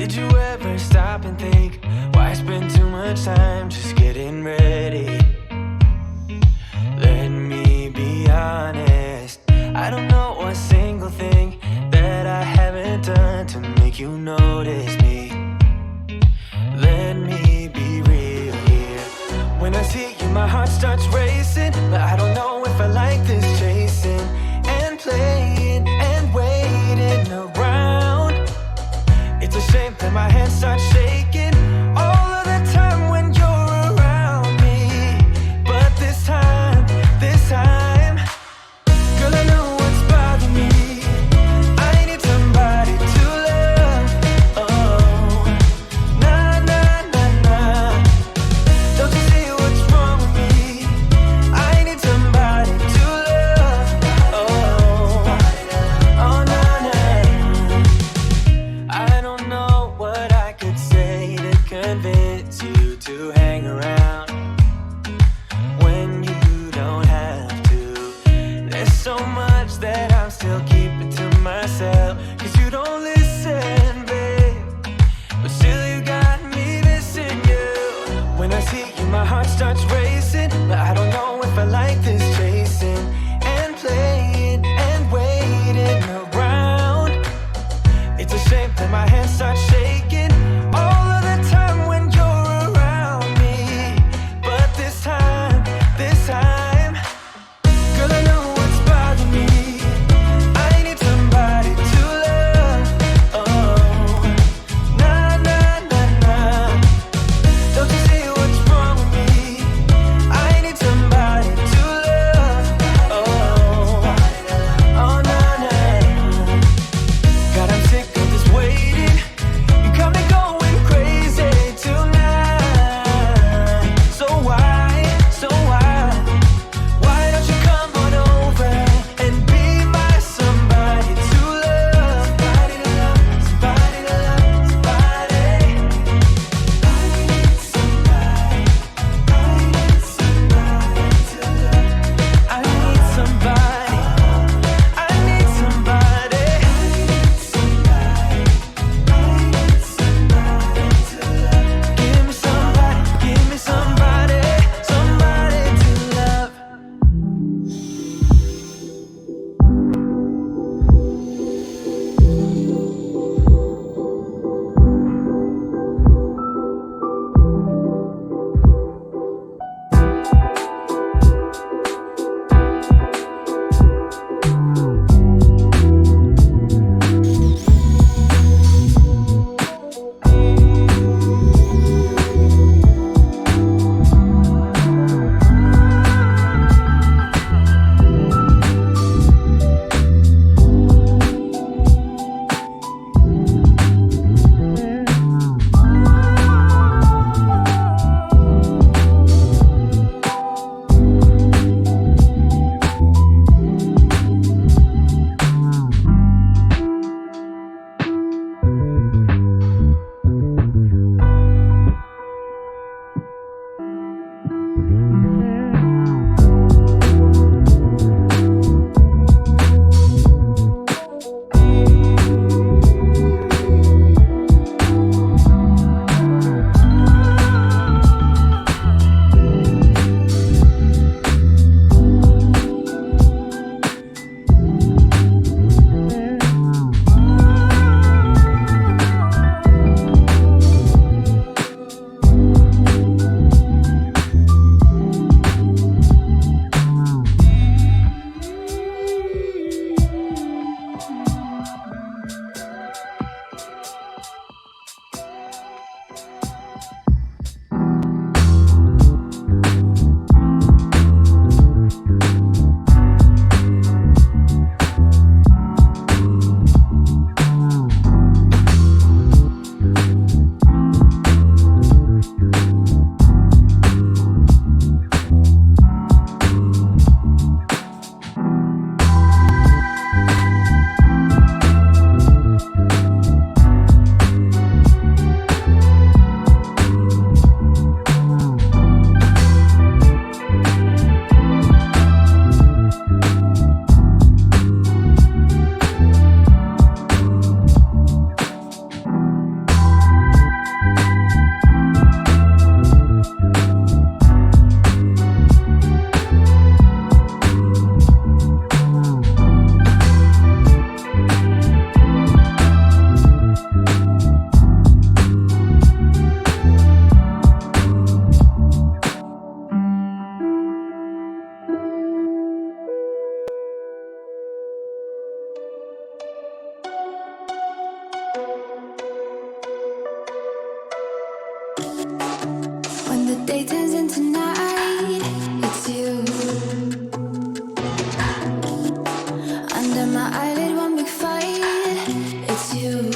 Did you ever stop and think, why spend too much time just getting ready? Let me be honest, I don't know a single thing that I haven't done to make you notice me. Let me be real here. When I see you, my heart starts racing, but I don't know if I like this chasing and playing and waiting around. It's a shame that my hands start shaking all of the time when you're around me. But this time, girl, I know what's bothering me. I need somebody to love. Oh, nah, nah, nah, nah. Don't you see what's wrong with me? I need somebody to love. Oh, oh, nah, nah. I don't know what I could say to convince you to hang around when you don't have to. There's so much that I'm still keeping to myself, 'cause you don't listen, babe. But still you got me missing you. When I see you, my heart starts racing, but I don't know if I like this chasing and playing and waiting around. It's a shame that my hands start shaking all of the time when you're around me. But this time, girl, I know what's bothering me. I need somebody to love. Oh, nah, nah, nah, nah. Don't you see what's wrong with me? I need somebody to love. Oh, oh, nah, nah. God, I'm sick of this waiting. You tonight. It's you. Under my eyelid, one big fight. It's you.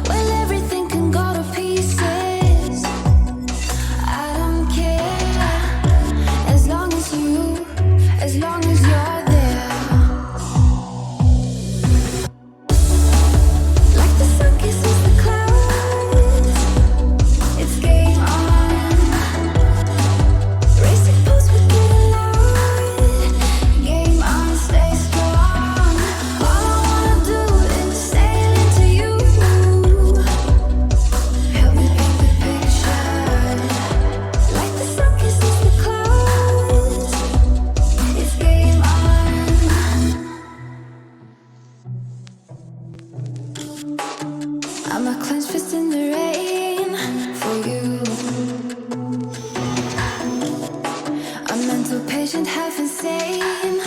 Well, everything can go to pieces. I don't care. As long as you, as long as you're there. Like the sun kisses the clouds. It's game on. Racing pulse, we're getting loud. Game on, stay strong. All I wanna do is sail into you. Help me paint the picture. Like the sun kisses the clouds. It's game on. I'm a clenched fist in the rain for you. A mental patient, half insane.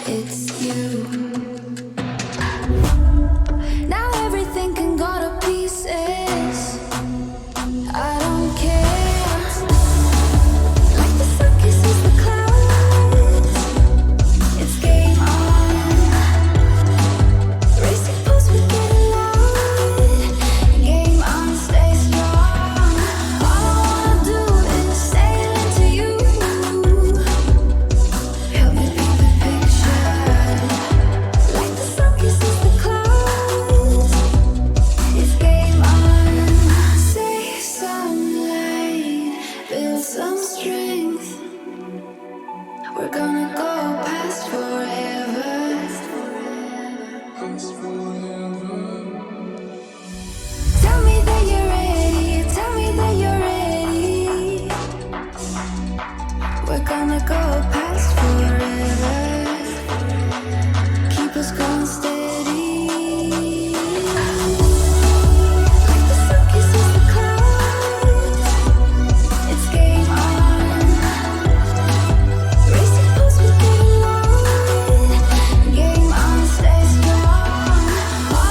It's you. Now everything can go to pieces. I don't care. Like the sun kisses the clouds. It's game on. Racing pulse, we're getting loud. Game on, stay strong. All I wanna do is sail into you. Help me paint the picture. Like the sun kisses the clouds. It's game on. Save some light, build some strength. We're gonna go past forever. Tell me that you're ready. Tell me that you're ready. We're gonna go past forever. Keep us going steady. Like the sun kisses the clouds. It's game on. Racing pulse, we're getting loud. Game on, stay strong. All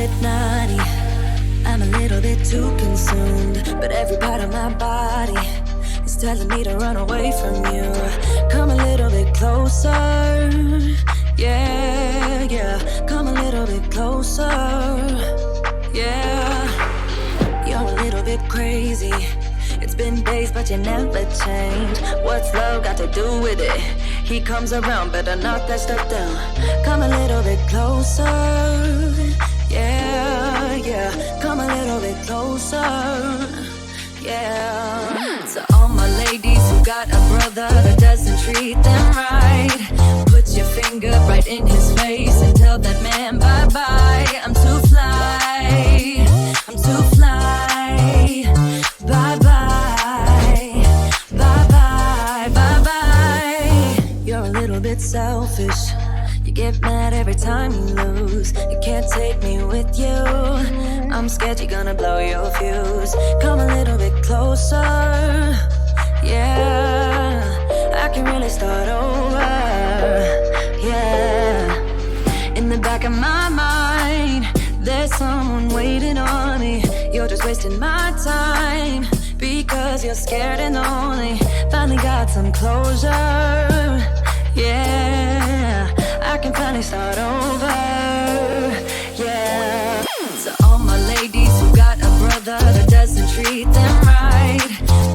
bit naughty. I'm a little bit too consumed, but every part of my body is telling me to run away from you. Come a little bit closer, yeah, yeah. Come a little bit closer, yeah. You're a little bit crazy. It's been days, but you never change. What's love got to do with it? He comes around, better knock that stuff down. Come a little bit closer. Yeah, yeah. Come a little bit closer. Yeah. To all my ladies who got a brother that doesn't treat them right, put your finger right in his face and tell that man bye-bye. I'm too fly. I'm too fly. Bye-bye. Bye-bye. Bye-bye. You're a little bit selfish. You get mad every time you lose. You can't take me with you. I'm scared you're gonna blow your fuse. Come a little bit closer. Yeah, I can really start over. Yeah, in the back of my mind, there's someone waiting on me. You're just wasting my time because you're scared and lonely. Finally got some closure. Yeah, I can finally start over. Yeah, to all my ladies who got a brother that doesn't treat them right,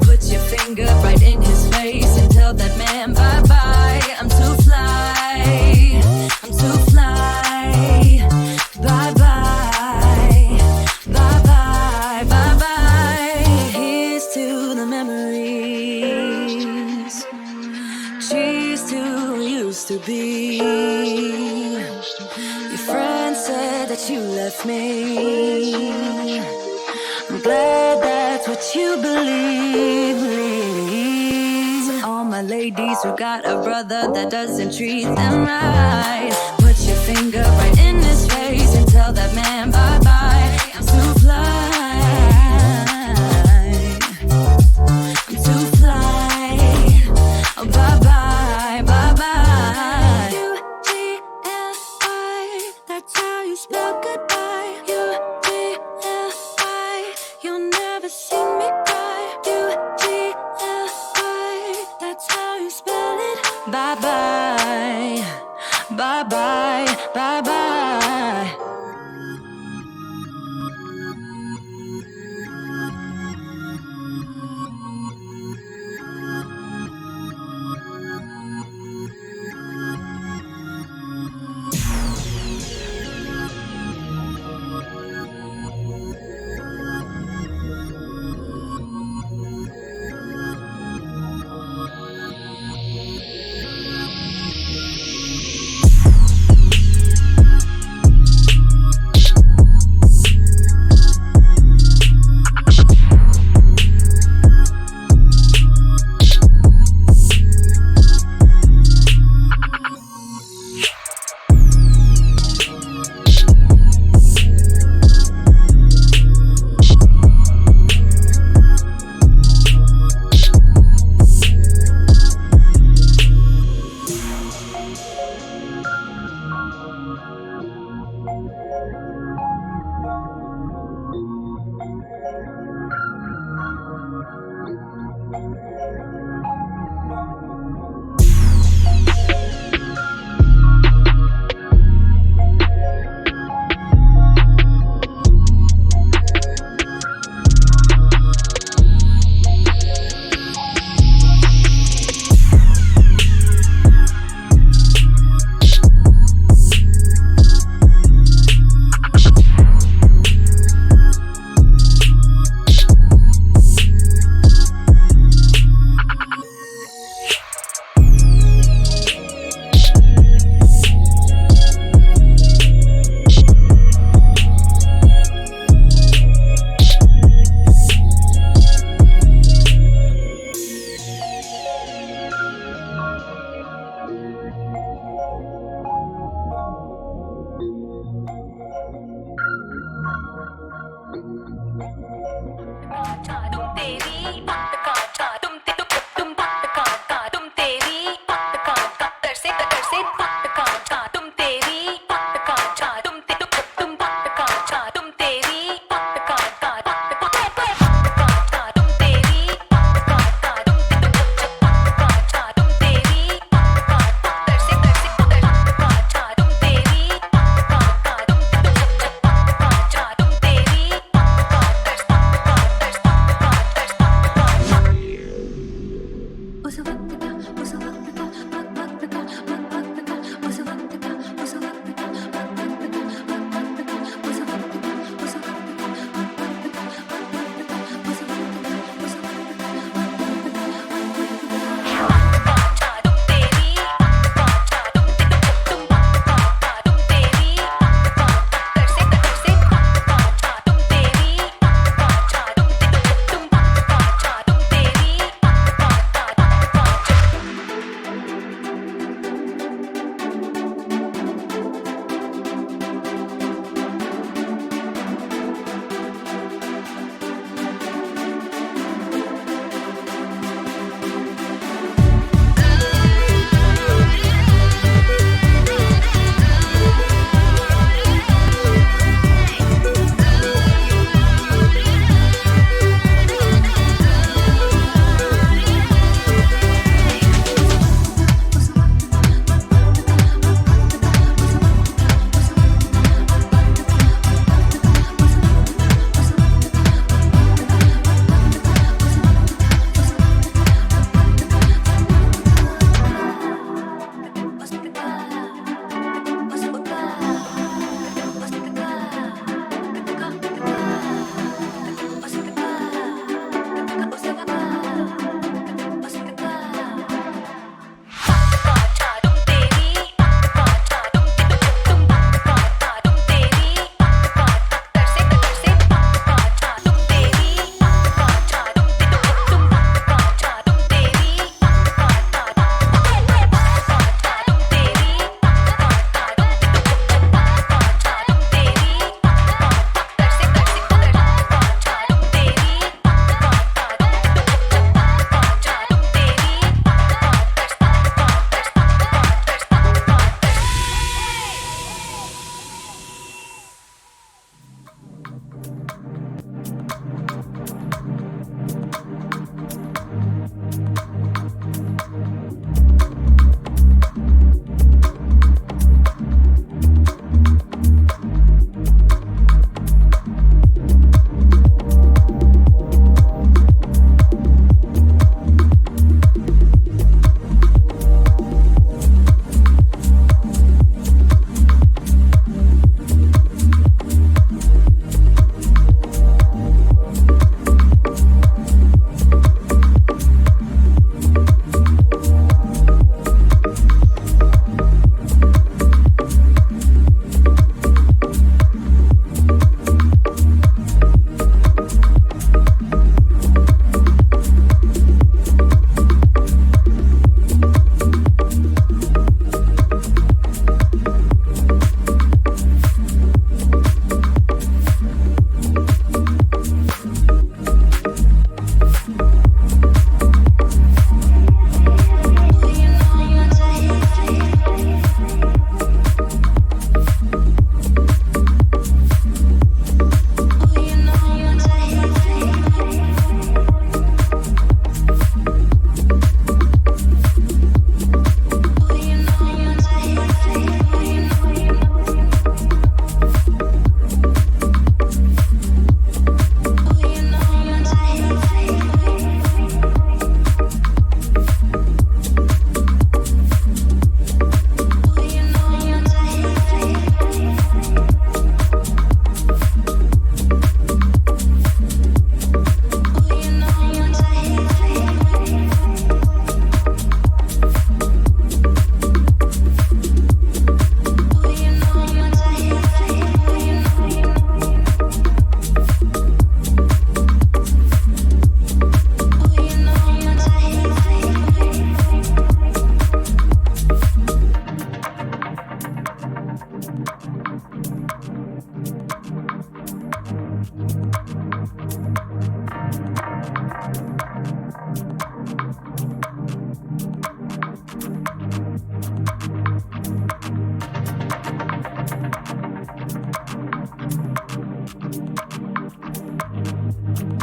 put your finger right in his face and tell that man bye-bye. I'm too fly. I'm too fly. Bye-bye. Bye-bye. Bye-bye. Here's to the memories. Cheers to who used to be. Your friend said that you left me. I'm glad that's what you believe. All my ladies who got a brother that doesn't treat them right, put your finger right in his face and tell that man bye-bye. I'm too fly. I'm too fly. Oh, bye-bye, bye-bye. U-G-L-I, that's how you spell goodbye. U-G-L-I, you'll never see me cry. U-G-L-I, that's how you spell it. Bye-bye, bye-bye, bye-bye.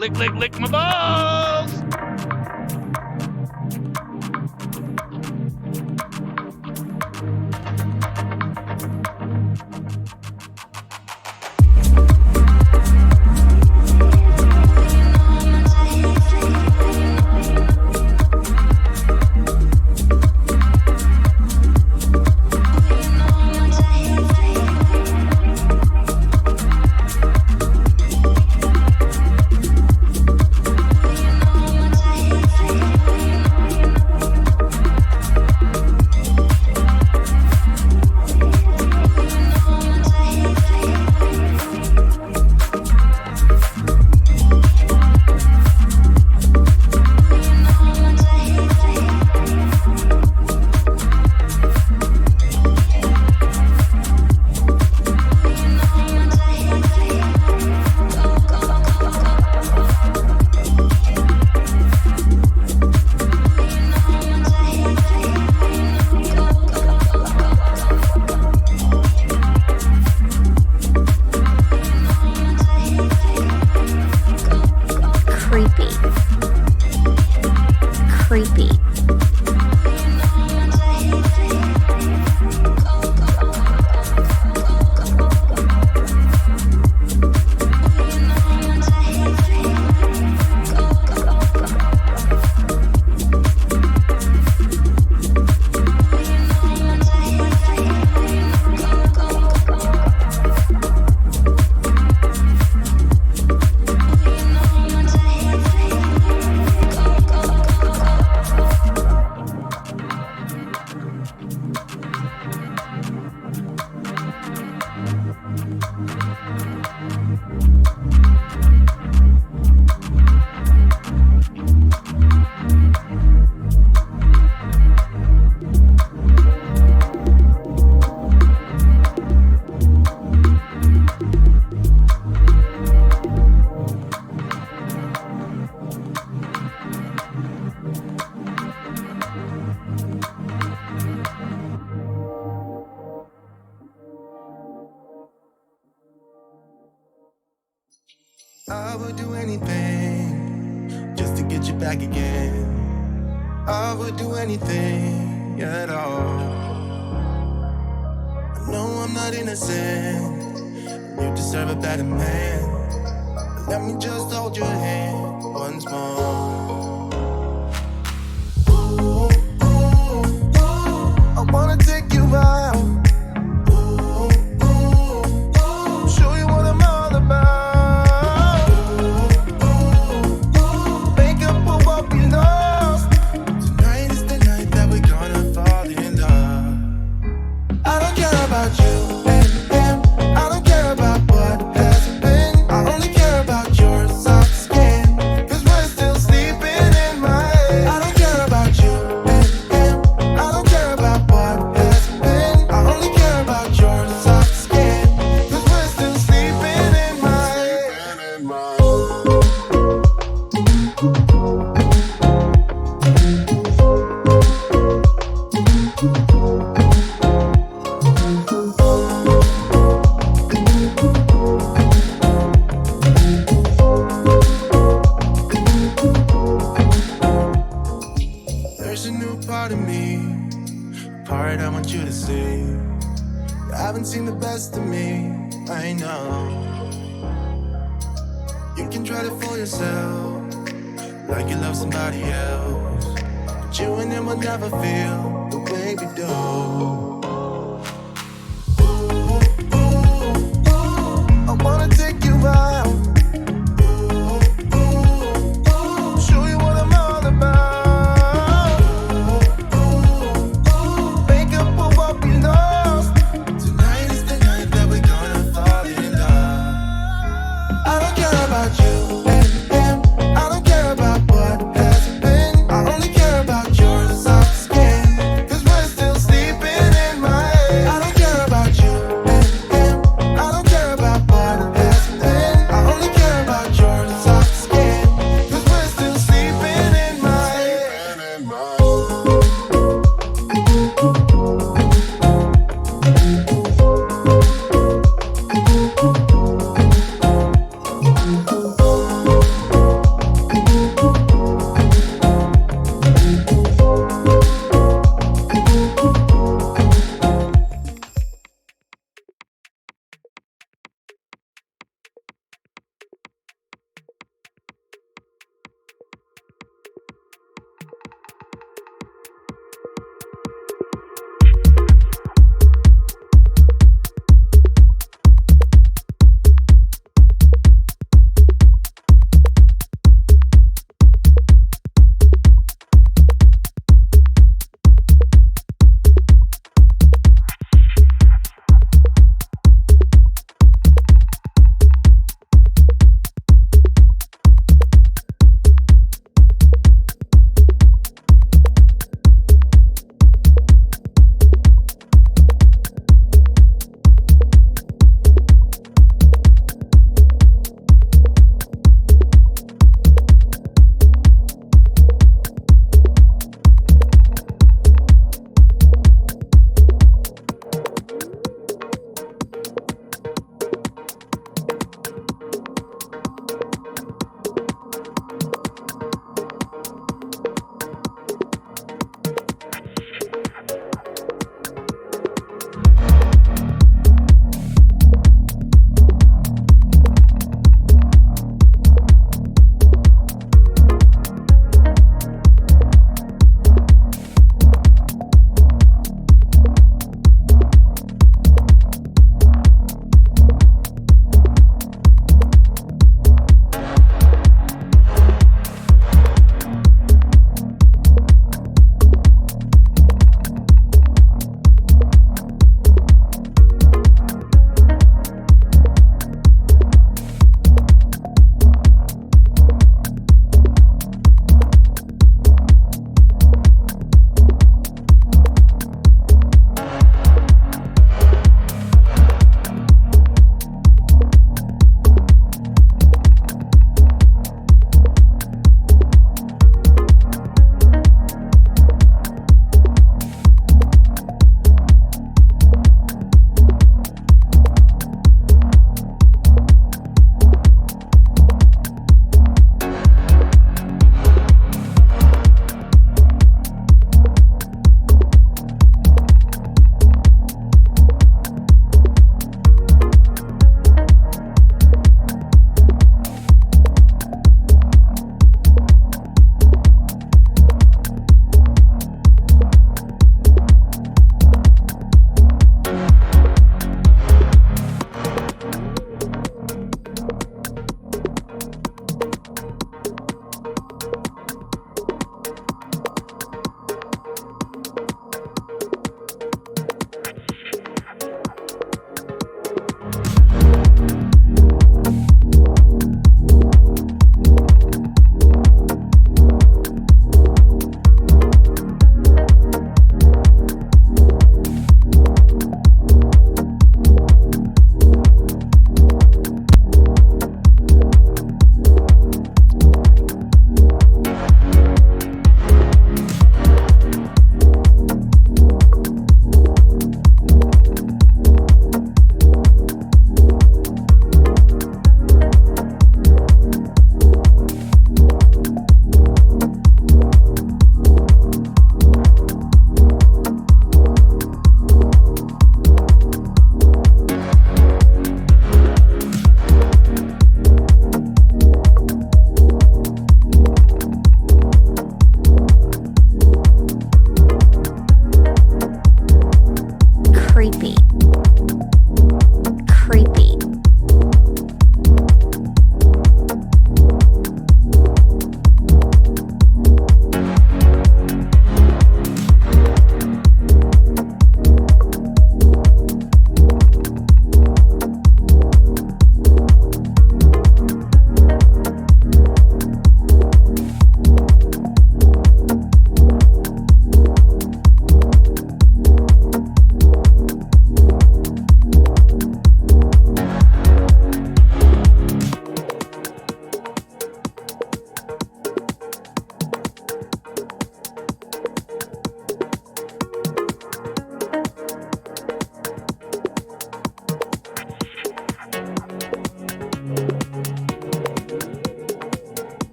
Lick my balls! Creepy. I would do anything just to get you back again. I would do anything at all. I know I'm not innocent. You deserve a better man. Let me just hold your hand once more. Ooh, ooh, ooh. I wanna take you out. Show you what I'm all about. Only care about your soft skin, 'cause we're still sleeping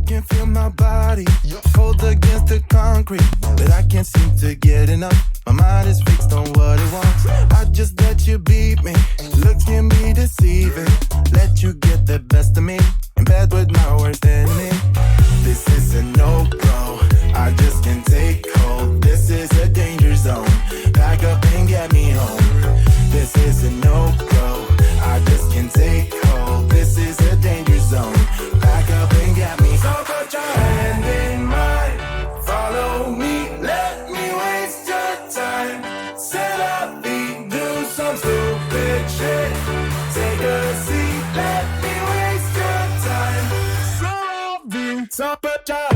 can feel my body cold against the concrete, but I can't seem to get enough. My mind is fixed on what it wants. I just let you beat me. Looks can be deceiving. Let you get the best of me. In bed with my worst enemy. This is a no-go. I just can't take hold. This is a danger zone. Back up and get me home. This is a no-go. I just can't take hold. This is a danger zone. Back up and get me. So put your hand in mine. Follow me. Let me waste your time. Set up, do some stupid shit. Take a seat. Let me waste your time. So put your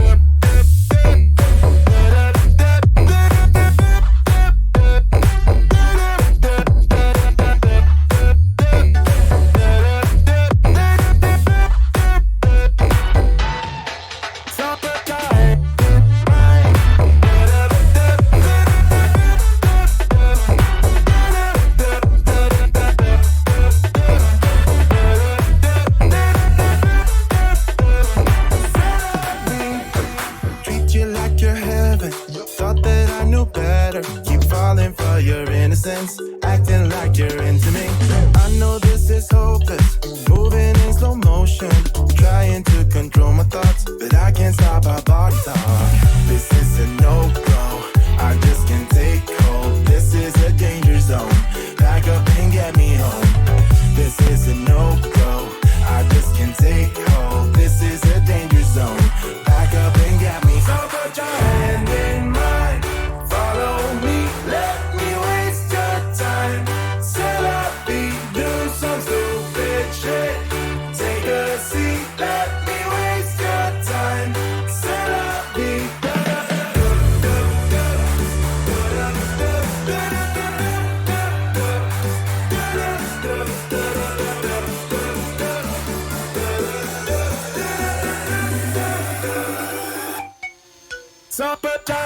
acting like you're into me. I know this is hopeless, moving in slow motion, trying to control my thoughts, but I can't stop our body talk. This is a no-go, I just can't take hold. This is a danger zone, back up and get me home. This is a no-go, I just can't take hold. This is a danger zone, back up and get me. So put your hand in mine, follow me, let me waste your time. Set up, do some stupid shit. Take a seat, let me waste your time. Set up, so put your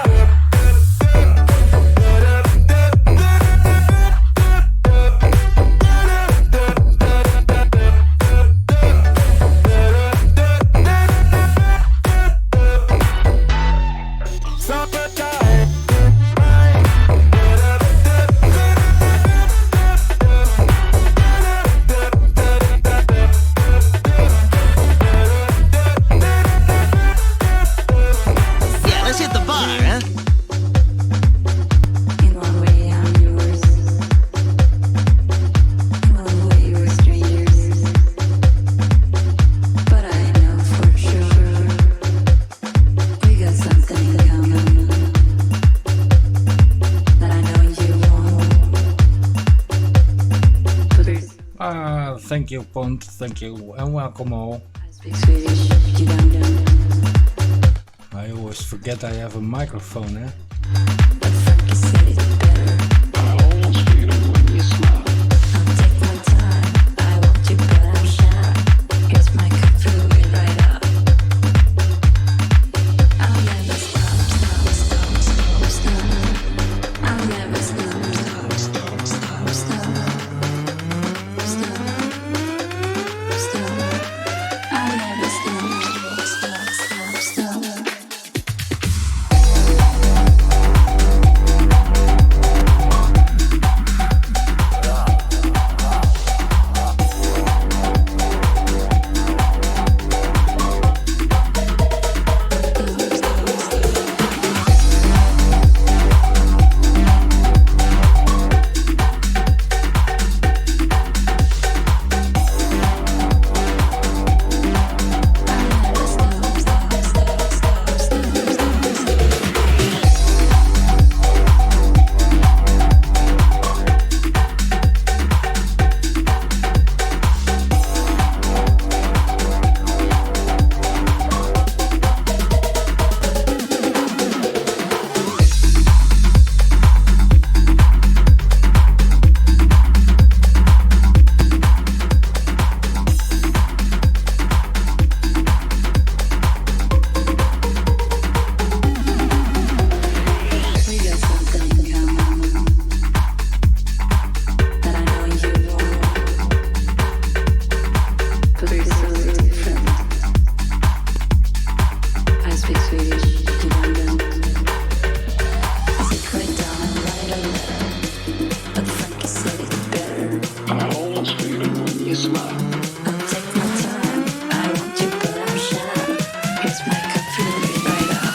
thank you, Pont. Thank you, and welcome all. I always forget I have a microphone, eh? you slow. I'll take my time. I want you, but I'm shy. Here's my cup, fill it right up.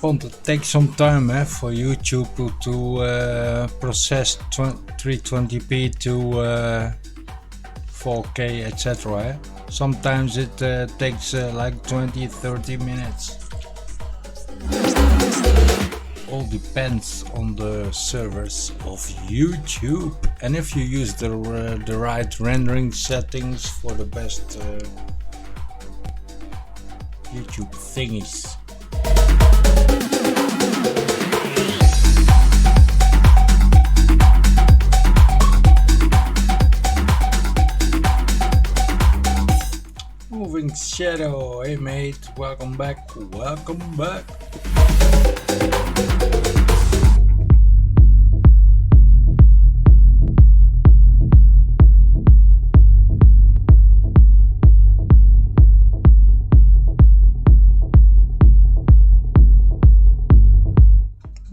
Pont, it takes some time for YouTube to process 320p to 4K, etc. Sometimes it takes like 20-30 minutes. All depends on the servers of YouTube, and if you use the right rendering settings for the best YouTube thingies. Moving Shadow, hey mate, welcome back, welcome back.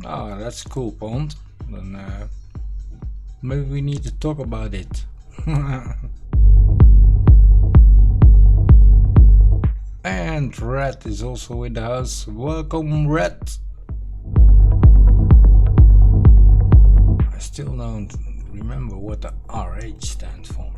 Oh, that's cool, Pond. Then maybe we need to talk about it. And Red is also in the house. Welcome, Red. I still don't remember what the RH stands for.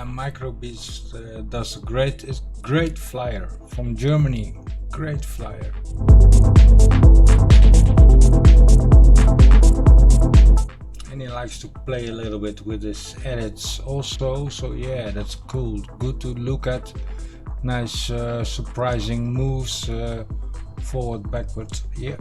Microbeast does great flyer from Germany, great flyer. And he likes to play a little bit with his edits also, so yeah, that's cool, good to look at. Nice surprising moves, forward, backward, yeah.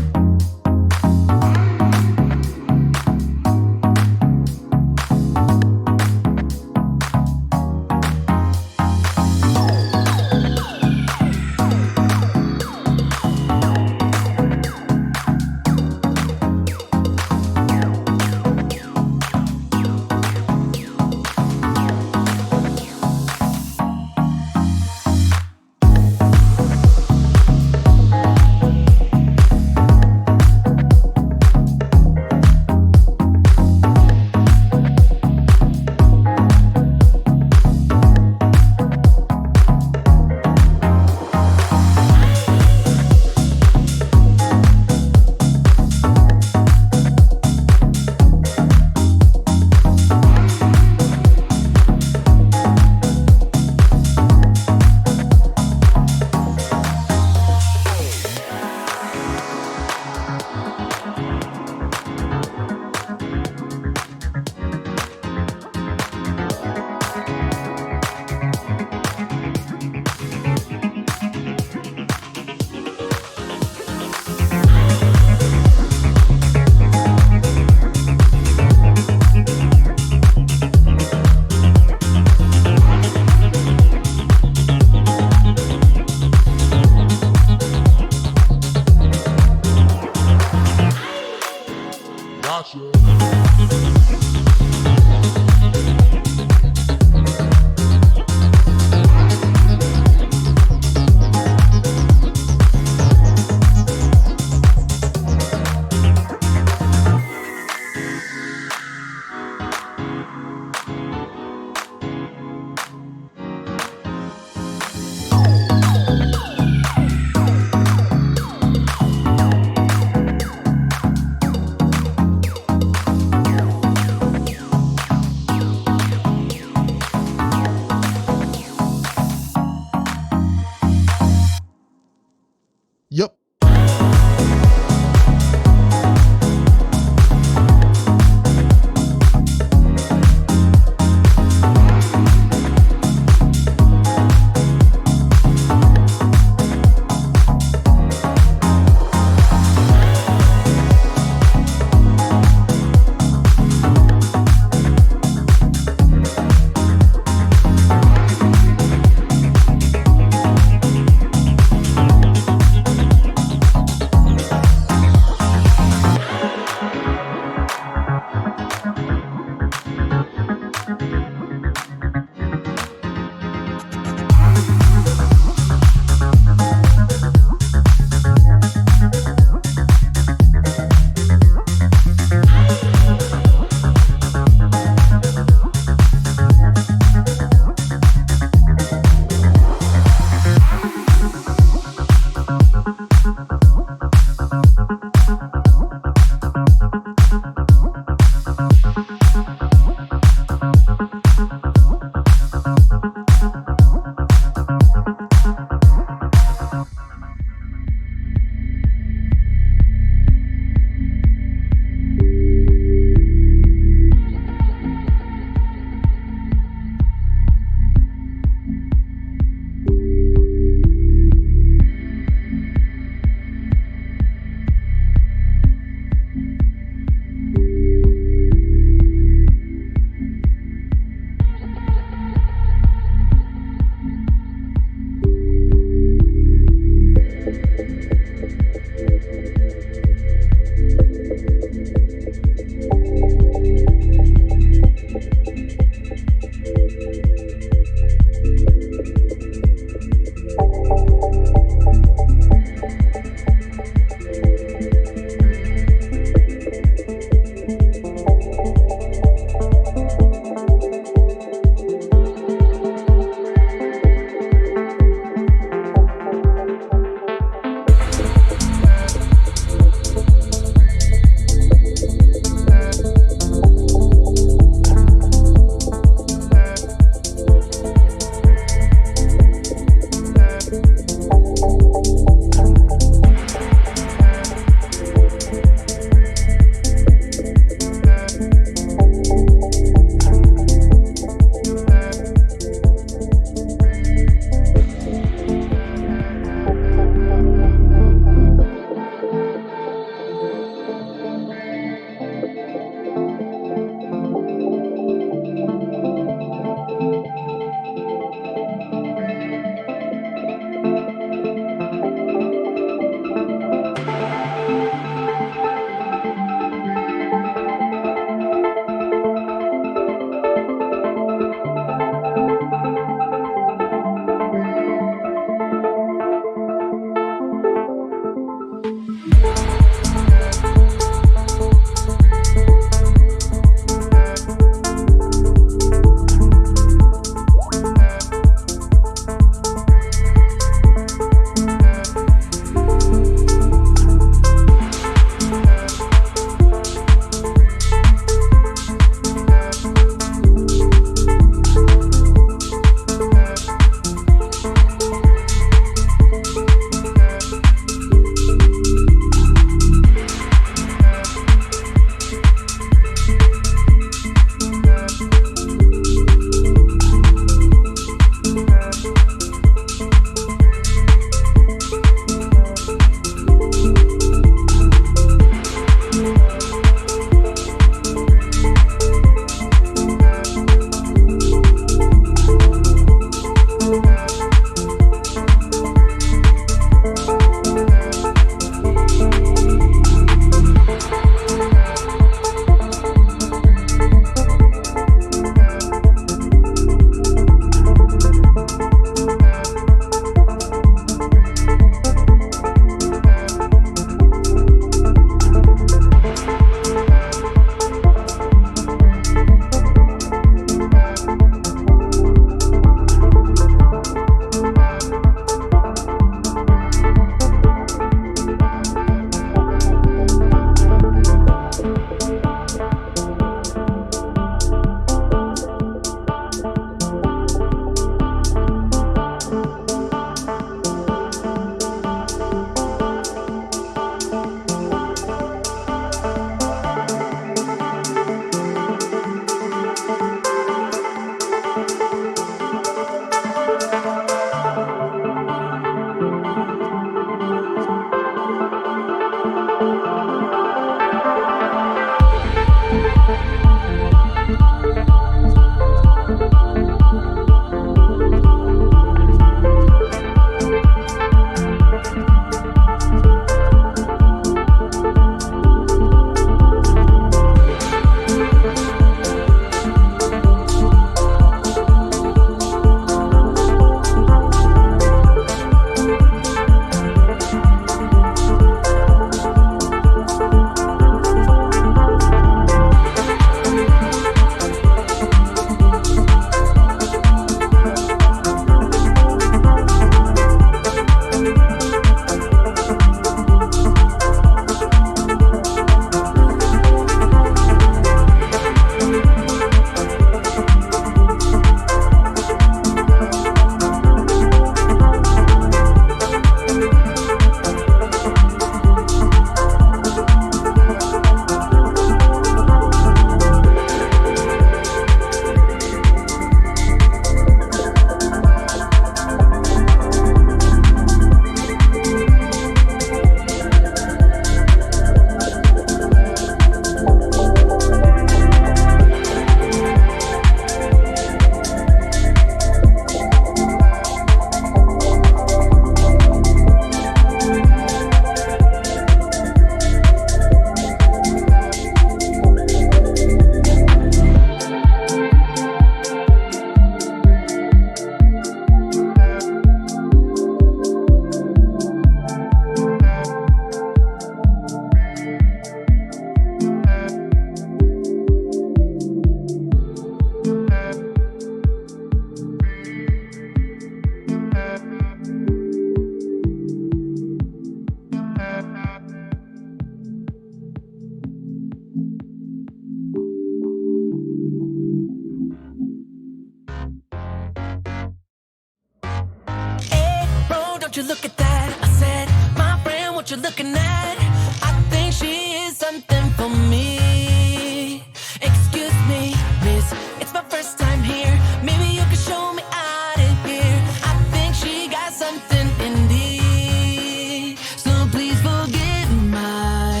won't you look at that? I said, my friend, what you looking at? I think she is something for me. Excuse me, miss, it's my first time here. Maybe you can show me out of here. I think she got something in me. So please forgive my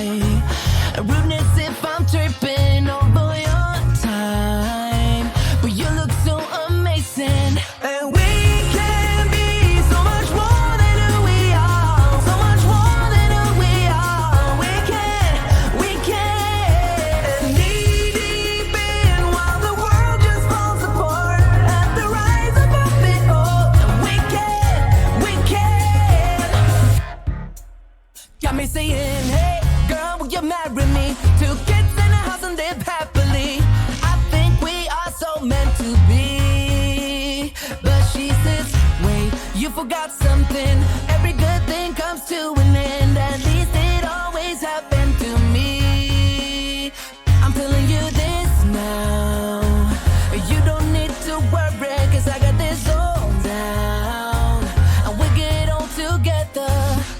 rudeness if I'm tripping over your time. But you look so amazing. And we can be so much more than who we are. So much more than who we are. We can. Knee deep in while the world just falls apart. At the rise above it all. And we can. Got me saying, hey, girl, will you marry me? 2 kids in a house and live happily. I think we are so meant to be. But she says, wait, you forgot something. Every good thing comes to an end. At least it always happened to me. I'm telling you this now. You don't need to worry, 'cause I got this all down. And we get on together.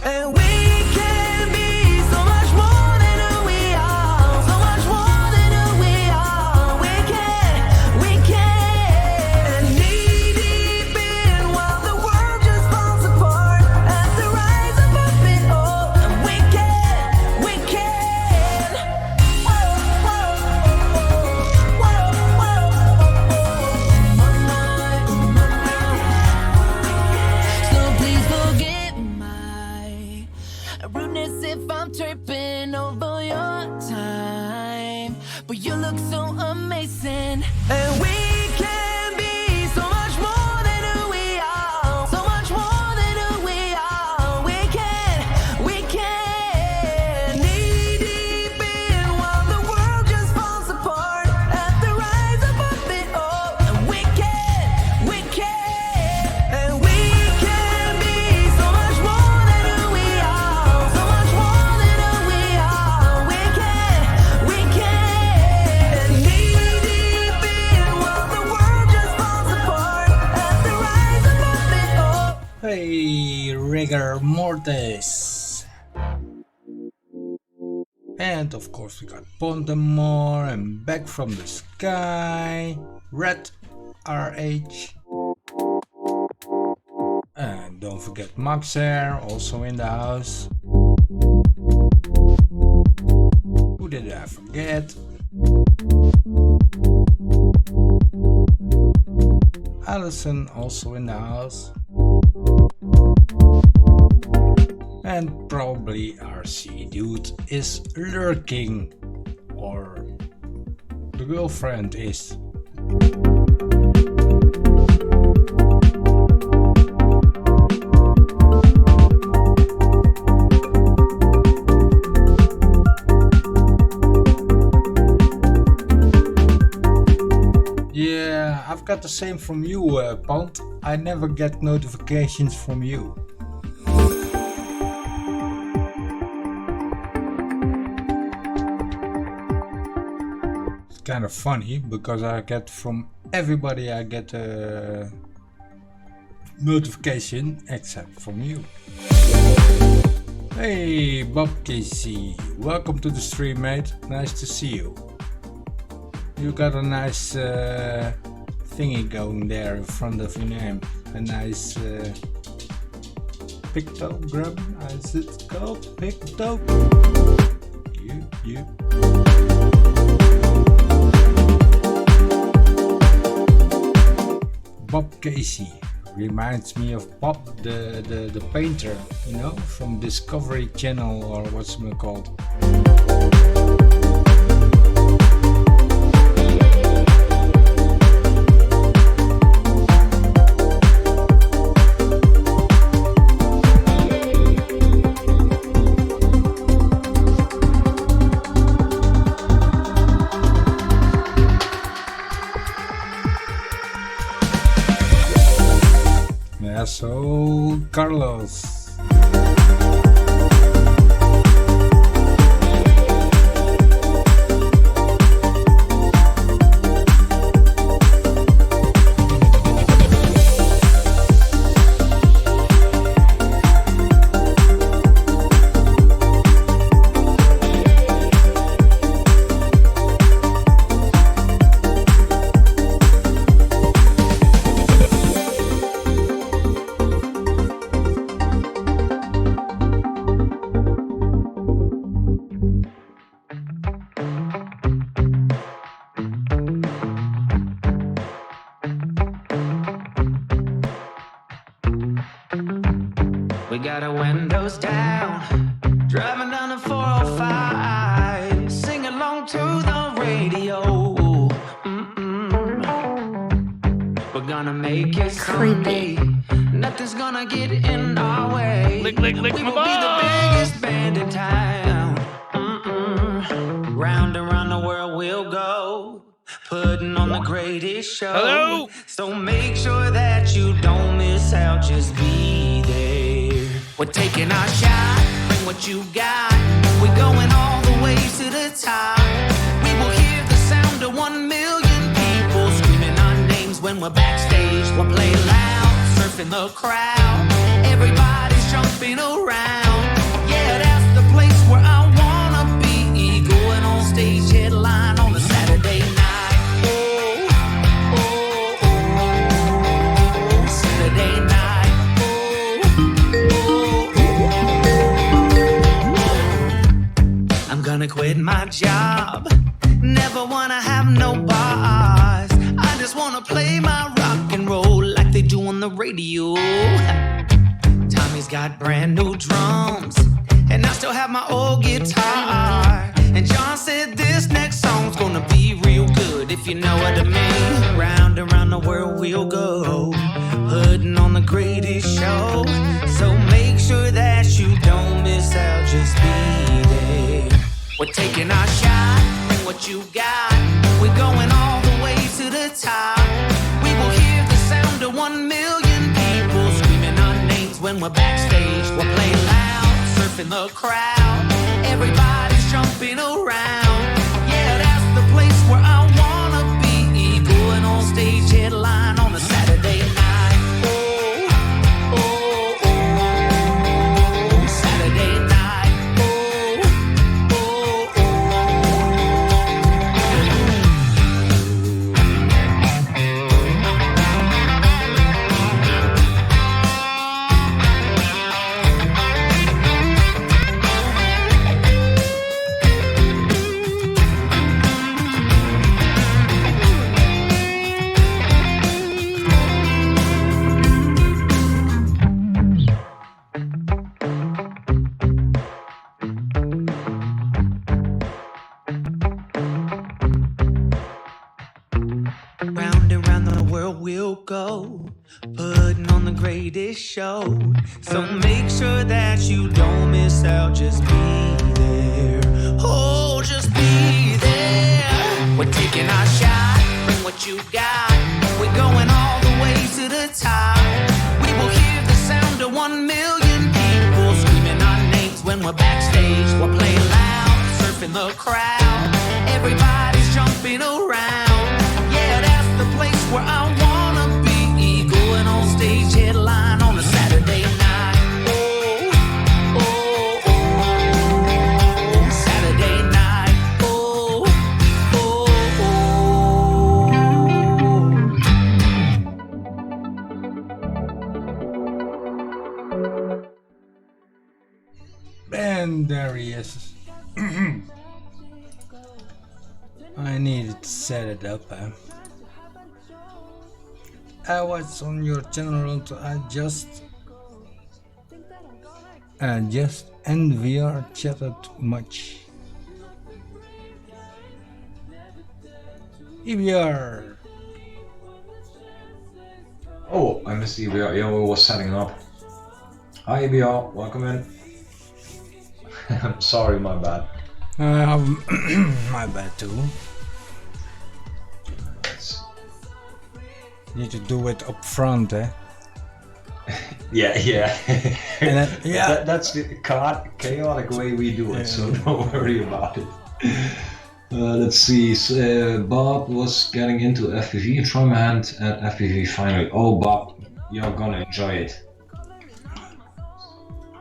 And we can be so much more than who we are. So much more than who we are. We can. Knee deep in while the world just falls apart. At the rise above it all. And we can. Whoa, whoa, whoa, So please forgive my rudeness if I'm tripping over your time. But you look so amazing. And we can be so much more than who we are. So much more than who we are. We can. Knee deep in while the world just falls apart. At the rise above it all. And we can. And we can be so much more than who we are. So much more than who we are. We can. Knee deep in while the world just falls apart. At the rise above it all. Hey, rigor mortis. And of course we got Pondemore and Back from the Sky, Red RH. And don't forget Maxer, also in the house. Who did I forget? Allison, also in the house. And probably RC dude is lurking, or the girlfriend is. Yeah, I've got the same from you, Pond. I never get notifications from you. Kind of funny because I get from everybody, I get a notification except from you. Hey Bob Casey, welcome to the stream, mate. Nice to see you. You got a nice thingy going there in front of your name. A nice pictogram, as it's called, picto. You. Bob Casey reminds me of Bob the painter, you know, from Discovery Channel, or what's it called. Yeah, so Carlos. We got our windows down, driving down the 405, sing along to the radio. We're gonna make it someday. Nothing's gonna get in our way. Lick We my will be the balls. biggest band in town. Round and round the world we'll go, putting on the greatest show. Hello? So make sure that you don't miss out, just be there. We're taking our shot, bring what you got. We're going all the way to the top. We will hear the sound of 1 million people screaming our names when we're backstage. We'll play loud, surfing the crowd. Everybody's jumping around. Yeah, that's the place where I wanna be. Going on stage, headline on a Saturday night. Oh, oh, oh, Saturday night. Oh. I'm gonna quit my job. Never wanna have no boss. I just wanna play my rock and roll like they do on the radio. Tommy's got brand new drums, and I still have my old guitar. And John said this next song's gonna be real good, if you know what I mean. Round and round the world we'll go, putting on the greatest show. So make sure that you don't miss out, just be there. We're taking our shot, bring what you got. We're going all the way to the top. We will hear the sound of 1 million people screaming our names when we're backstage. We'll play loud, surfing the crowd. Everybody's jumping around. Yeah, that's the place where I wanna be. Going on stage, headline on a Saturday night. Oh, oh, oh, Saturday night. Oh, oh, round and round the world we'll go, putting on the greatest show. So make sure that you don't miss out, just be there. Oh, just be there. We're taking our shot, bring what you got. We're going all the way to the top. We will hear the sound of 1 million people screaming our names when we're backstage. We'll play loud, surfing the crowd. Everybody's jumping around. Yeah, that's the place where I wanna be. Going on stage, headline on a Saturday night. Oh, oh, oh, Saturday night. Oh, oh, oh. And there he is. I needed to set it up. I was on your channel to adjust and VR chatted too much. EVR. Oh, I missed EBR. Yeah, we was setting up. Hi EBR, welcome in. I'm sorry, my bad. My bad too. Need to do it up front, eh? Yeah. And then, yeah. That's the chaotic way we do it, so don't worry about it. Let's see. Bob was getting into FPV. Try my hand at FPV finally. Oh, Bob, you're gonna enjoy it.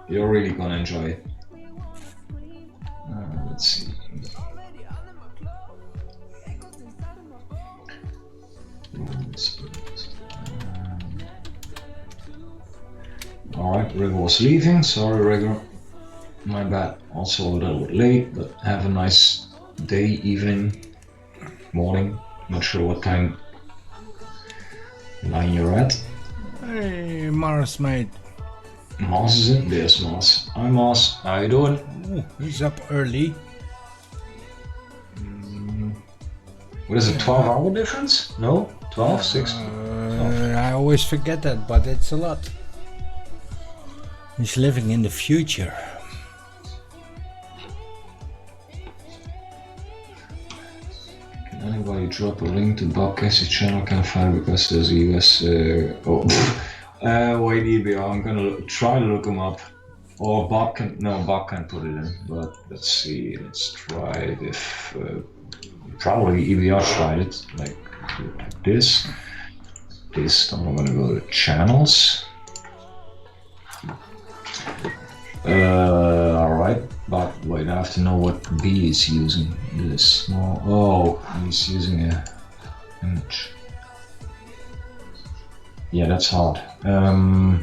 You're really gonna enjoy it. Let's see. Alright, Rigger was leaving. Sorry, Rigger. My bad. Also a little bit late, but have a nice day, evening, morning. Not sure what time line you're at. Hey, Mars mate. Moss is in. There's Moss. Hi Moss. How you doing? Ooh, he's up early. What is it? 12-hour difference? No, 12, 6. I always forget that, but it's a lot. He's living in the future. Can anybody drop a link to Bob Cassie's channel? Can't find it because there's a US. Wait, EBR. I'm gonna try to look him up. Or Bob can. No, Bob can't put it in. But let's see. Let's try it. If probably EBR tried it like this. I'm gonna go to channels. Alright, but wait, I have to know what B is using. This small. Oh, he's using a image. Yeah, that's hard. How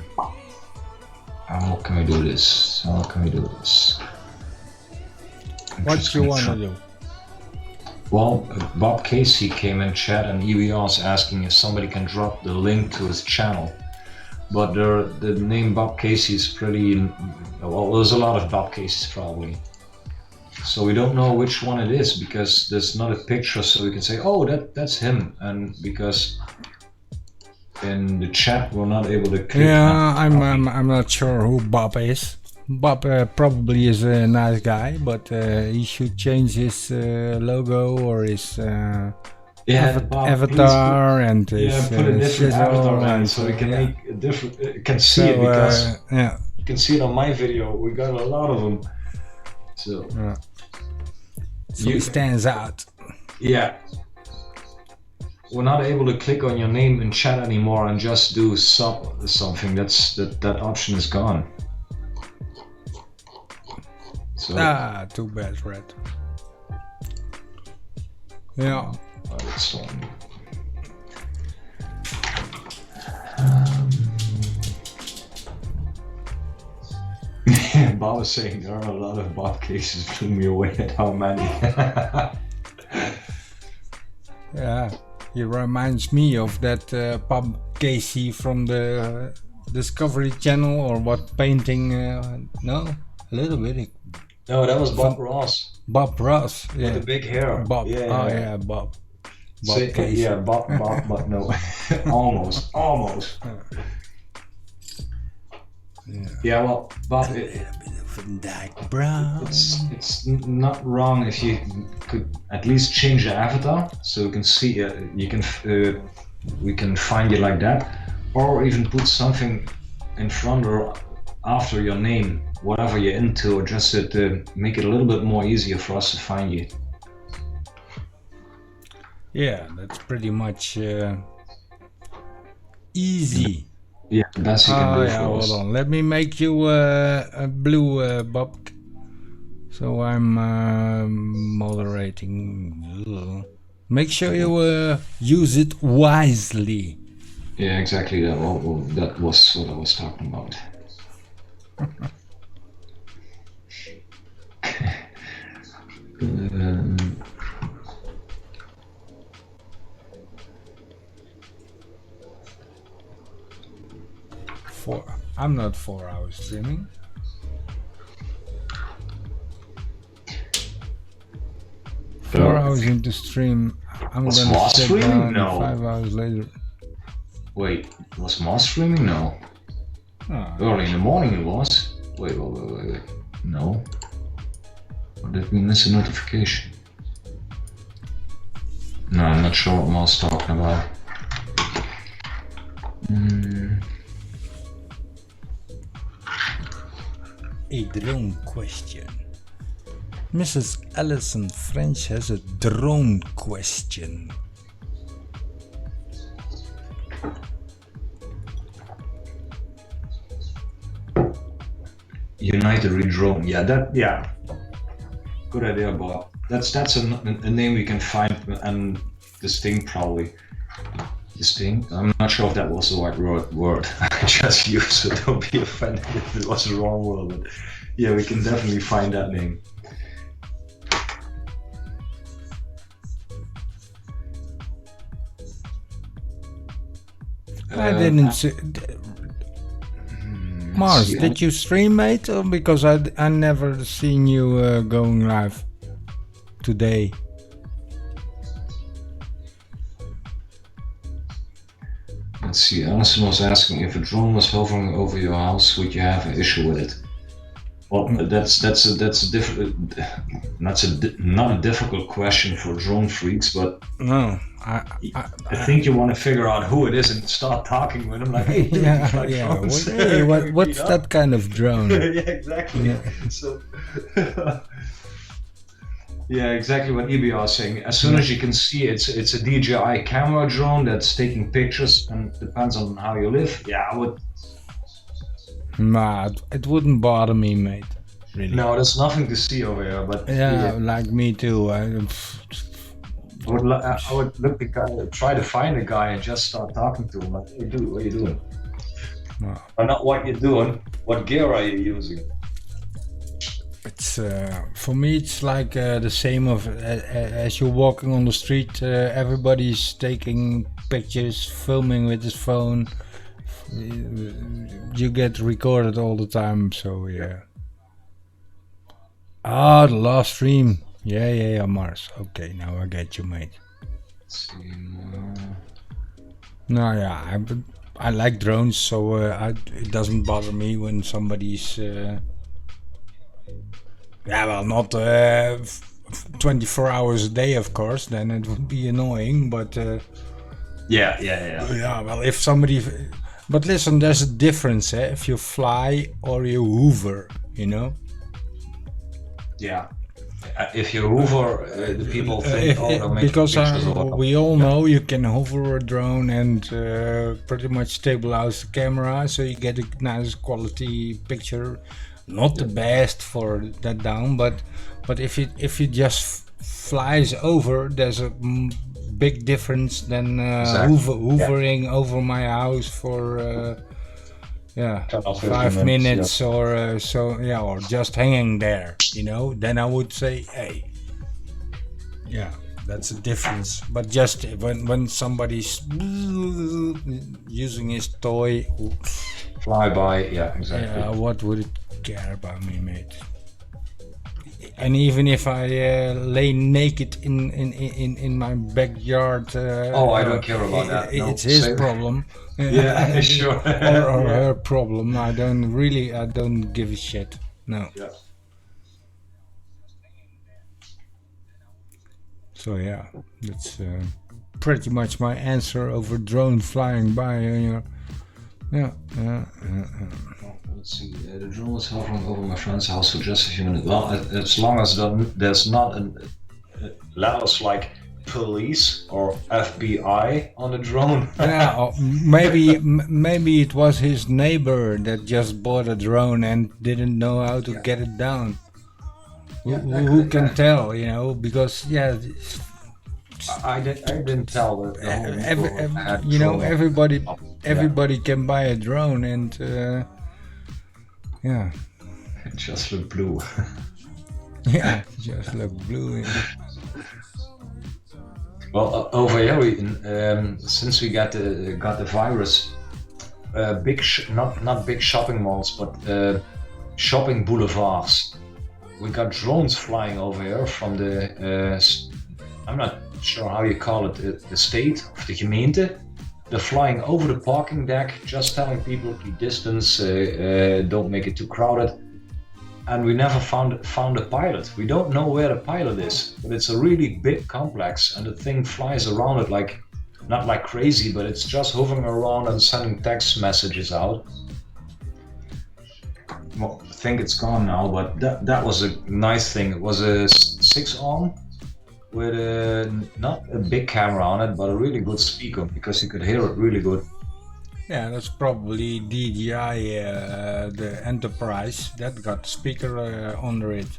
can we do this? What you wanna do? Well, Bob Casey came in chat and EBR's asking if somebody can drop the link to his channel. But the name Bob Casey is pretty... Well, there's a lot of Bob Caseys probably. So we don't know which one it is because there's not a picture so we can say, oh, that's him. And because in the chat we're not able to click. Yeah, I'm not sure who Bob is. Bob probably is a nice guy, but he should change his logo or his Bob, avatar and his put a different avatar on and so we can make a different. Can see it because you can see it on my video. We got a lot of them. So he stands out. Yeah. We're not able to click on your name in chat anymore and just do something. That option is gone. So, too bad, Red. Yeah. It's Bob was saying there are a lot of Bob cases, blew me away at how many. Yeah, he reminds me of that Bob Casey from the Discovery Channel or what painting, no? A little bit. No, that was Bob Ross. Bob Ross, yeah. With the big hair. Bob, yeah. Oh yeah, Bob. Bob Casey. Yeah, Bob, but no. almost. Yeah, well, Bob, A little bit of dark brown. it's not wrong if you could at least change the avatar so we can see we can find you like that, or even put something in front or after your name, whatever you're into, or just to make it a little bit more easier for us to find you. Yeah, that's pretty much easy. Yeah, the best you can do for us. Hold on, let me make you a blue, Bob. So I'm moderating. Make sure you use it wisely. Yeah, exactly. That was what I was talking about. 4. I'm not 4 hours streaming. Four hours into stream, I'm Was gonna Moss sit streaming? down No. 5 hours later. Wait, was Moss streaming? No. Early in the morning it was. Wait. No. Or did we miss a notification? No, I'm not sure what Moss talking about. A drone question. Mrs. Allison French has a drone question. United Redrone. Yeah. Good idea, Bob. That's a name we can find and distinct probably. Distinct? I'm not sure if that was the right word. I just used it. Don't be offended if it was the wrong word. But yeah, we can definitely find that name. I didn't see. Mars, See, did you stream, mate? Or because I never seen you going live today. Let's see. Alison was asking if a drone was hovering over your house, would you have an issue with it? Well, that's a different. Not a difficult question for drone freaks, but No, I think you want to figure out who it is and start talking with them. Like, hey, dude, you fly yeah. drones. Hey, what's that kind of drone? Yeah, exactly. Yeah. So, yeah, exactly what EBR was saying. As soon as you can see it's a DJI camera drone that's taking pictures, and depends on how you live. Yeah, I would. Nah, it wouldn't bother me, mate. Really. No, there's nothing to see over here. But Yeah, like me too. I would look the guy, try to find a guy, and just start talking to him. Like, hey, dude, what are you doing? No. Or not what you're doing. What gear are you using? It's for me. It's like the same of as you're walking on the street. Everybody's taking pictures, filming with his phone. You get recorded all the time. So yeah. Ah, the last stream. Yeah, Mars. Okay, now I get you, mate. Let's see, no. No, yeah, I like drones, so it doesn't bother me when somebody's. Yeah, well, not 24 hours a day, of course. Then it would be annoying, but. Yeah. Yeah, well, if somebody. But listen, there's a difference, eh? If you fly or you hover, you know. Yeah. If you hover, the people think, they'll make because pictures of it. we all know you can hover a drone and pretty much stabilize the camera, so you get a nice quality picture. Not the best for that down, but if it just flies over, there's a big difference than Exactly. hovering over my house for 5 minutes, minutes or so, yeah, or just hanging there, you know. Then I would say, hey, yeah, that's a difference. But just when somebody's using his toy, Fly by, yeah, exactly. yeah, what would it care about me, mate? And even if I lay naked in my backyard, I don't care about that. No, it's his same. problem. Yeah, sure. or her problem. I don't give a shit. No. Yeah. So yeah, that's pretty much my answer over drone flying by. Yeah. Let's see. The drone was hovering over my friend's house for just a few minutes. Well, as long as there's not letters like police or FBI on the drone. Yeah, or maybe it was his neighbor that just bought a drone and didn't know how to get it down. Who can tell, you know? Because yeah, I didn't tell that. you know, everybody can buy a drone, and yeah, It just looked blue. yeah, just look blue. Well, over here, since we got the virus, not big shopping malls, but shopping boulevards. We got drones flying over here from the I'm not sure how you call it, the state of the gemeente. They're flying over the parking deck, just telling people keep distance, don't make it too crowded. And we never found a pilot. We don't know where the pilot is, but it's a really big complex, and the thing flies around it like, not like crazy, but it's just hovering around and sending text messages out. Well, I think it's gone now, but that was a nice thing. It was a 6-on with not a big camera on it, but a really good speaker, because you could hear it really good. Yeah, that's probably DJI, the Enterprise, that got speaker under it.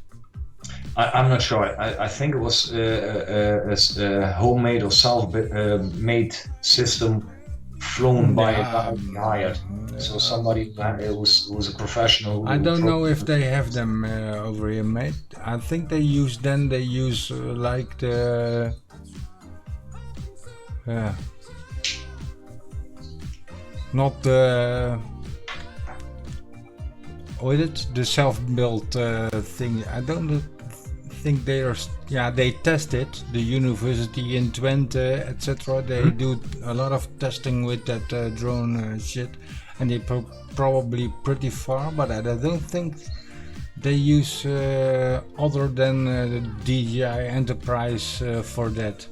I'm not sure. I think it was a homemade or self-made system flown by a guy hired. So somebody who was a professional. I don't know if they have them over here, mate. I think they use like the not the what is it? The self-built thing. I don't think they are. Yeah, they tested the university in Twente, etc. They do a lot of testing with that drone shit, and they probably pretty far. But I don't think they use other than the DJI Enterprise for that.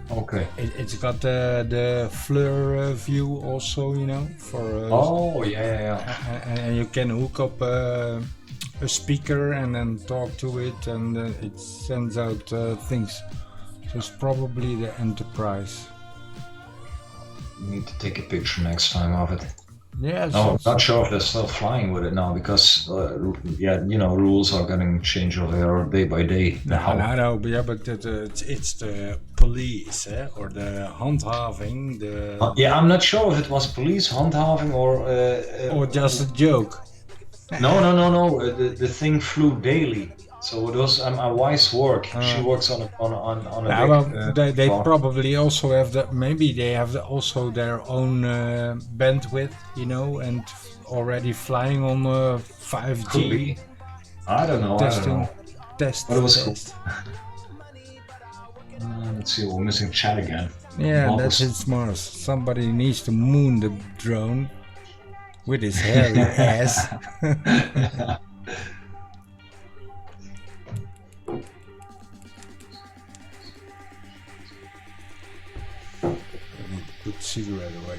Okay. It's got the FLIR view also, you know, for. Oh yeah. And you can hook up a speaker and then talk to it, and it sends out things. So it's probably the Enterprise. You need to take a picture next time of it. Yeah. No, I'm not sure if they're still flying with it now because, yeah, you know, rules are getting changed over here day by day. I know, but yeah, but it's the police, or the handhaving, the. Yeah, I'm not sure if it was police handhaving or just a joke. No. The thing flew daily, so it was my wife's work. She works on a Yeah, big, well, they farm. probably also have maybe they have also their own bandwidth, you know, and already flying on 5G. Could be. I don't know. Testing. But it was cool. Let's see, we're missing chat again. Yeah, Bob that's was- it, Mars. Somebody needs to moon the drone with his hairy ass. Put cigarette away.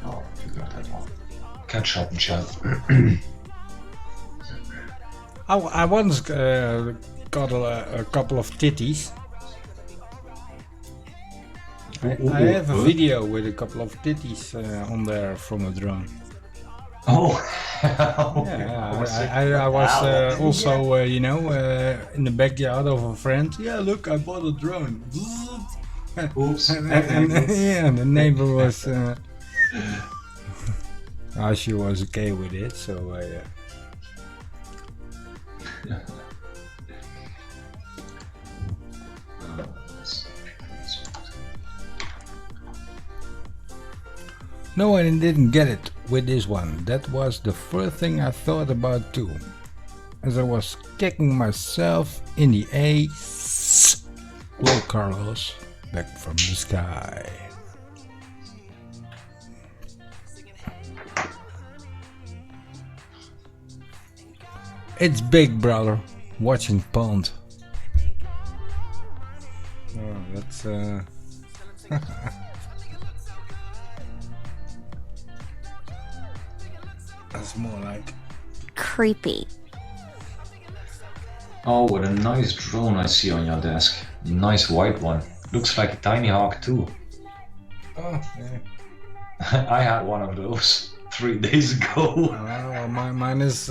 Oh, you got that one. Catch up and chat. I once got a couple of titties. I have a video with a couple of titties on there from a drone. Oh, Yeah, I was also, you know, in the backyard of a friend. Yeah, look, I bought a drone. Oops. and yeah, the neighbor was. She was okay with it, so yeah. No, I didn't get it with this one. That was the first thing I thought about too. As I was kicking myself in the ace. Will Carlos, back from the sky. It's Big Brother watching Pond. Oh, that's that's more like Creepy. Oh, what a nice drone I see on your desk. Nice white one. Looks like a Tiny Hawk too. oh yeah. I had one of those 3 days ago. Mine is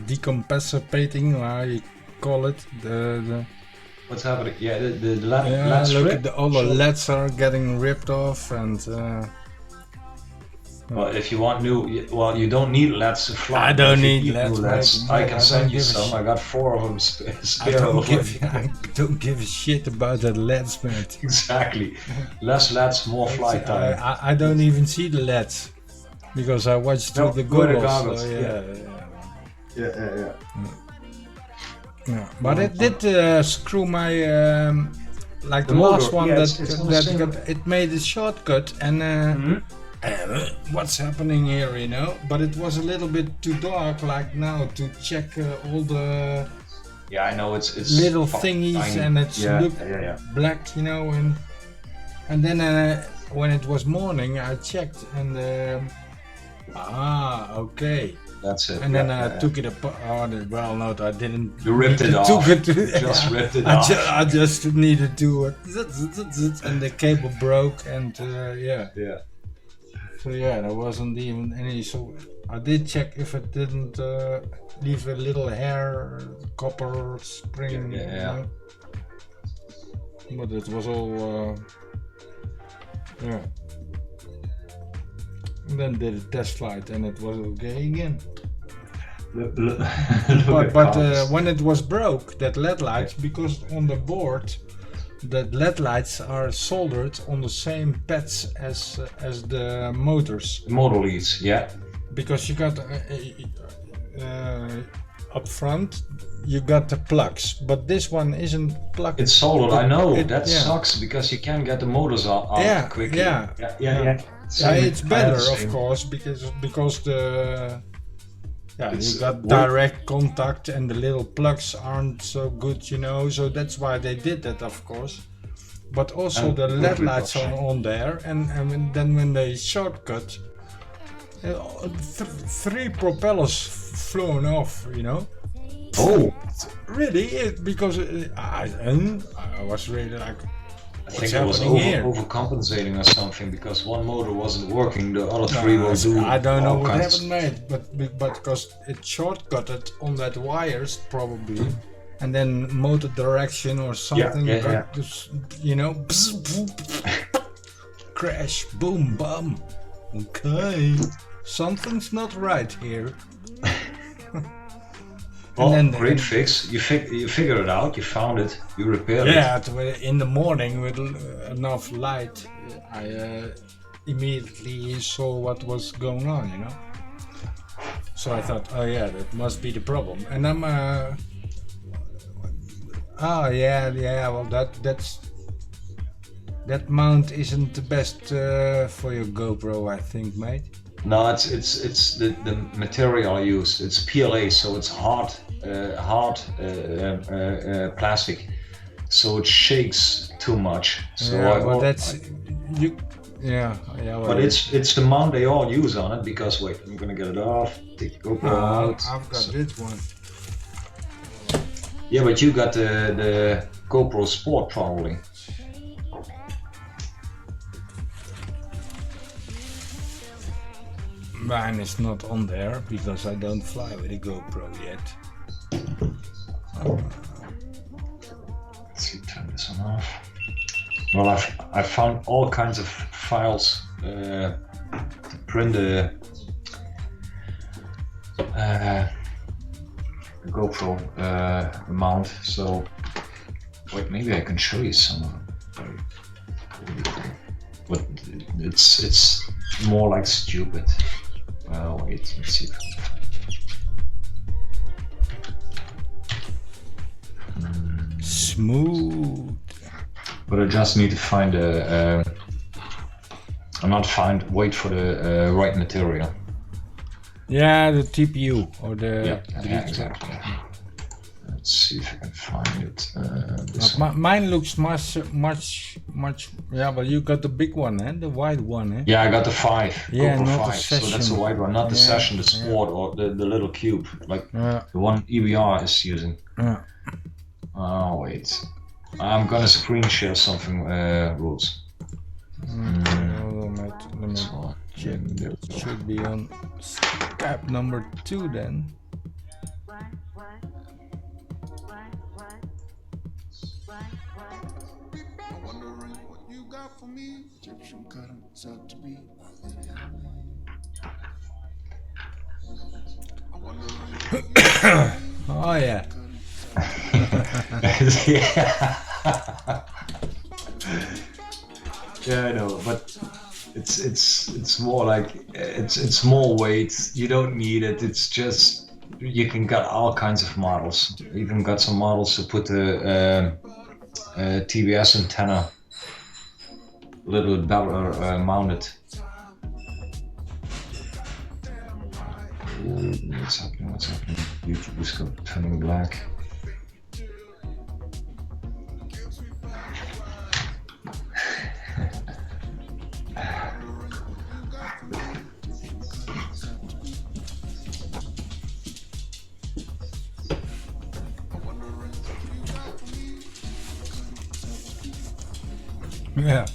decompensating, how you call it. The What's happening? Yeah, the yeah, last look rip. at all the LEDs are getting ripped off, and Well, if you want new, well, you don't need LEDs to fly. I don't If you need new LEDs, mate. I No, can I send don't you give a some. I got 4 of them I spare. don't give a shit about that LEDs, man. Exactly. Less LEDs, more flight time. I don't even see the LEDs because I watch through No, the go to goggles. goggles, So yeah. Yeah. But it did screw my like the motor, last one yeah, that it's on the same- it made a shortcut and what's happening here, you know? But it was a little bit too dark, like now, to check all the Yeah, I know it's little fucking thingies, tiny. and it's Yeah, look yeah. black, you know, and then when it was morning, I checked and okay. That's it. And then yeah, I yeah. took it apart. Oh, well, no, I didn't. You ripped it off. Took it to, Just ripped it off. I just needed to, and the cable broke, and yeah. Yeah. So yeah, there wasn't even any. So I did check if it didn't leave a little hair, copper spring. Yeah. You know? But it was all. Yeah. And then did a test flight, and it was okay again. But when it was broke, that LED light, because on the board the LED lights are soldered on the same pads as the motors. Motor leads, yeah. Because you got up front, you got the plugs, but this one isn't plugged. It's soldered, I know. That yeah. sucks because you can't get the motors out quickly. Yeah. Yeah. It's better, of course, because the you got direct contact and the little plugs aren't so good, you know. So that's why they did that, of course. But also the LED lights are on there, and then when they shortcut, 3 propellers flown off, you know. Oh, really? Because I was really like, I think I was overcompensating or something because one motor wasn't working, the other 3 will do. I don't know what happened, mate, but because it shortcutted on that wires probably, and then motor direction or something got this, you know, crash, boom, bum. Okay, something's not right here. Well, great fix. You figured it out. You found it. You repaired it. Yeah, in the morning with enough light, I immediately saw what was going on, you know. So I thought, oh yeah, that must be the problem. And I'm, oh yeah. Well, that mount isn't the best for your GoPro, I think, mate. No, it's the material used. It's PLA, so it's hard plastic, so it shakes too much. So well, that's you. Yeah. Well, but it's the mount they all use on it because wait, I'm gonna get it off. Take the GoPro out. I've got this one. Yeah, but you got the GoPro Sport probably. Mine is not on there because I don't fly with a GoPro yet. Let's see, turn this one off. Well, I found all kinds of files to print the GoPro mount. So wait, maybe I can show you some of them. But it's more like stupid. Well, wait, let's see if I can find it. Smooth. But I just need to find wait for the right material. Yeah, the TPU or the. Yeah, exactly. Let's see if I can find it. Mine looks much. Yeah, but you got the big one, eh? The wide one, eh? Yeah, I got the 5. Yeah, GoPro not 5. the Session. So that's the wide one, not the Session, the Sport or the little cube, like the one EBR is using. Yeah. Oh wait, I'm gonna screen share something, rules. Let me check. It should be on Skype number 2 then. For me, Egyptian cuttings out to be. Oh yeah. Yeah, I know, but it's more like it's small weight. You don't need it. It's just you can get all kinds of models. Even got some models to put the TBS antenna a little bit better mounted. What's happening? YouTube is turning black. Yeah.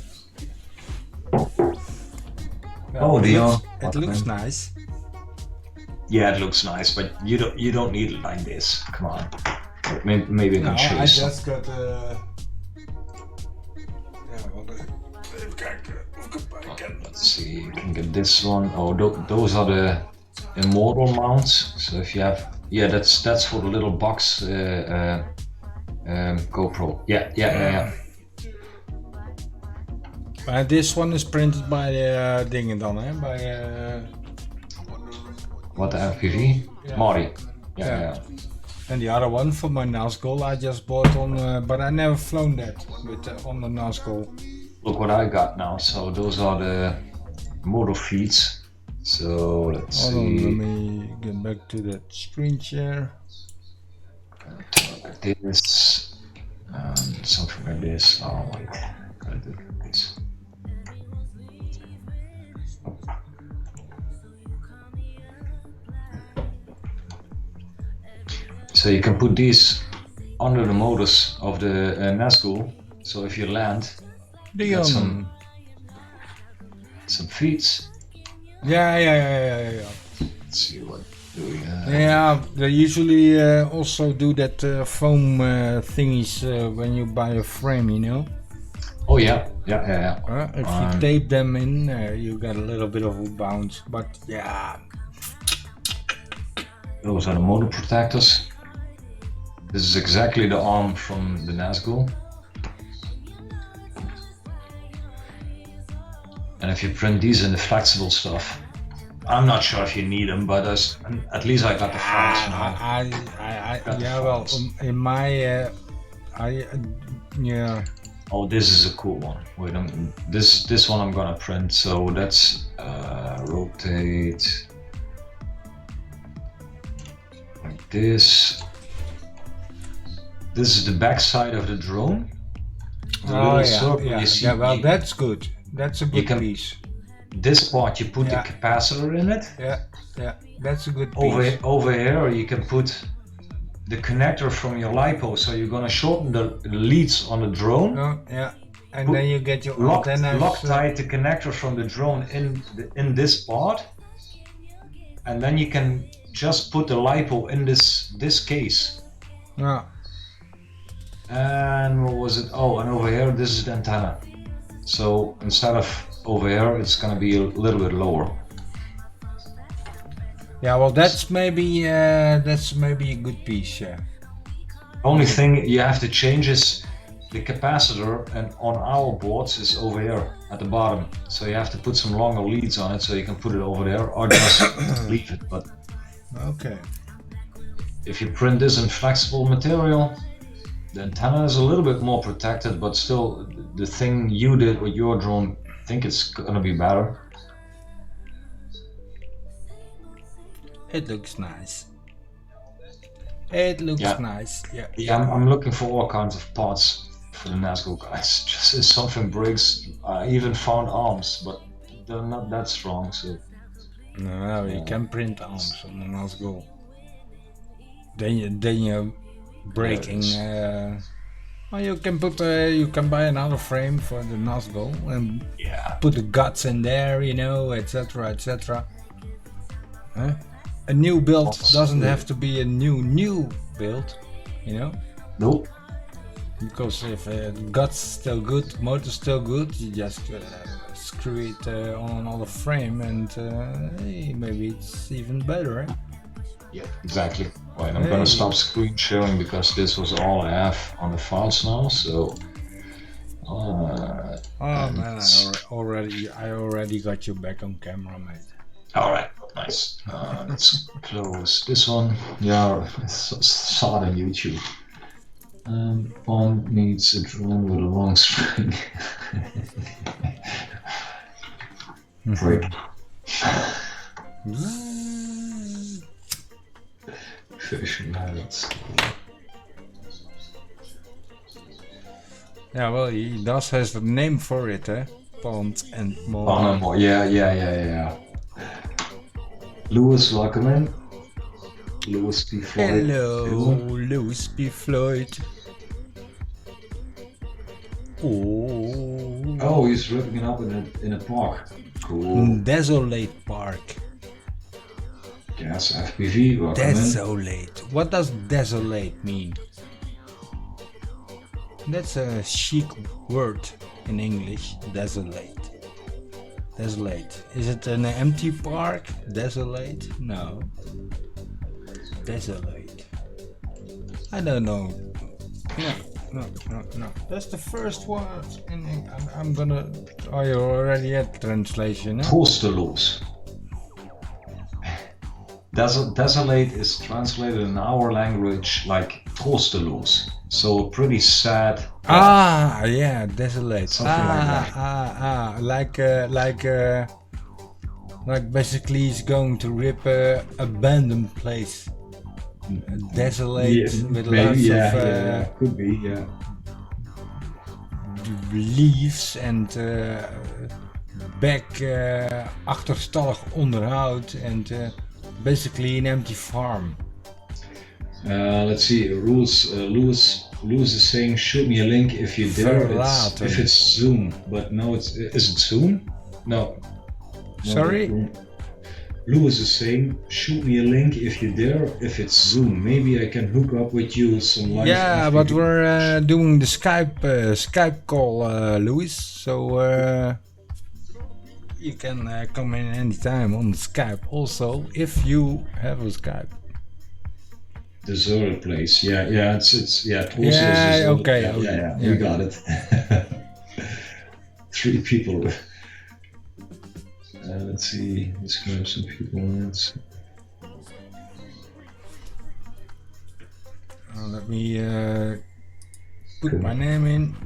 Oh, it looks nice. Yeah, it looks nice, but you don't need it like this. Come on. Maybe I can show you I some. just got Let's see, you can get this one. Oh, those are the immortal mounts. So if you have, that's for the little box GoPro. Yeah. This one is printed by dingen dan, hè? By What, the FPV? Yeah. Mari. Yeah. Yeah. and the other one for my Nazgul I just bought on, but I never flown that with on the Nazgul. Look what I got now. So those are the motor feeds. So let's Hold on, let see. me get back to that screen share. Like this. Something like this. Oh wait. Gotta do this. So you can put these under the motors of the Nazgul. So if you land, you got some feeds. Yeah. Let's see what do we have. Yeah, they usually also do that foam thingies when you buy a frame, you know. Oh yeah. If you tape them in, you get a little bit of a bounce, but yeah. Those are the motor protectors. This is exactly the arm from the Nazgul. And if you print these in the flexible stuff, I'm not sure if you need them, but at least I got the files now. In my, yeah. Oh, this is a cool one. Wait, this one I'm gonna print. So that's rotate like this. This is the back side of the drone. The little circle you see. Yeah, well, that's good. That's a good piece. This part you put the capacitor in it. Yeah, that's a good piece. Over here you can put the connector from your LiPo, so you're gonna shorten the leads on the drone. And then you get your antennas. Loctite the connector from the drone in this part, and then you can just put the LiPo in this case. Yeah. And what was it? Oh, and over here this is the antenna. So instead of over here, it's gonna be a little bit lower. Yeah, well, that's maybe a good piece. Yeah. Only thing you have to change is the capacitor, and on our boards is over here at the bottom. So you have to put some longer leads on it, so you can put it over there, or just leave it. But okay. If you print this in flexible material, the antenna is a little bit more protected, but still, the thing you did with your drone, I think it's gonna be better. It looks nice. It looks nice. Yeah. I'm looking for all kinds of parts for the Nazgul guys. Just if something breaks, I even found arms, but they're not that strong. So no, you can print arms on the Nazgul. Then you're breaking. Well, you can put you can buy another frame for the Nazgul and put the guts in there, you know, etc. etc. A new build doesn't have to be a new build, you know. Nope. Because if guts still good, motor's still good, you just screw it on another frame, and hey, maybe it's even better. Yeah, exactly. Right, I'm gonna stop screen sharing because this was all I have on the files now. So. Oh man, I already got you back on camera, mate. All right, nice. Let's close this one. Yeah, I saw it on YouTube. Bomb needs a drone with a long string. Break. Fishing habits. Yeah, well, he does has the name for it, eh? Pond and more. Oh, no more. Yeah. Lewis, welcome in. Lewis P. Floyd. Hello, Lewis P. Floyd. Oh, he's ripping it up in a park. Cool. Desolate Park. Yes, FPV. Welcome Desolate. What does desolate mean? That's a chic word in English. Desolate. Desolate. Is it an empty park? Desolate? No. Desolate. I don't know. Yeah. No. That's the first one. And I'm gonna. Oh, you already had translation. Eh? Troosteloos. Desolate is translated in our language like troosteloos. So pretty sad. Yeah, desolate. Something like that. Like basically he's going to rip a abandoned place. Desolate with lots of could be, yeah. leaves and achterstallig onderhoud and basically an empty farm. Let's see. Lewis is saying, "Shoot me a link if you dare." If it's Zoom, but no, is it Zoom? No. Sorry. Lewis is saying, "Shoot me a link if you dare." If it's Zoom, maybe I can hook up with you some live. Yeah, but we're doing the Skype call, Lewis. So you can come in anytime on Skype. Also, if you have a Skype. Deserted place. Yeah. It's okay. Yeah. We got it. 3 people. Let's see. Let's grab some people. Let me put my name in.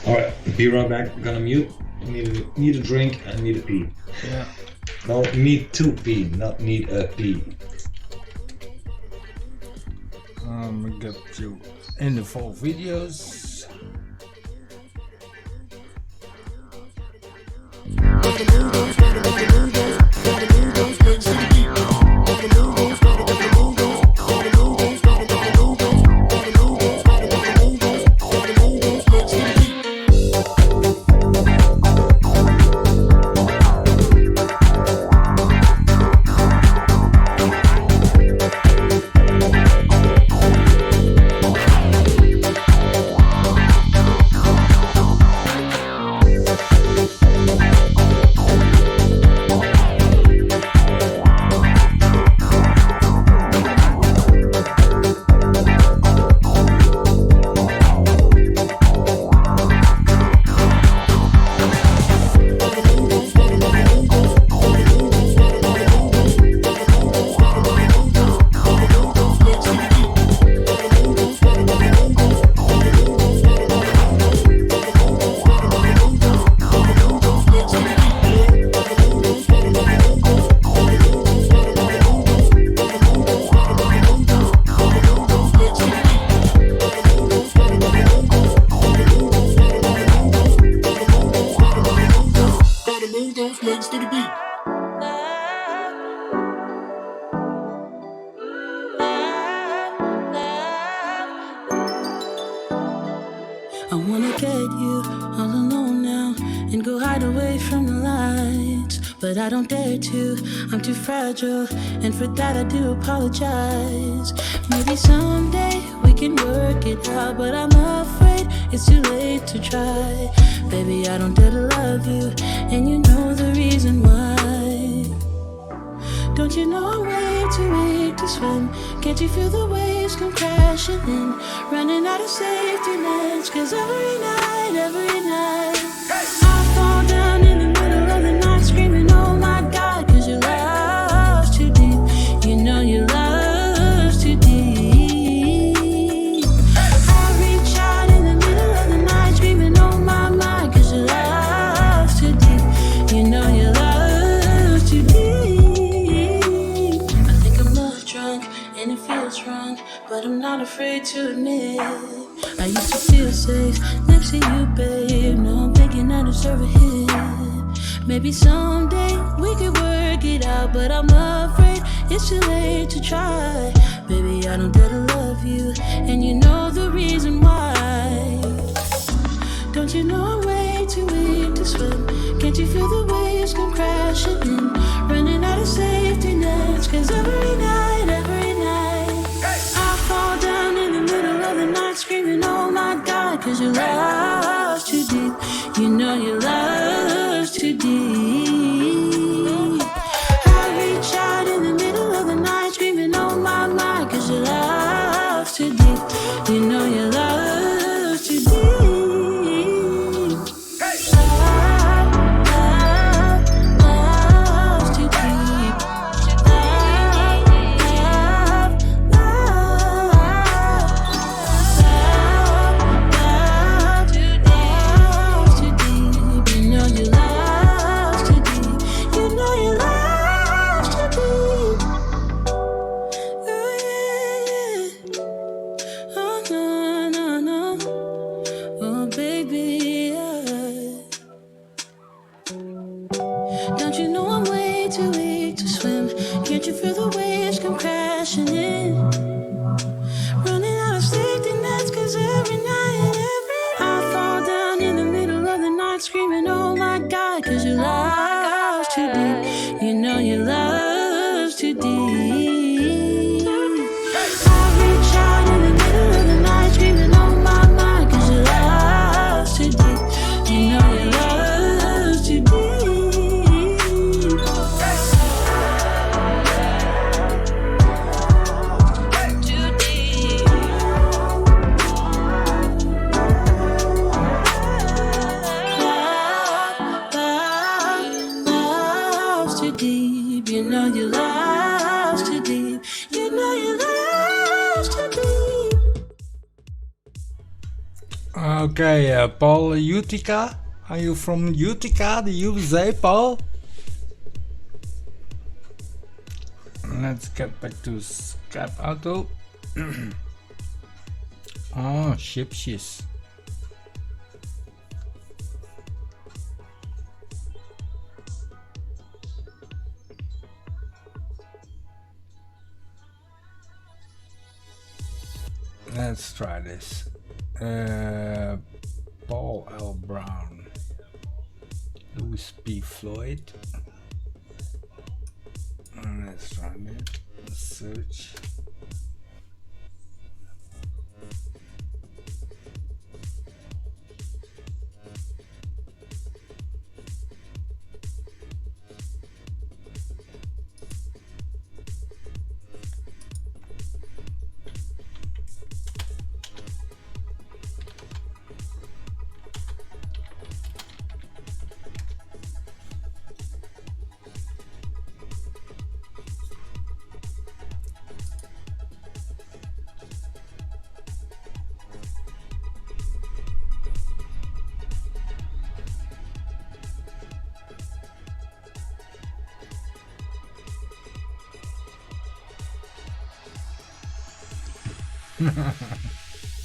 Alright, be right back. I'm gonna mute. Need a drink and need a pee. Yeah. No, need to pee, not need a pee. We got you in the full videos. I wanna get you all alone now and go hide away from the lights, but I don't dare to, I'm too fragile, and for that I do apologize. Maybe someday we can work it out, but I'm afraid it's too late to try. Baby, I don't dare to love you, and you know the reason why. Don't you know I'm way too weak to swim? Can't you feel the waves come crashing in? Running out of safety nets, 'cause every night I fall down in the middle of the night screaming, oh my God, 'cause your love's too deep. You know your love's too deep. I reach out in the middle of the night screaming, oh my, 'cause your love's too deep. You know your love's too deep. I think I'm love drunk and it feels wrong, but I'm not afraid to admit I used to feel safe next to you, babe. Now I'm thinking I deserve a hit. Maybe someday we could work it out, but I'm afraid it's too late to try. Baby, I don't dare to love you, and you know the reason why. Don't you know I'm way too weak to swim? Can't you feel the waves come crashing in? Running out of safety nets, 'cause every night I fall down in the middle of the night screaming, oh my God, 'cause your love's too deep. You know your love's too deep. I reach out in the middle of the night screaming, oh my, 'cause your love's too too deep. You know your love's too deep. Love's too deep. Love's too deep. You know your love's too deep. You know your love's too deep. Oh yeah. Oh no, no, no. Oh baby, yeah. Don't you know I'm way too weak to swim? Can't you feel the waves come crashing in? Running out of safety nets, 'cause every night and every I fall down in the middle of the night screaming, oh my God, 'cause your love's too deep. You know your love's too deep. I reach out in the middle of the night screaming, oh my mind, 'cause your love's too deep. You know your love's too deep. Too deep. Love's too deep. You know your love's too deep. You know your love's too deep. Okay, Paul Utica. Are you from Utica, the USA, Paul? Let's get back to Skype Auto. Oh, shipshiz. Let's try this. Paul L. Brown, Louis P. Floyd. Let's try it. Search.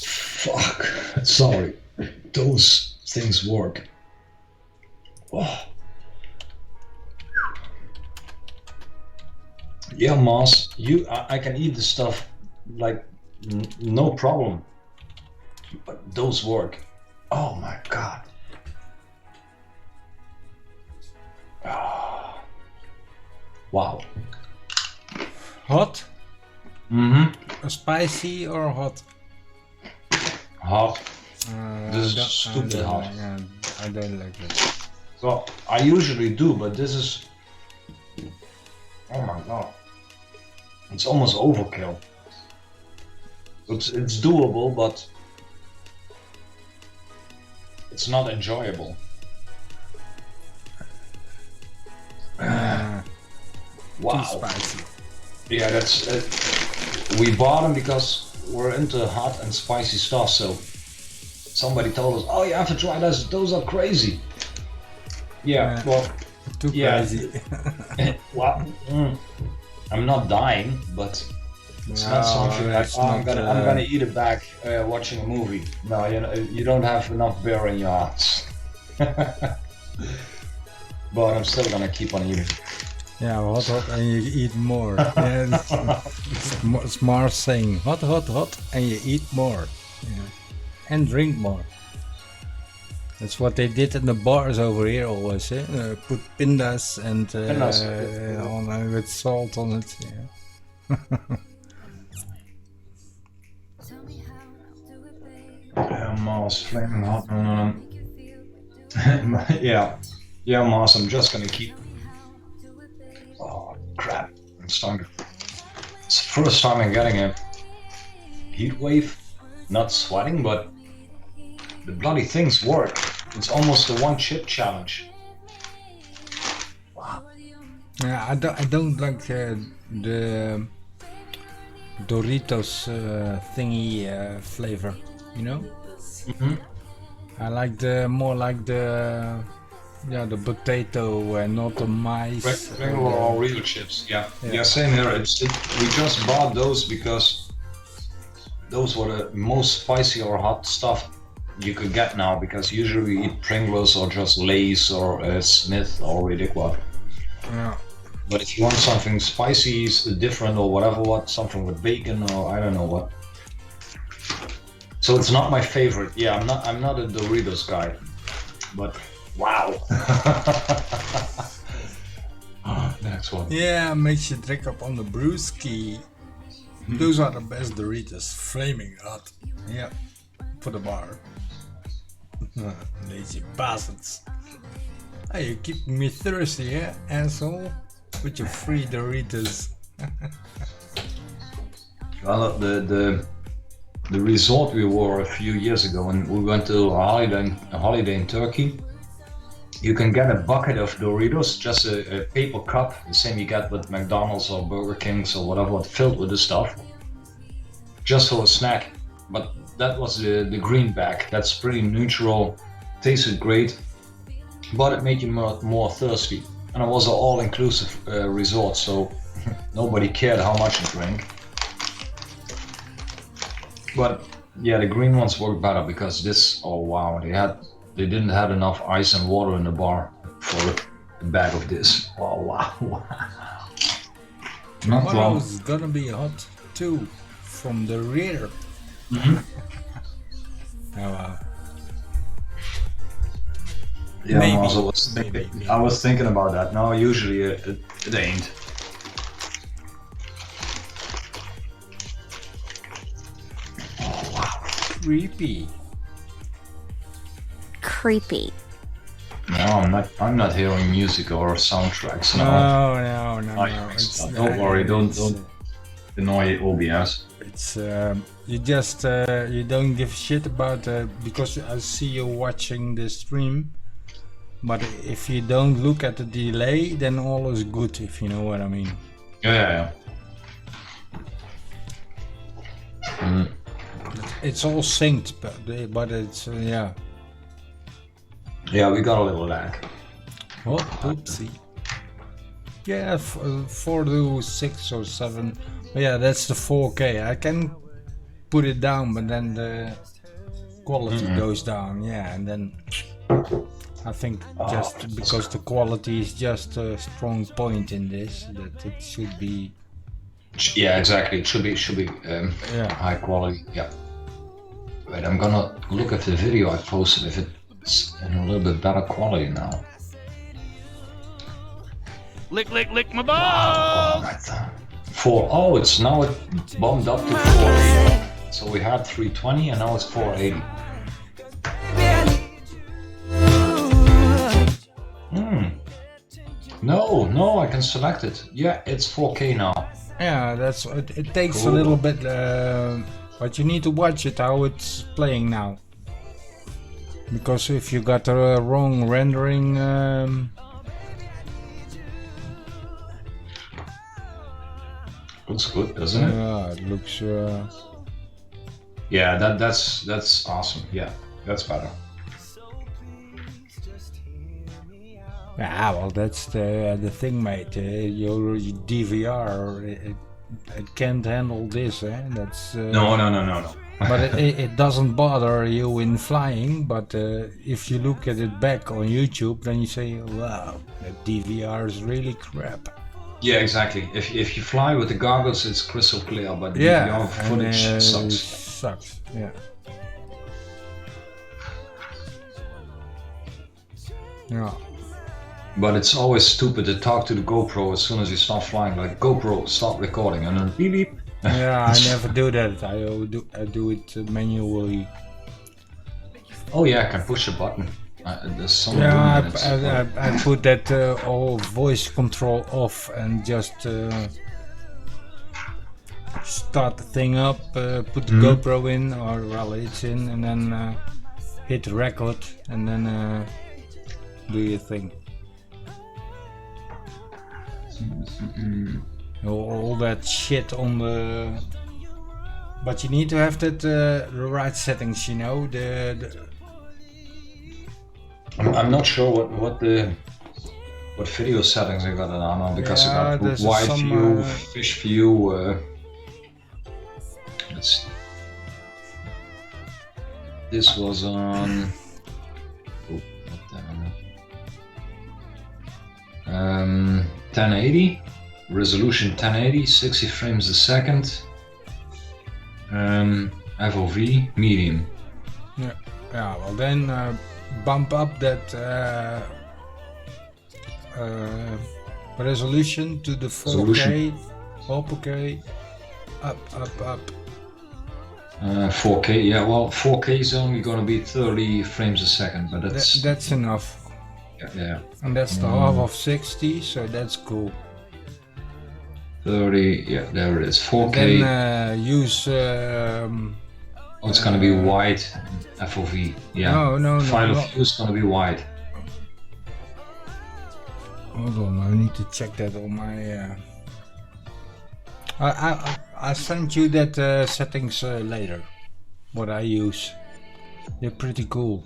Fuck. Sorry. Those things work. Oh. Yeah, Moss. I can eat the stuff like no problem. But those work. Oh my god. Ah. Wow. Hot? Mm-hmm. Spicy or hot? Hot. This is stupid hot. I don't like it. So I usually do, but this is. Oh my god. It's almost overkill. It's doable, but it's not enjoyable. Wow. Too spicy. Yeah, that's. We bought them because we're into hot and spicy stuff. So somebody told us, "Oh, you have to try this. Those are crazy." Yeah. Well. Too crazy. Well, I'm not dying, but it's not something like, it's oh, I'm not, gonna eat it back watching a movie. No, you don't have enough beer in your hearts. But I'm still gonna keep on eating. Yeah, hot, and you eat more. Yeah, it's Mars saying hot, and you eat more. Yeah. And drink more. That's what they did in the bars over here always. Put pindas and on with salt on it. Yeah. Mars, flaming hot. Yeah, Mars. I'm just gonna keep. Oh crap! I'm starting. It's the first time I'm getting it. heat wave, not sweating, but the bloody things work. It's almost a one chip challenge. Wow. Yeah, I don't like the Doritos thingy flavor, you know. I like the more like the the potato and not the mice. Regular or real chips, yeah. Same here. We just bought those because those were the most spicy or hot stuff you could get now, because usually we eat Pringles or just Lay's or Smith or Ridiculous. Yeah. But if you want something spicy, different or whatever, something with bacon or I don't know what. So it's not my favorite. Yeah, I'm not a Doritos guy. But wow. Next one. Yeah, makes you drink up on the brewski. Those are the best Doritos, flaming hot. Yeah, for the bar. Lazy bastards. Hey, you keep me thirsty, yeah, asshole? With your free Doritos. Well, the resort we were a few years ago, and we went to a holiday in Turkey. You can get a bucket of Doritos, just a paper cup, the same you get with McDonald's or Burger King's or whatever, filled with the stuff, just for a snack. But that was the green bag. That's pretty neutral, tasted great, but it made you more thirsty. And it was an all-inclusive resort, so nobody cared how much you drank. But yeah, the green ones work better because this, oh wow, they didn't have enough ice and water in the bar for a bag of this. Wow. Not wrong. Tomorrow's gonna be hot too, from the rear. Oh wow. Yeah, Maybe. I was thinking about that. No, usually it ain't. Oh wow. Creepy. Creepy. No, I'm not hearing music or soundtracks. No. No. Don't worry, don't annoy OBS. It's you just you don't give a shit about because I see you watching the stream, but if you don't look at the delay, then all is good, if you know what I mean. Yeah. It's all synced, but it's yeah. Yeah, we got a little lag. Oh, oopsie. Yeah, 4 to 6 or 7. Yeah, that's the 4K. I can put it down, but then the quality goes down. Yeah, and then I think just because the quality is just a strong point in this, that it should be. Yeah, exactly. It should be high quality. Yeah. Wait, I'm gonna look at the video I posted if it's in a little bit better quality now. Lick my balls! Oh, it's now it bumped up to 480. So we had 320 and now it's 480. No, I can select it. Yeah, it's 4K now. Yeah, that's it takes a little bit, but you need to watch it how it's playing now. Because if you got the wrong rendering, looks good, doesn't it? yeah, it looks. Yeah, that's awesome. Yeah, that's better. Yeah, well, that's the thing, mate. Your DVR, it can't handle this, eh? That's No. But it doesn't bother you in flying. But if you look at it back on YouTube, then you say, "Wow, that DVR is really crap." Yeah, exactly. If you fly with the goggles, it's crystal clear, but the Yeah, DVR footage and, sucks. Sucks. Yeah. Yeah. But it's always stupid to talk to the GoPro as soon as you start flying, like GoPro, stop recording, and then beep beep. Yeah, I never do that. I do it manually. Oh yeah, I can push a button. There's some Yeah, I put that all voice control off and just start the thing up, put the GoPro in, or well, it's in, and then hit record, and then do your thing. All that shit on the. But you need to have that the right settings, you know. I'm not sure what video settings I got it on because I got there's wide some, view, fish view. Let's see. This was on. Oh, what the hell? 1080 resolution, 1080, 60 frames a second. FOV medium. Yeah. Well then bump up that resolution to the 4K, okay, up. 4K, yeah. Well, 4K is only gonna be 30 frames a second, but that's enough. Yeah. And that's the half of 60, so that's cool. 30, yeah, there it is. 4K. Then use. It's gonna be wide FOV. Yeah. No. Field of view is gonna be wide. Hold on, I need to check that on my. I sent you that settings later. What I use. They're pretty cool.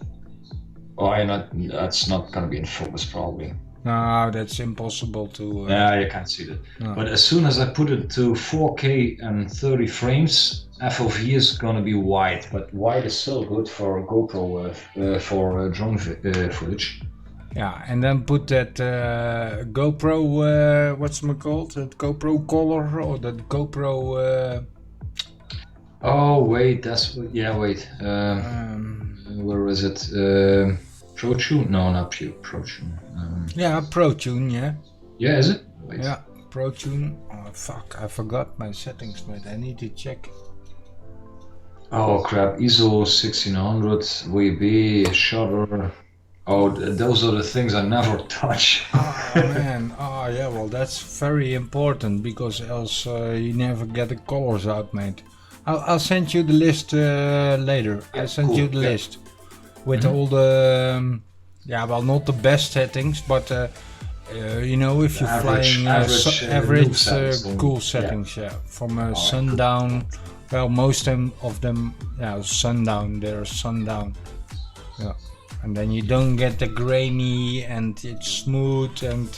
Oh, that's not gonna be in focus probably. No, that's impossible to. Yeah, you can't see that. No. But as soon as I put it to 4K and 30 frames, FOV is gonna be wide. But wide is still good for GoPro for drone footage. Yeah, and then put that GoPro. What's it called? That GoPro color or that GoPro. Oh wait, that's wait. Where is it? ProTune? No, not ProTune. Yeah, ProTune, yeah. Yeah, is it? Wait. Yeah, ProTune. Oh fuck, I forgot my settings, mate. I need to check. Oh crap, ISO 1600, WB, shutter. Oh, those are the things I never touch. Oh man, oh yeah, well that's very important because else you never get the colors out, mate. I'll send you the list later. Yeah, I'll send you the list with all the well, not the best settings, but you know, if you're flying average cool settings, from sundown. Well, most of them, sundown. They're sundown. Yeah, and then you don't get the grainy and it's smooth and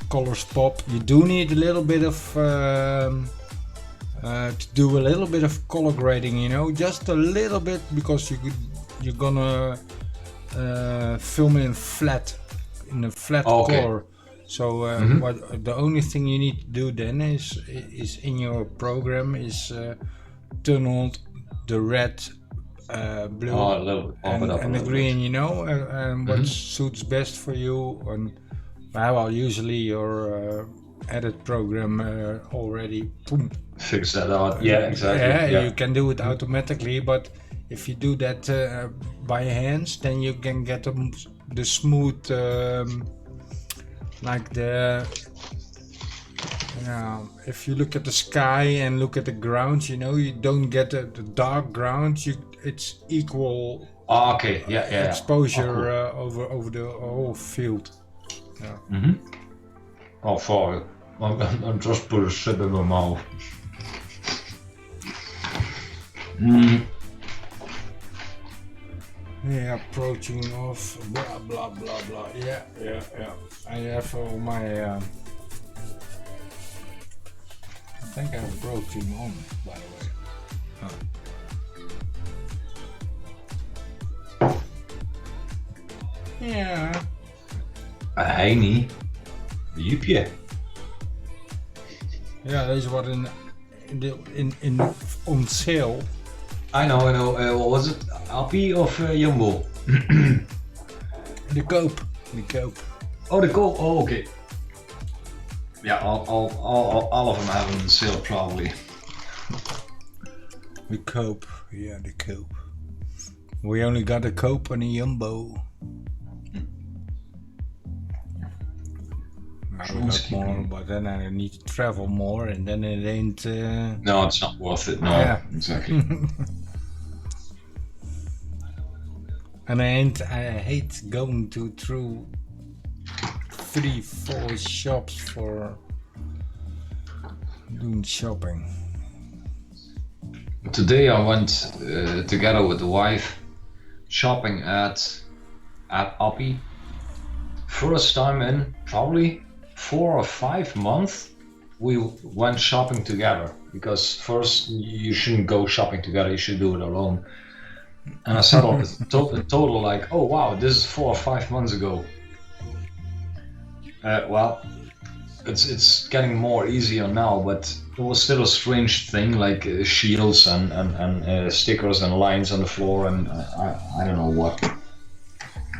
colors pop. You do need a little bit of. To do a little bit of color grading, you know, just a little bit, because you're gonna film in a flat color. So what the only thing you need to do then is in your program is turn on the red, blue, and the green, you know, and what suits best for you. And well, usually your edit program already fix that out. Yeah, exactly. Yeah, you can do it automatically, but if you do that by hands, then you can get the smooth, like the. If you look at the sky and look at the ground, you know, you don't get the dark ground. It's equal. Oh, okay. Yeah. Exposure over the whole field. Yeah. Oh, fuck. I'm just put a shit in my mouth. Yeah, protein off, blah blah blah blah. Yeah. I have all my. I think I have protein on, by the way. Yeah. Hij niet. Joepje. Yeah, deze waren in on sale. I know. What was it? Appie of Jumbo? De koop. Oh, de koop. Oh, okay. Yeah, all of them have them on sale probably. De koop. Yeah, de koop. We only got a koop and a Jumbo. I would have more, but then I need to travel more, and then it ain't. No, it's not worth it. No, Yeah. exactly. And I hate going through 3-4 shops for doing shopping. Today I went together with the wife shopping at Appie. First time in probably 4 or 5 months we went shopping together, because first you shouldn't go shopping together, you should do it alone. And I settled a total like, oh wow, this is 4 or 5 months ago. Well, it's getting more easier now, but it was still a strange thing, like shields and stickers and lines on the floor, and I don't know what.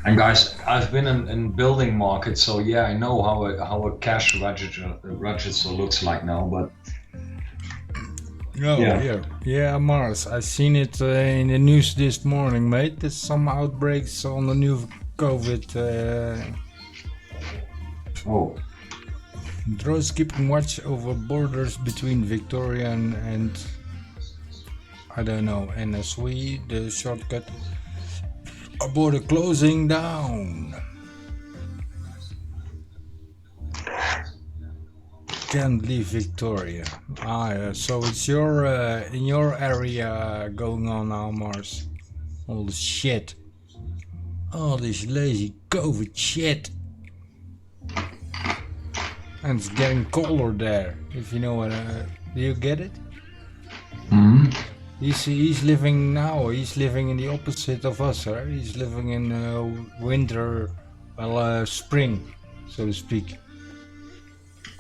And guys, I've been in building markets, so yeah, I know how a cash register looks like now, but Oh, yeah, Mars. I seen it in the news this morning, mate. There's some outbreaks on the new COVID. Oh, Drones keeping watch over borders between Victoria and I don't know, NSW, the shortcut. A border closing down. Can't leave Victoria. Yeah, so it's your in your area going on now, Mars. All the shit. All this lazy COVID shit. And it's getting colder there. If you know what, do you get it? mm-hmm. He's living now. He's living in the opposite of us, right? He's living in winter, well, spring, so to speak.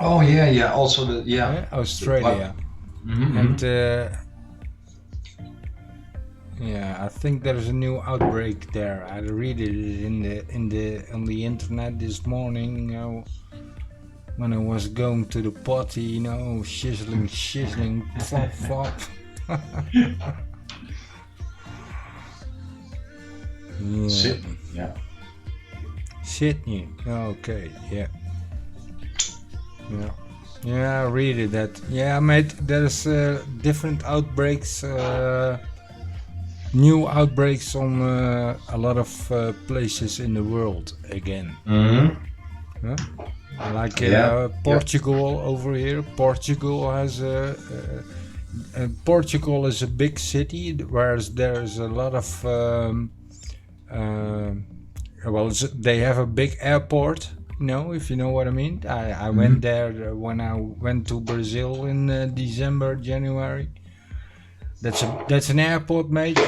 Oh yeah. Also Yeah, Australia. Mm-hmm. And yeah, I think there's a new outbreak there. I read it on the internet this morning. You know, when I was going to the potty, you know, shizzling, flop, flop. Yeah. Sydney, yeah. Sydney. Okay. Yeah. Yeah, I read it that. Yeah, mate, there's different outbreaks, new outbreaks on a lot of places in the world again. Mm-hmm. Huh? Like Yeah. Portugal over here. Portugal has Portugal is a big city, whereas there's a lot of they have a big airport. You know, if you know what I mean. I went there when I went to Brazil in December, January. That's an airport, mate.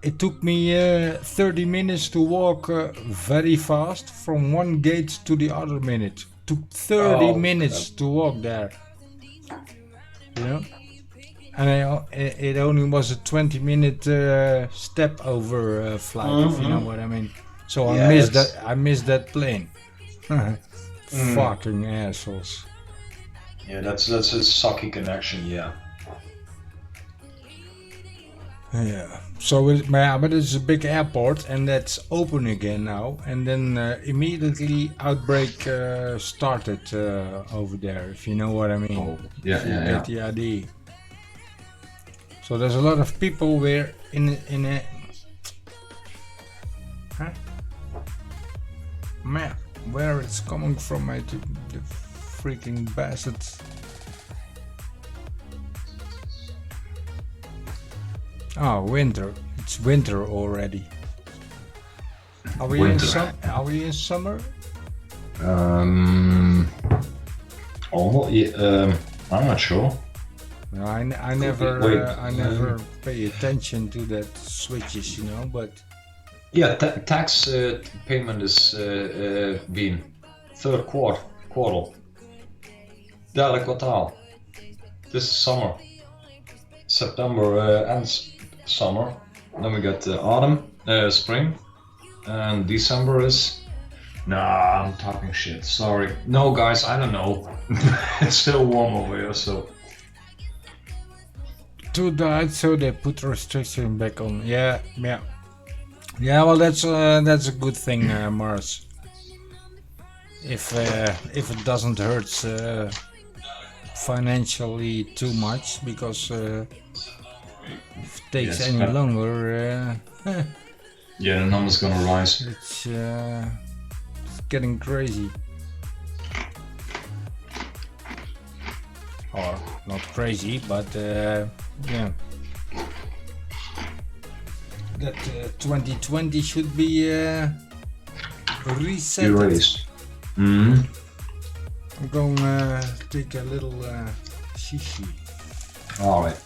It took me 30 minutes to walk very fast from one gate to the other minute. Took 30 minutes to walk there. You know, and it only was a 20-minute step over flight, if you know what I mean. So I missed that plane. Fucking assholes. Yeah, that's a sucky connection. Yeah. Yeah. So but it's a big airport, and that's open again now. And then immediately outbreak started over there, if you know what I mean. Oh, yeah. Get the idea. So there's a lot of people where in a. Huh? Man, where it's coming from, mate? The freaking bastards. Oh, winter. It's winter already. Are we in summer? Almost. Yeah, I'm not sure. No, I never pay attention to that switches, you know, but Yeah, tax payment is been third quarter. Derde kwartaal. This is summer. September ends summer. Then we got autumn, spring, and December is. Nah, I'm talking shit. Sorry. No, guys, I don't know. It's still warm over here, so. two died, so they put restriction back on. Yeah. Well, that's a good thing, Mars. if it doesn't hurt financially too much, because if it takes Yes, any longer, yeah, the number's gonna rise. it's getting crazy. Or not crazy, but yeah. That 2020 should be reset. Erased. Mm-hmm. I'm going to take a little shishi. Alright.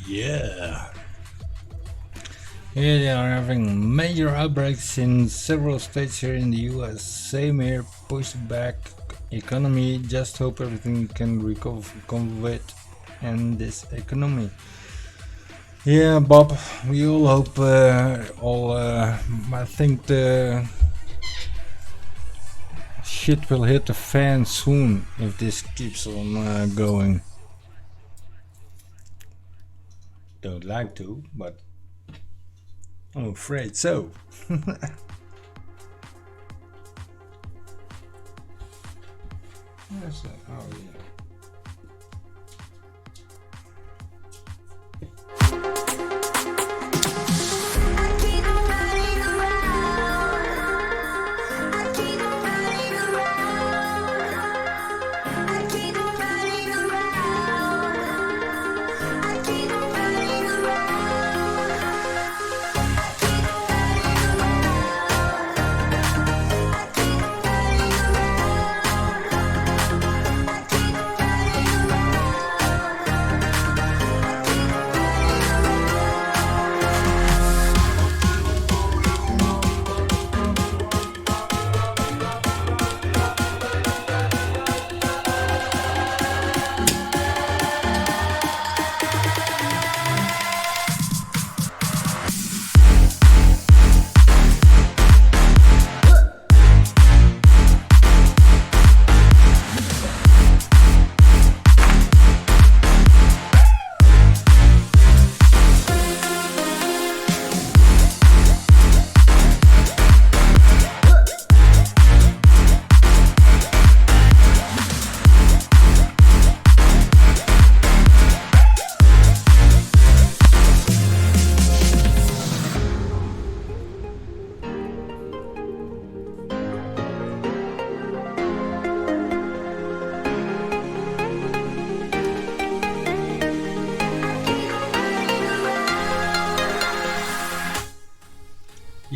Yeah. Yeah, they are having major outbreaks in several states here in the US. Same here, pushed back economy. Just hope everything can recover from COVID and this economy. Yeah, Bob, we all hope, I think the shit will hit the fan soon if this keeps on going. Don't like to, but I'm afraid so. Yes, oh yeah.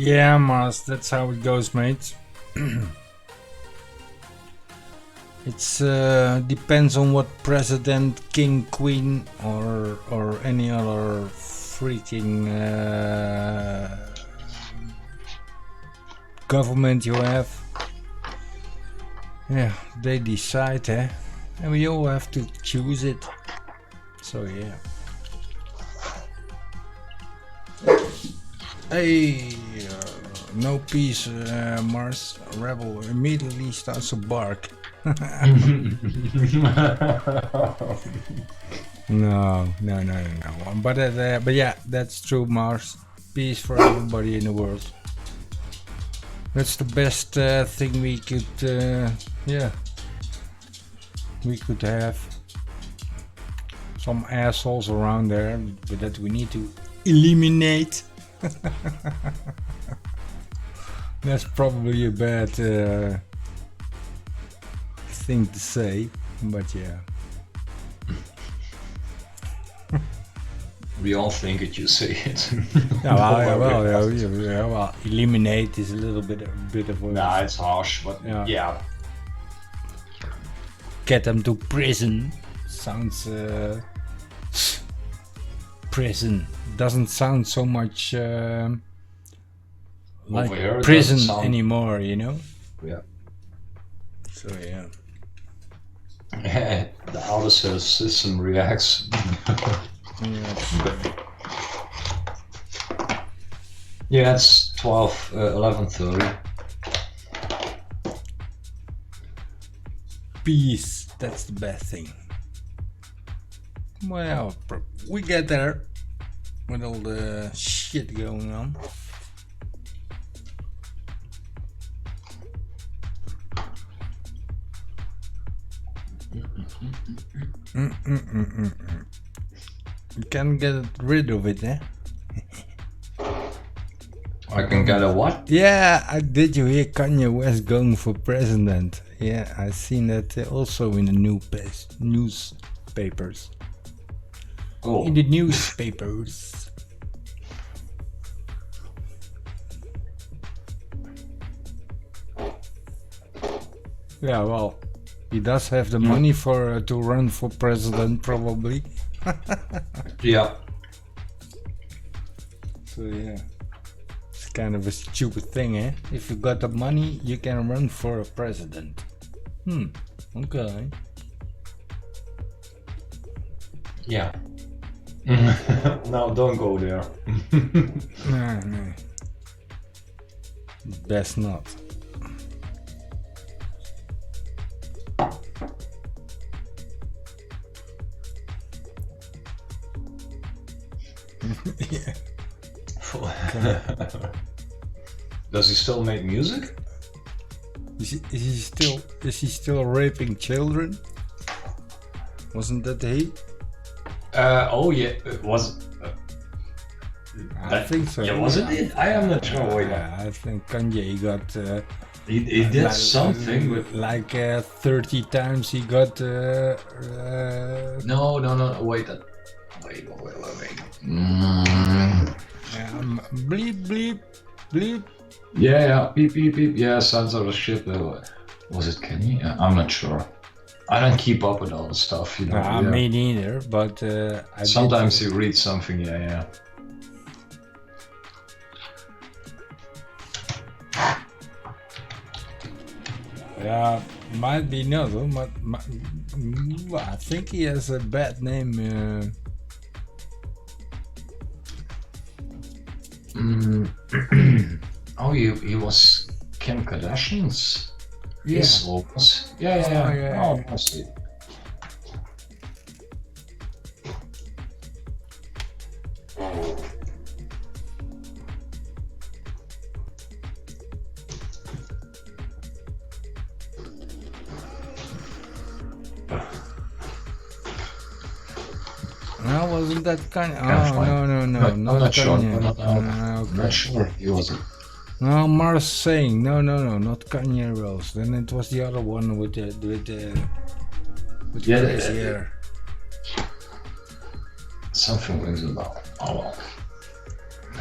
Yeah, Mars, that's how it goes, mate. It's depends on what president, king, queen, or any other freaking government you have. Yeah, they decide, eh? And we all have to choose it. So yeah. Hey, no peace, Mars. Rebel immediately starts to bark. No. But yeah, that's true, Mars. Peace for everybody in the world. That's the best thing we could, we could have. Some assholes around there, but that we need to eliminate. That's probably a bad thing to say, but yeah. We all think it, you say it. Well, eliminate is a little bit of a... Nah, it's harsh, but yeah. Get them to prison. Sounds... prison. Doesn't sound so much like here, prison anymore, you know? Yeah. So yeah. The outer system reacts. Yeah, it's 11:30. Peace, that's the best thing. Well, we get there with all the shit going on. You can get rid of it, eh? I can get a what? Yeah, did you hear Kanye West going for president? Yeah, I seen that also in the newspapers. Oh. In the newspapers. Yeah, well, he does have the money for to run for president, probably. Yeah. So yeah, it's kind of a stupid thing, eh? If you got the money, you can run for a president. Okay. Yeah. No, don't go there. No. Best not. Yeah. Does he still make music? Is he still raping children? Wasn't that he? Oh yeah, it was. I think so. Yeah, was it? I am not sure. Wait, I think Kanye got. he did something with. Like 30 times he got. No. Wait. Wait. Bleep. Yeah. Beep. Yeah, sounds of a shit. Was it Kenny? I'm not sure. I don't keep up with all the stuff, you know. Me neither, but sometimes you read something, yeah. Yeah, might be no, but I think he has a bad name. Oh, he was Kim Kardashian's. Yeah. Yes, Lopez. Yeah. Oh, I see. No, wasn't that Kanye? No, I'm not sure. Kanye. I'm not sure. He wasn't. No, Mars saying no, not Kanye Rose. Then it was the other one with the crazy hair. Something rings a bell. Oh well.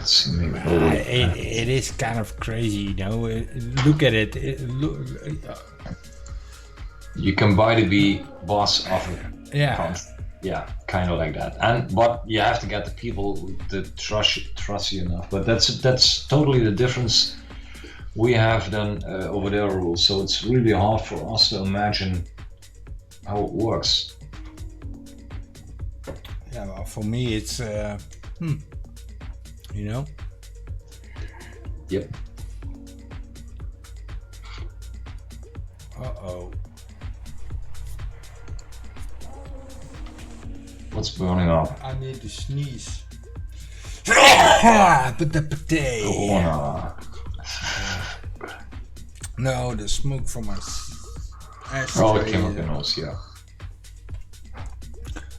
Let's see, maybe. It is kind of crazy, you know. Look at it. You can buy to be boss of a Yeah. country. Yeah, kind of like that. But you have to get the people that trust you enough. But that's totally the difference we have than over there rules. So it's really hard for us to imagine how it works. Yeah, well, for me it's you know. Yep. Uh-oh. What's burning up? I need to sneeze. Corona. No, the smoke from my ashtray. Oh, it came up your nose, yeah.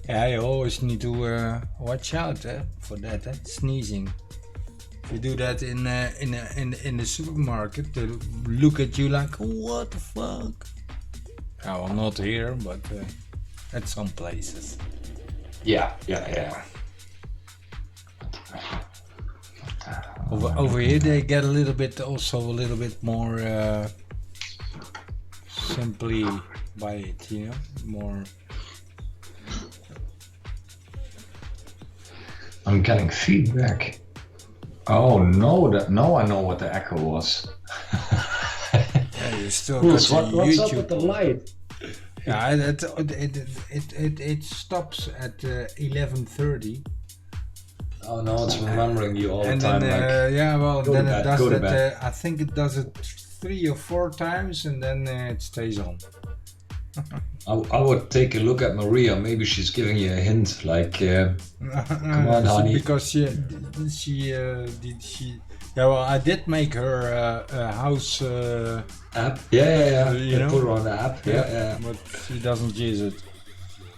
Yeah, you always need to watch out for that, sneezing. If you do that in the supermarket, they look at you like, what the fuck? Well, not here, but at some places. Yeah. Over here they get a little bit more simply by it, you know, more. I'm getting feedback. Oh no! Now I know what the echo was. Yeah, you still got What's up YouTube. with the light? Yeah, it stops at 11:30. Oh no, it's remembering you all the And time. then yeah, well, go then to it bed, does go to that. bed. I think it does it 3 or 4 times, and then it stays on. I would take a look at Maria. Maybe she's giving you a hint, like, come on, honey. Because she. Yeah, well, I did make her a house. App? Yeah. You They know? put her on the app. Yeah. But she doesn't use it.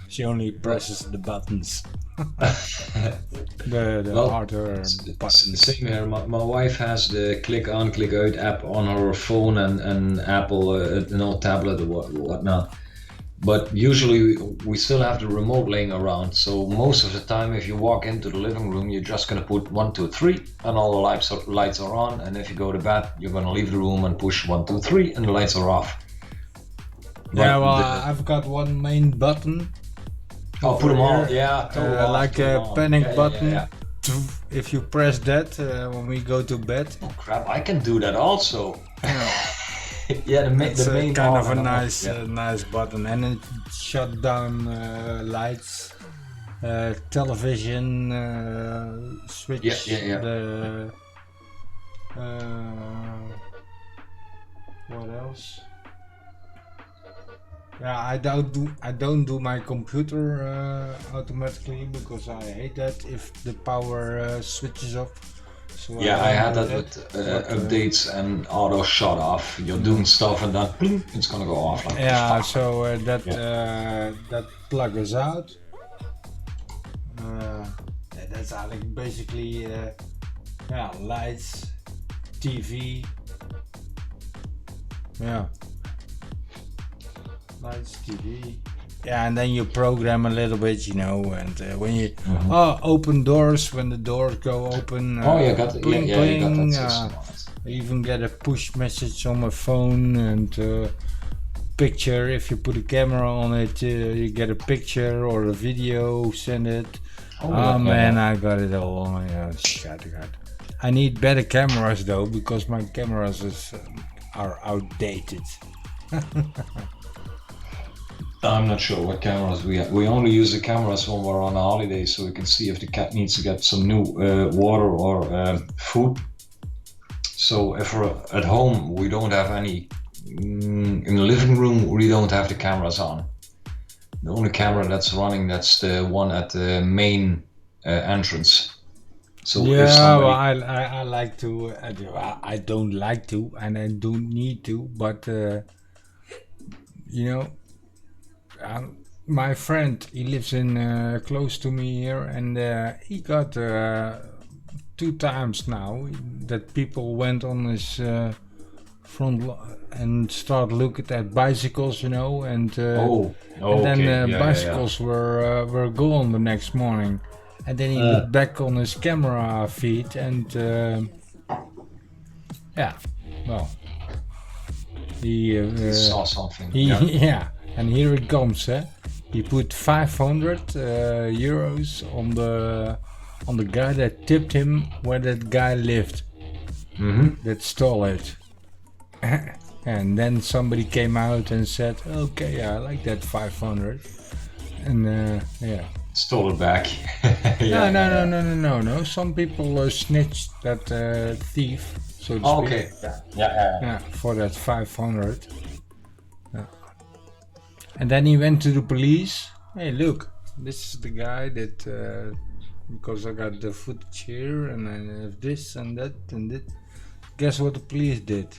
She only presses the buttons. the Well, harder It's the buttons. same here. My wife has the click on, click out app on her phone and Apple, tablet or whatnot. But usually we still have the remote laying around. So most of the time, if you walk into the living room, you're just gonna put 1, 2, 3, and all the lights are on. And if you go to bed, you're gonna leave the room and push 1, 2, 3, and the lights are off. Yeah, But well, I've got one main button. put them all. here, Yeah, turn them off, like turn a them on. panic Yeah. button. If you press that when we go to bed, Oh crap! I can do that also. Yeah, it's the main kind on of a and off, nice, yeah. nice button, and it shut down lights, television, switch. Yeah. The what else? Yeah, I don't do my computer automatically because I hate that if the power switches off. So Yeah, I had don't that do with but, updates and auto shut off. You're doing stuff and then pling, it's gonna go off. Like, Yeah, so that plug is out. That's eigenlijk basically lights, TV. Yeah, lights, TV. Yeah, and then you program a little bit, you know, and when you open doors, when the doors go open. Oh, you got bling, you got bling, that system. I even get a push message on my phone and picture. If you put a camera on it, you get a picture or a video, send it. Oh man, I got it all. Yeah, God. I need better cameras though, because my cameras are outdated. I'm not sure what cameras we have. We only use the cameras when we're on a holiday, so we can see if the cat needs to get some new water or food. So if we're at home, we don't have any. In the living room, we don't have the cameras on. The only camera that's running, that's the one at the main entrance. So Yeah, if somebody, well, I like to. I don't like to, and I don't need to. But you know, my friend, he lives in close to me here, and he got 2 times now that people went on his front and start looking at bicycles, you know, and then okay. Yeah. bicycles were gone the next morning. And then he looked back on his camera feed and yeah, well, he saw something. yeah, and here it comes. He put 500 euros on the guy that tipped him where that guy lived. That stole it. And then somebody came out and said, okay, I like that 500. And yeah. Stole it back. No. Some people snitched that thief, so to speak. Okay. Yeah. For that 500. Yeah. And then he went to the police. Hey, look, this is the guy that, because I got the footage here and I have this and that and that. Guess what the police did?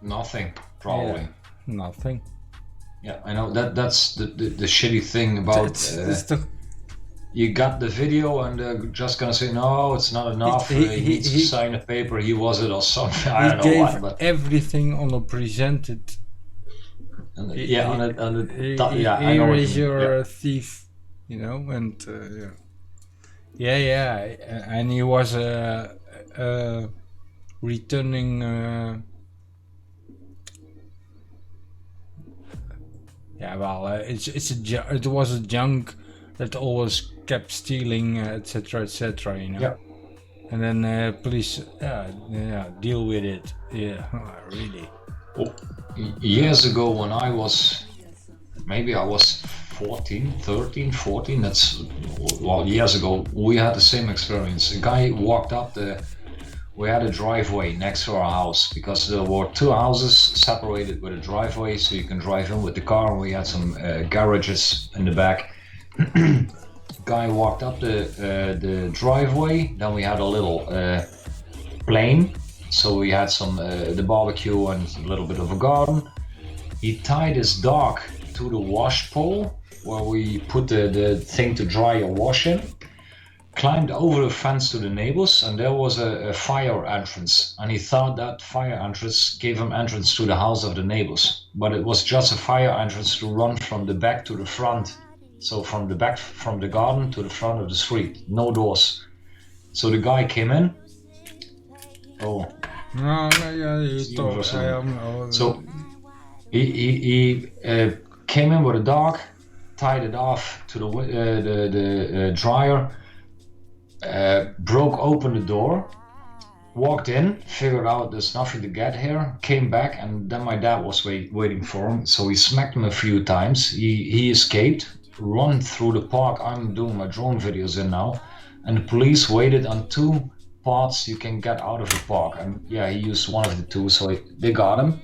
Nothing, probably. Yeah, nothing. Yeah, I know that's the shitty thing about. You got the video and they're just gonna say no, it's not enough. He needs to sign a paper. He was it or something. I don't know what. But everything on a presented. Here is your thief, you know, and yeah, and he was returning. It was a junk that always kept stealing, etc., you know. Yeah. And then police, deal with it. Yeah, really. Well, years ago when I was 13, 14, that's, well, years ago, we had the same experience. A guy walked up we had a driveway next to our house because there were two houses separated with a driveway so you can drive in with the car, and we had some garages in the back. Guy walked up the driveway, then we had a little plain, so we had some the barbecue and a little bit of a garden. He tied his dog to the wash pole where we put the thing to dry your wash in, climbed over the fence to the neighbors, and there was a fire entrance, and he thought that fire entrance gave him entrance to the house of the neighbors, but it was just a fire entrance to run from the back to the front, so from the back, from the garden to the front of the street, no doors. So the guy came in. So he came in with a dog, tied it off to the dryer, broke open the door, walked in, figured out there's nothing to get here, came back, and then my dad was waiting for him, so he smacked him a few times. He escaped, run through the park. I'm doing my drone videos in now, and the police waited on two parts you can get out of the park, and yeah, he used one of the two, so they got him.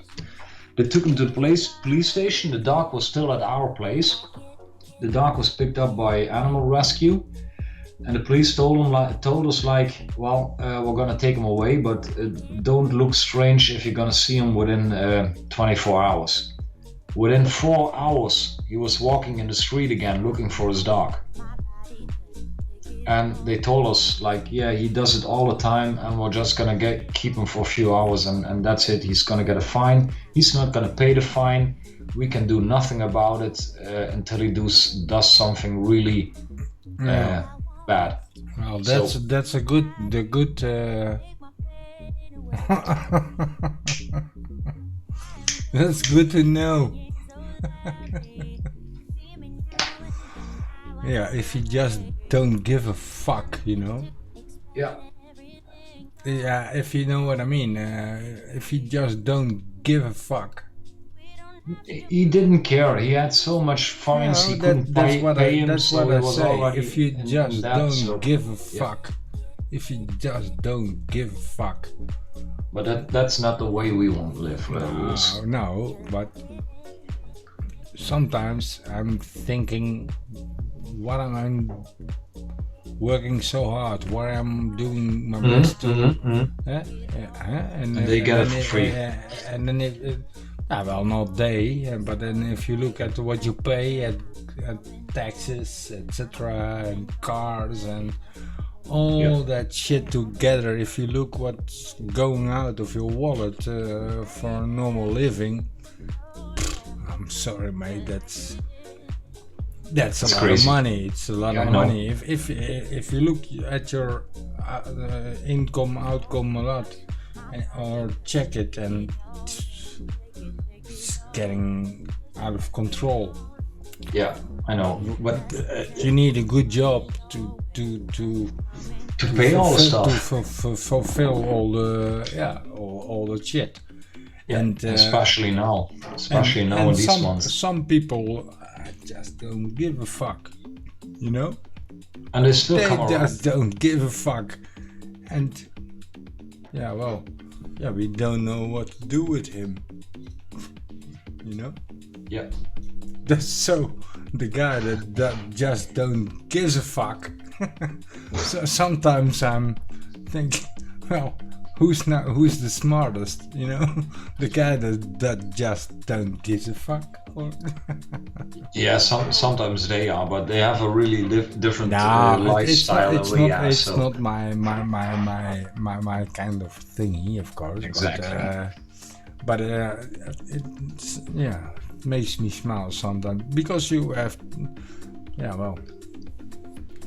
They took him to the police station. The dog was still at our place. The dog was picked up by animal rescue, and the police told us like, well, we're gonna take him away, but don't look strange if you're gonna see him within 24 hours. Within 4 hours, he was walking in the street again looking for his dog. And they told us like, yeah, he does it all the time, and we're just gonna keep him for a few hours, and that's it. He's gonna get a fine. He's not gonna pay the fine. We can do nothing about it until he does something really bad. Well, that's a good. That's good to know. Yeah, if you just don't give a fuck, you know. Yeah. Yeah, if you know what I mean. If you just don't give a fuck. He didn't care. He had so much fines, he couldn't pay him. That's so what I was say. If you just don't give a yeah. fuck. If you just don't give a fuck. But that's not the way we want to live. No, but sometimes I'm thinking, what am I working so hard? What I'm doing my best to, and they get it for free. And then well, not they, but then if you look at what you pay at taxes, etc., and cars and all that shit together, if you look what's going out of your wallet for normal living, I'm sorry, mate, That's a lot crazy. of money. It's a lot Yeah, of I know. money. If you look at your income outcome a lot, or check it, and it's getting out of control. Yeah, I know. But You need a good job to pay all the fulfill- stuff. to fulfill all the all the shit. Yeah, And especially now. Especially now in these months. some people just don't give a fuck, you know. And they still They come around. just don't give a fuck, and we don't know what to do with him, you know. Yeah. That's so the guy that just don't gives a fuck. So sometimes I'm thinking, well, who's the smartest, you know? The guy that just don't give a fuck, or Yeah, sometimes they are, but they have a really different nah, lifestyle it's than we not, have. it's So not my kind of thingy, of course. Exactly. But it's, it makes me smile sometimes because you have,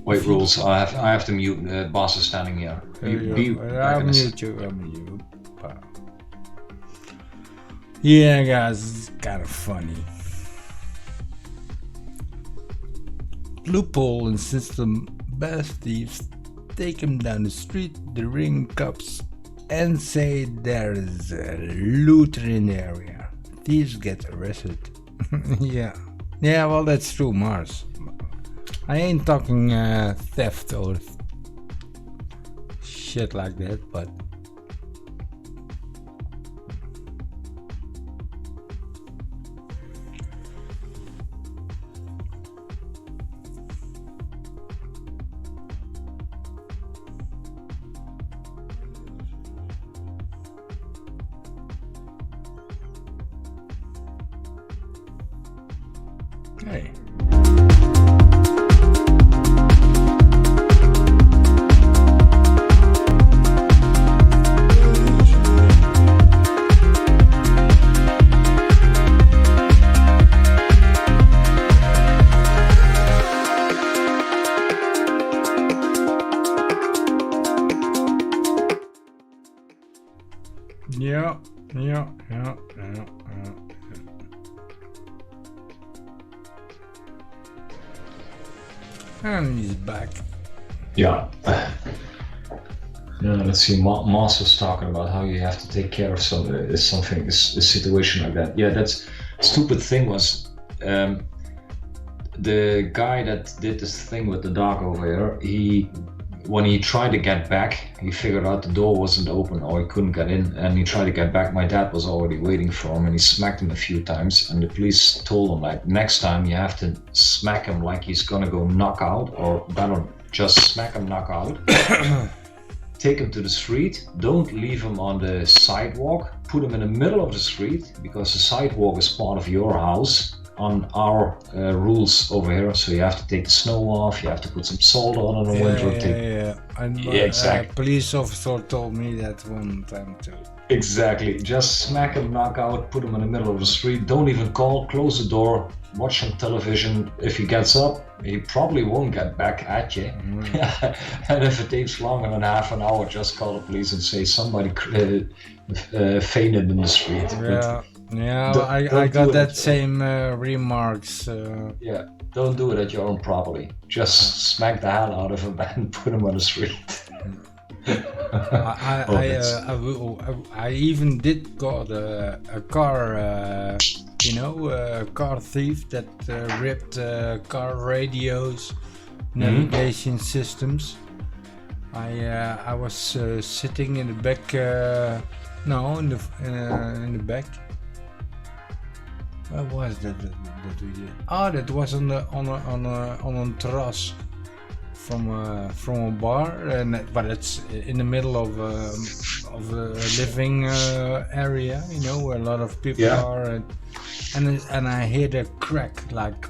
wait, rules. I have to mute. Boss is standing here. Be back I'll in a mute you. Yeah, guys, it's kind of funny. Loophole and system best thieves take him down the street, the ring cups, and say there is a looter in the area. Thieves get arrested. Yeah, well, that's true, Mars. I ain't talking theft or shit like that, but hey. Yeah. And he's back. Yeah. Let's see. Mars was talking about how you have to take care of a situation like that. Yeah, that's stupid thing was the guy that did this thing with the dog over here. When he tried to get back, he figured out the door wasn't open or he couldn't get in, and he tried to get back. My dad was already waiting for him, and he smacked him a few times. And the police told him, like, next time you have to smack him like he's gonna go knock out, or better, just smack him knock out. Take him to the street. Don't leave him on the sidewalk. Put him in the middle of the street, because the sidewalk is part of your house. On our rules over here, so you have to take the snow off, you have to put some salt on in the winter. And Yeah, exactly. Police officer told me that one time too. Exactly. Just smack him, knock out, put him in the middle of the street. Don't even call, close the door, watch some television. If he gets up, he probably won't get back at you. And if it takes longer than half an hour, just call the police and say somebody fainted in the street. Yeah, Don't I do got it. that same remarks. Yeah, don't do it at your own property. Just smack the hell out of him and put him on the street. I even did got a car, a car thief that ripped car radios, navigation systems. I was sitting in the back, in the back. What was that we did? Oh, that was on a terrace from a bar, but it's in the middle of a living area, where a lot of people are, and I hear the crack like.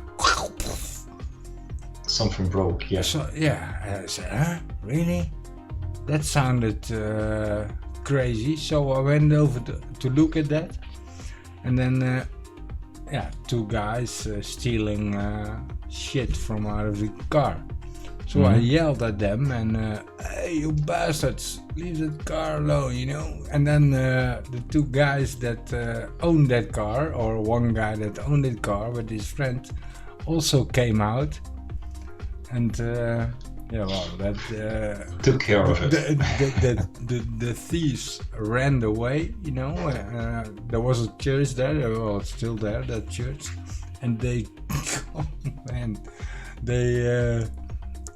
Something broke. Yeah. So I said, huh? Really? That sounded crazy. So I went over to look at that, and then two guys stealing shit from out of the car. So I yelled at them and, hey, you bastards, leave that car alone, you know. And then the two guys that owned that car, or one guy that owned that car with his friend, also came out. And yeah, well, that Took care of it. the thieves ran away, you know. There was a church there, well, it's still there, that church. And they, oh man, they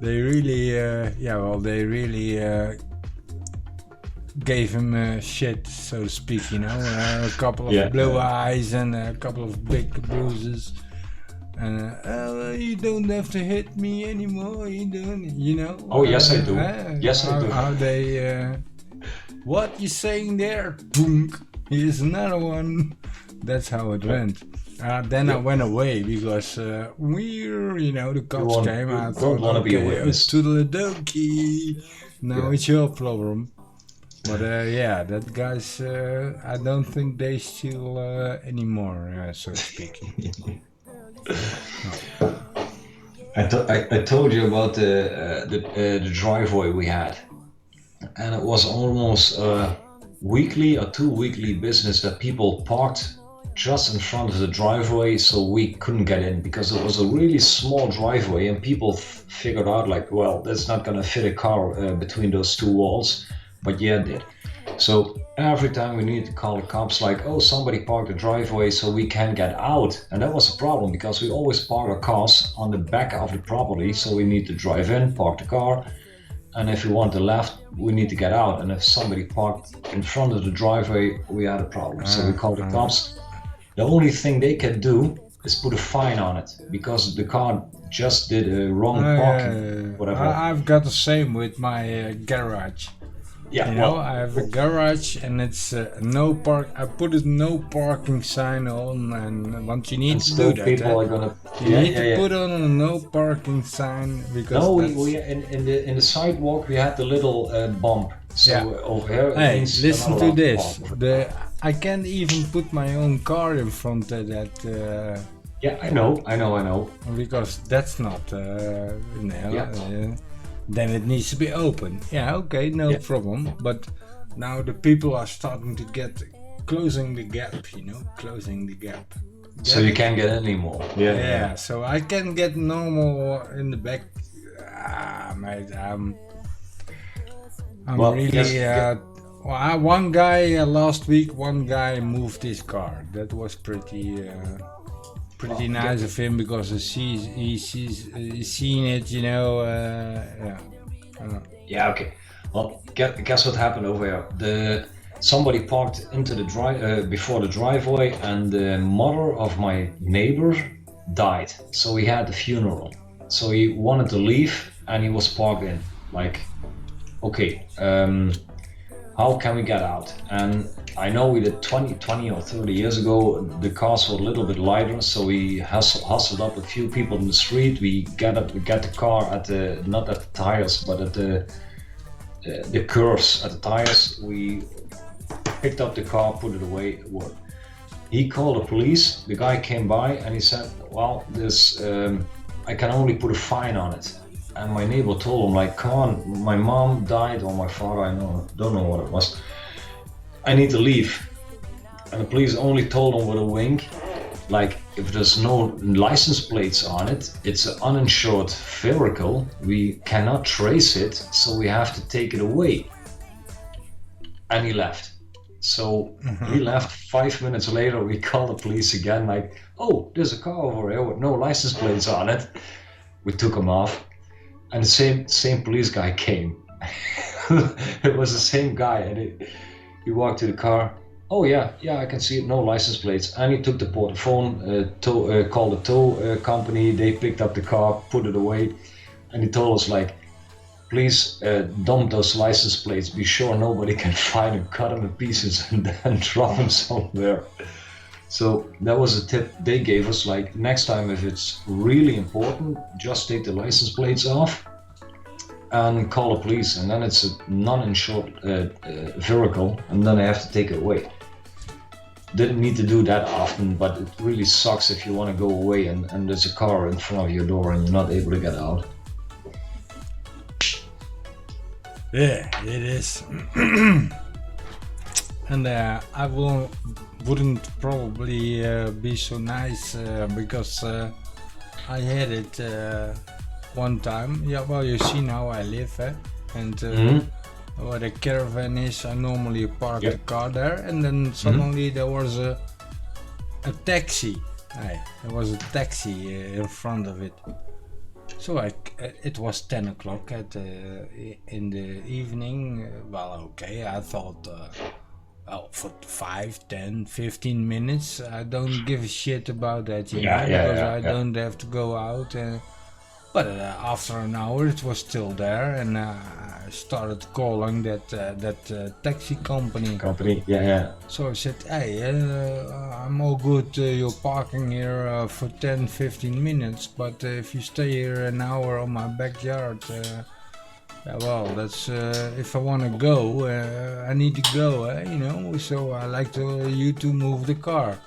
really, they really gave him shit, so to speak, you know. A couple of blue eyes and a couple of big bruises. You don't have to hit me anymore, you don't, you know. Oh, yes, I do. Yes, I do. How they, what you saying there? Boom, here's another one. That's how it went. Then I went away because you know, the cops came out. Don't want to be a witness. Toodle-dokey. Now it's your problem. But yeah, that guys, I don't think they steal anymore, so to speak. I told you about the driveway we had, and it was almost a weekly or 2 weekly business that people parked just in front of the driveway, so we couldn't get in because it was a really small driveway, and people figured out like, well, that's not gonna fit a car between those 2 walls, but yeah, it did. So every time we needed to call the cops, like, oh, somebody parked the driveway so we can't get out. And that was a problem because we always park our cars on the back of the property, so we need to drive in, park the car, and if we want the left, we need to get out. And if somebody parked in front of the driveway, we had a problem. So we called the cops. The only thing they can do is put a fine on it because the car just did a wrong parking, whatever. I've got the same with my garage. Yeah, you know, I have a garage and it's no park. I put a no parking sign on, and once you need to do that, people are gonna. You need to put on a no parking sign because. No, we in the sidewalk we had the little bump. So over here. Hey, listen to this. I can't even put my own car in front of that. Yeah, I know. Because that's not. Then it needs to be open. Yeah, okay, no problem. But now the people are starting to closing the gap, you know, closing the gap. So you can't get anymore. Yeah, so I can get normal in the back. Mate, I'm really. One guy last week, one guy moved his car. That was pretty nice of him because he's seen it, you know. Yeah, okay. Well, guess what happened over here? Somebody parked into the before the driveway, and the mother of my neighbor died. So he had the funeral. So he wanted to leave, and he was parked in. Like, okay, how can we get out? And I know we did 20 or 30 years ago, the cars were a little bit lighter, so we hustled up a few people in the street. We get the car at not at the tires, but at the curves at the tires. We picked up the car, put it away, it worked. He called the police, the guy came by and he said, well, I can only put a fine on it. And my neighbor told him, like, come on, my mom died, or my father, I don't know what it was. I need to leave. And the police only told him with a wink, like, if there's no license plates on it, it's an uninsured vehicle, we cannot trace it, so we have to take it away. And he left. So he left. 5 minutes later, we called the police again, like, oh, there's a car over here with no license plates on it. We took him off. And the same police guy came. It was the same guy, and he walked to the car. Oh yeah, I can see it, no license plates. And he took the phone, called the tow company. They picked up the car, put it away, and he told us, like, please dump those license plates. Be sure nobody can find him, cut him in pieces, and then drop him somewhere. So that was a tip they gave us, like, next time if it's really important, just take the license plates off and call the police, and then it's a non-insured vehicle, and then I have to take it away. didn't need to do that often, but it really sucks if you want to go away and there's a car in front of your door and you're not able to get out. Yeah, it is. And I wouldn't probably be so nice because I had it one time. Yeah, well, you see now I live, and where the caravan is, I normally park the car there, and then suddenly there was a taxi. There was a taxi in front of it. So it was 10 o'clock in the evening. Well, okay, I thought, well, for 5, 10, 15 minutes, I don't give a shit about that, you know, because I don't have to go out. But after an hour, it was still there, and I started calling that taxi company. So I said, hey, I'm all good, you're parking here for 10, 15 minutes, but if you stay here an hour on my backyard, yeah, well, that's if I want to go, I need to go, you know, so I like you to move the car.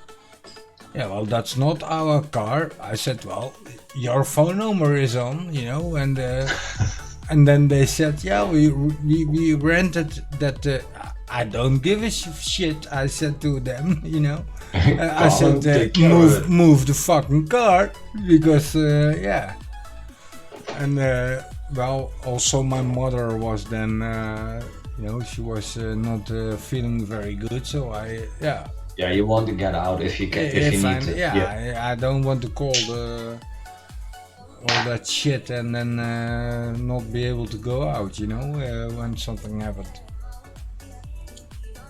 Yeah, well, that's not our car. I said, well, your phone number is on, you know, and and then they said, yeah, we rented that. I don't give a shit, I said to them, you know. I said, move the fucking car, because, yeah. And, well, also my mother was then, you know, she was not feeling very good, so yeah. Yeah, you want to get out if you can, if you need to. Yeah, I don't want to call all that shit and then not be able to go out, you know, when something happened.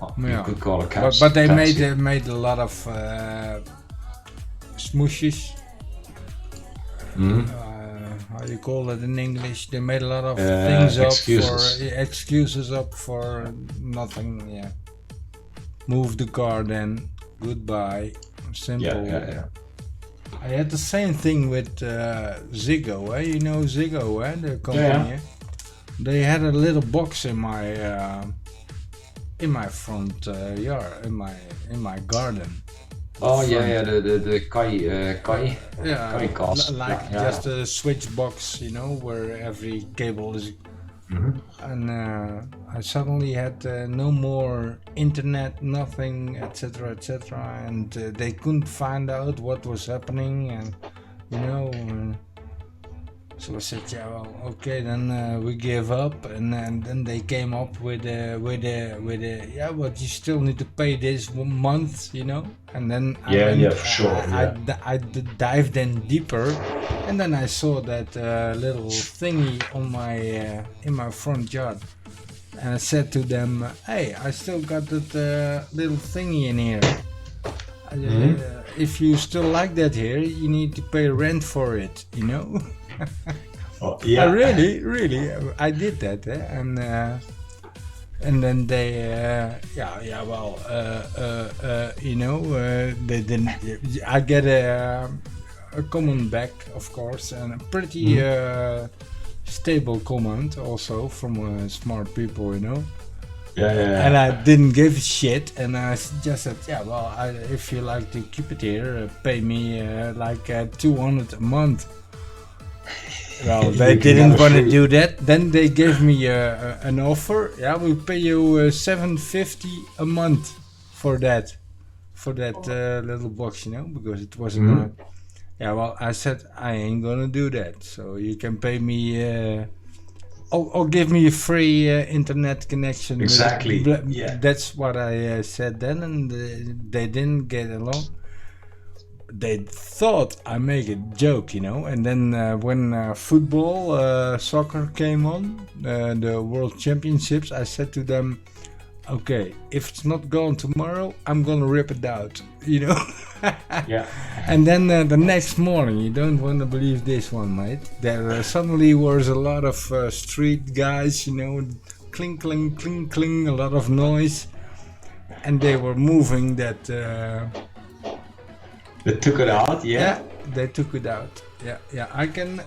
Oh, you could call a cab. But they made a lot of smooshes. How you call it in English? They made a lot of things excuses up for nothing. Yeah. Move the car then, goodbye, simple. Yeah. I had the same thing with SHIZZLE, you know SHIZZLE, the company. Yeah. They had a little box in my front yard, in my garden. Oh yeah, the Kai cast. Like just a switch box, you know, where every cable is. And I suddenly had no more internet, nothing, etc., etc., and they couldn't find out what was happening, and you know. So I said, yeah, well, okay, then we gave up, and then they came up with a yeah, but you still need to pay this 1 month, you know. And then for sure. I dived in deeper, and then I saw that little thingy on my in my front yard, and I said to them, hey, I still got that little thingy in here. If you still like that here, you need to pay rent for it, you know. Oh, yeah. Really, I did that, and then they, well, you know, they didn't. I get a comment back, of course, and a pretty stable comment also from smart people, you know. Yeah. And I didn't give a shit, and I just said, yeah, well, if you like to keep it here, pay me like 200 a month. Well, they didn't want to do that. Then they gave me an offer. Yeah, we pay you $750 a month for that little box, you know, because it wasn't. Yeah, well, I said I ain't gonna do that. So you can pay me. Or give me a free internet connection. Exactly. Yeah. That's what I said then, and they didn't get along. They thought I make a joke, you know, and then when football, soccer came on, the World Championships, I said to them, okay, if it's not gone tomorrow, I'm gonna rip it out, you know. Yeah. And then the next morning, you don't want to believe this one, mate, there suddenly was a lot of street guys, you know, clink, clink, clink, clink, a lot of noise, and they were moving that... They took it out, Yeah, they took it out. Yeah. I can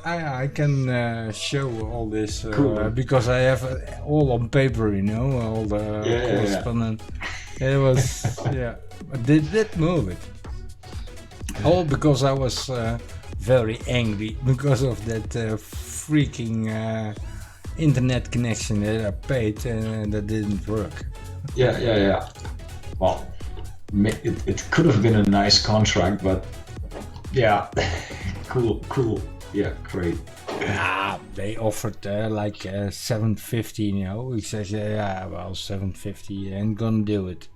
show all this cool. because I have all on paper, you know, all the correspondence. It was, yeah. I did move it. All because I was very angry because of that freaking internet connection that I paid and that didn't work. Yeah. Well, it could have been a nice contract, but yeah, cool. Yeah, great. Ah, they offered like 750, you know. We said, yeah, well, 750 ain't gonna do it.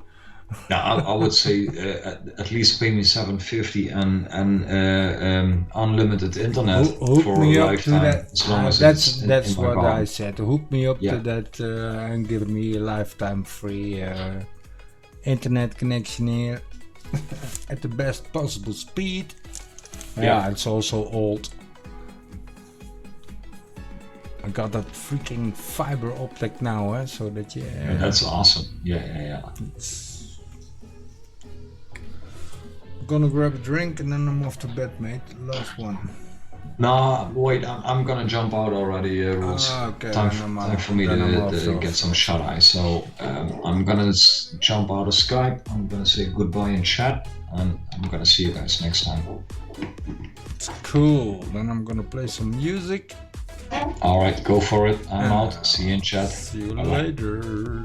Now, I would say at least pay me 750 and unlimited internet Hook for a me up to lifetime, that. as long as That's it's in my what palm. I said. Hook me up Yeah. to that and give me a lifetime free internet connection here at the best possible speed. Yeah, it's also old. I got that freaking fiber optic now, so that Yeah, that's awesome. Yeah. Gonna grab a drink and then I'm off to bed, mate. Last one. No, wait, I'm gonna jump out already, Rules. Okay, Time then I'm time out. for me Then I'm off, to so- get some shut-eye. So I'm gonna jump out of Skype. I'm gonna say goodbye in chat, and I'm gonna see you guys next time. Cool. Then I'm gonna play some music. All right, go for it. I'm out. See you in chat. See you Bye-bye. later.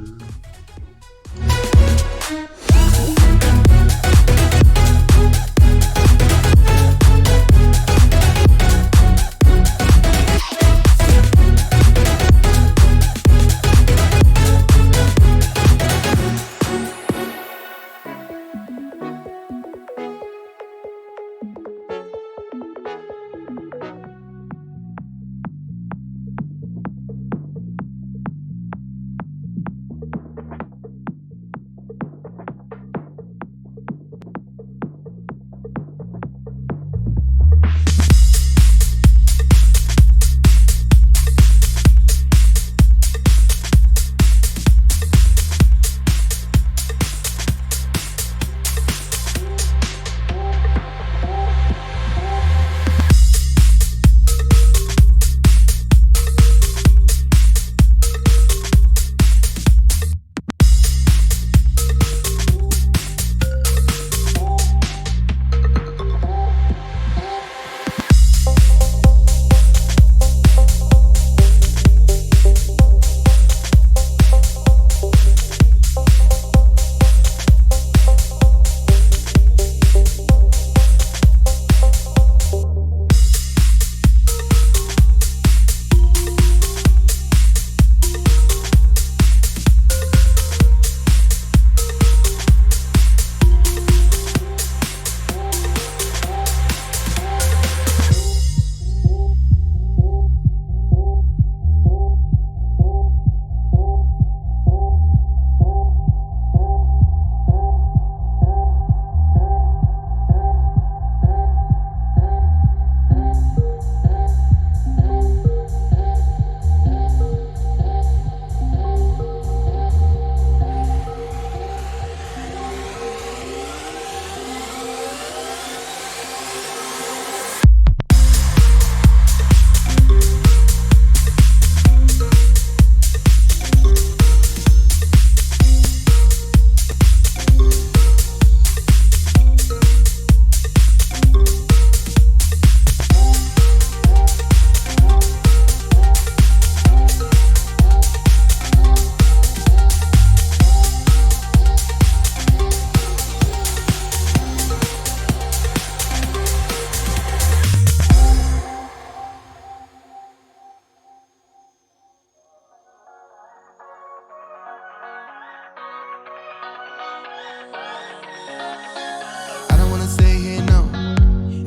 I don't wanna stay here, no.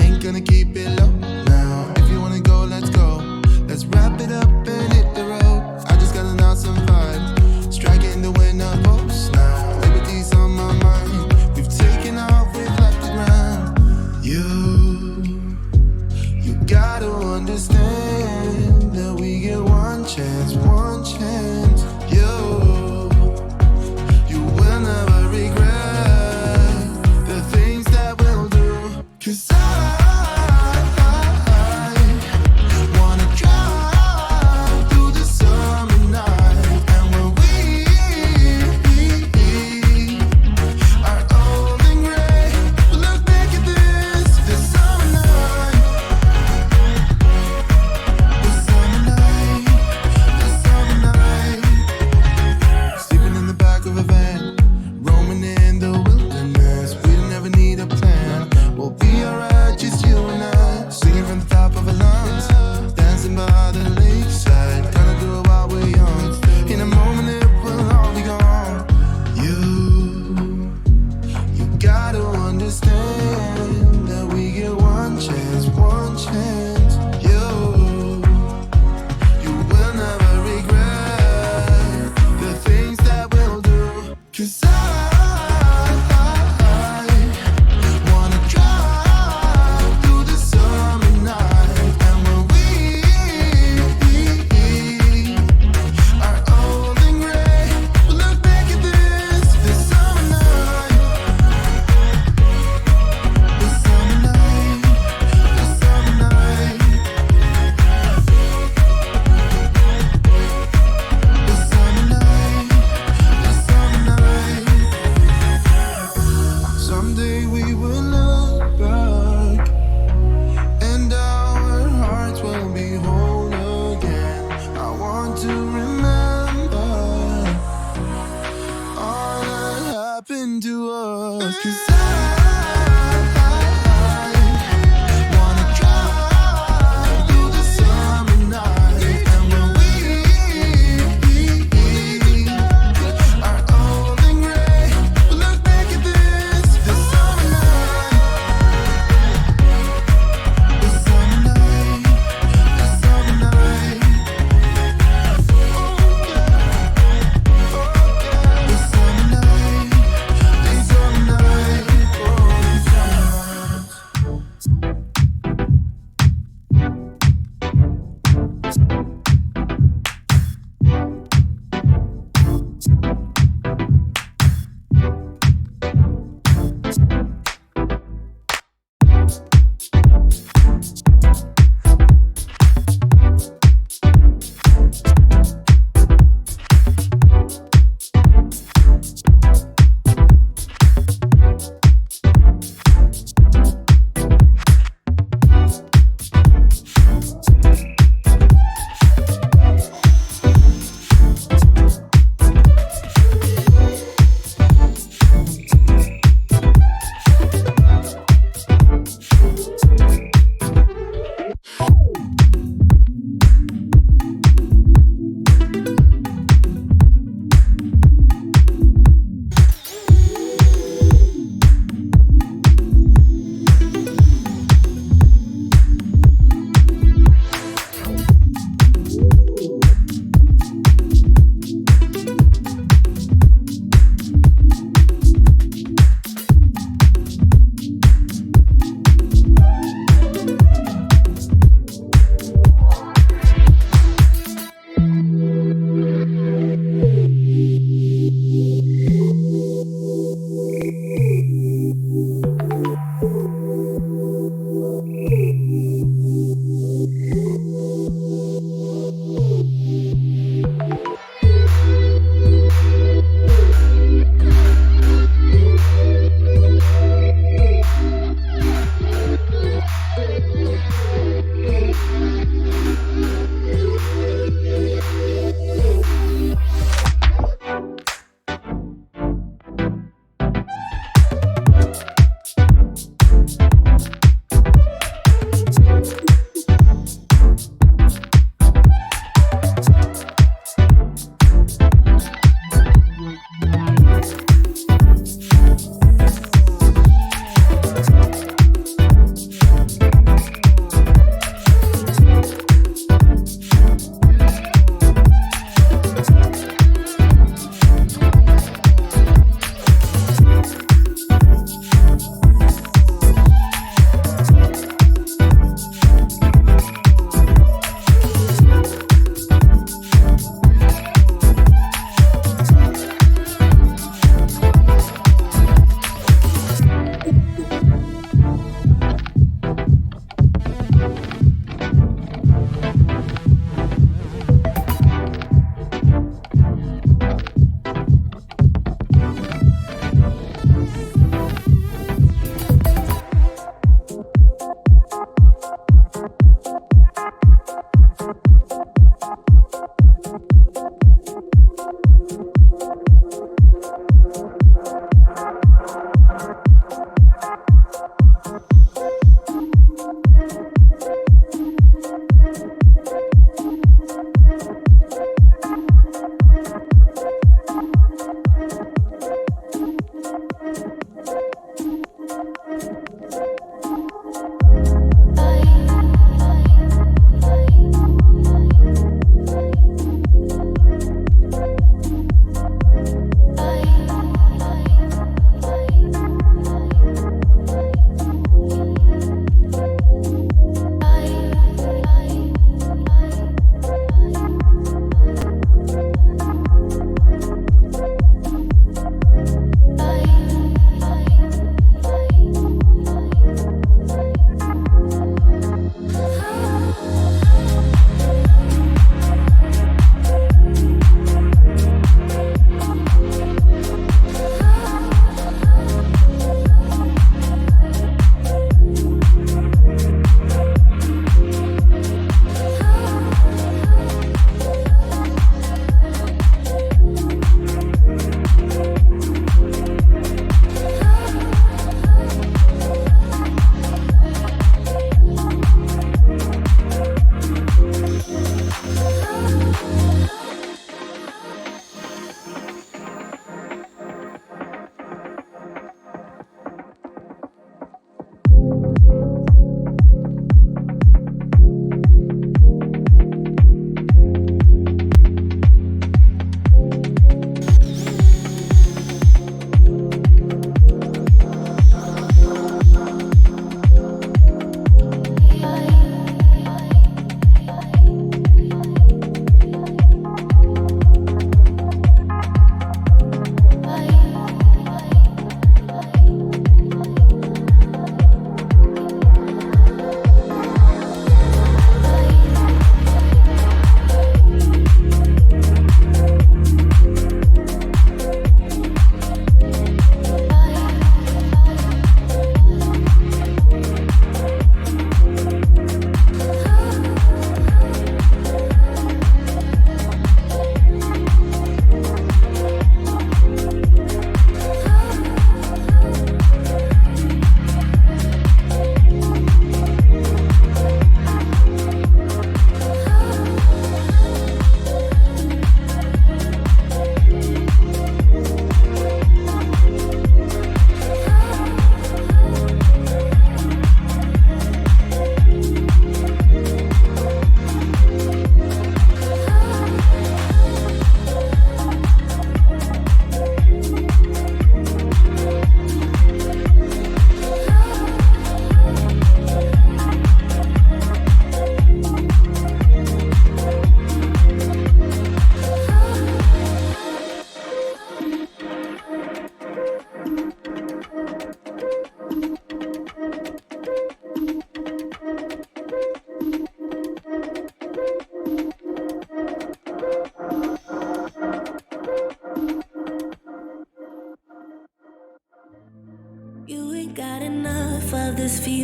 Ain't gonna keep it low now. If you wanna go, let's go. Let's wrap it up and hit the road. I just got an awesome vibe. Striking the winner post now. Liberty's on my mind. We've taken off, we've left the ground. You gotta understand that we get one chance, one chance. You will never regret the things that we'll do. 'Cause I wanna drive through the summer night. And when we chance. You will never regret the things that we'll do. 'Cause I wanna drive through the summer night. And when we are old and gray, we'll look back at this summer night. This summer night, this summer night.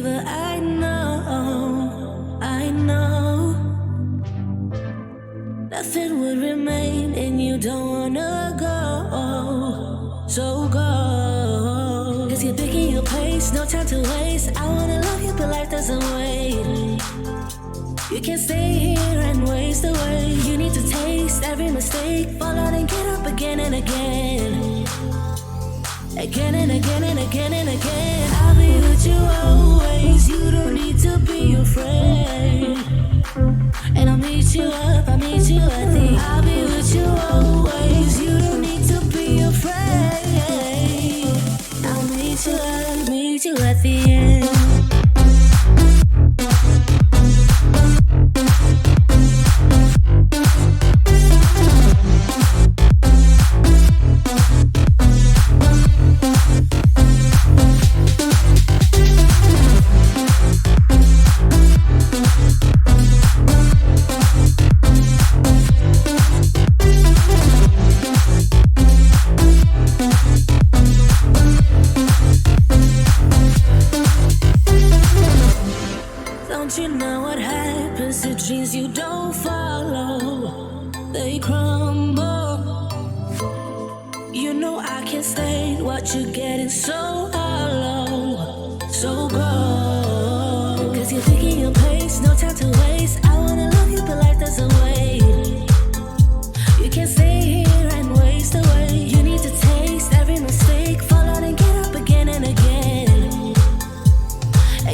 believer, I know nothing would remain and you don't wanna go. So go, 'cause you're picking your pace, no time to waste. I wanna love you, but life doesn't wait. You can't stay here and waste away. You need to taste every mistake, fall out and get up again and again. Again and again and again and again. I'll be with you always. You don't need to be afraid. And I'll meet you up, I'll meet you at the end. I'll be with you always. You don't need to be afraid. I'll meet you up, meet you at the end. Don't you know what happens to dreams you don't follow? They crumble. You know I can't stay, what you're getting so hollow. So go, 'cause you're picking your pace, no time to waste. I wanna love you, but life doesn't wait. You can't stay here and waste away. You need to taste every mistake, fall out and get up again and again.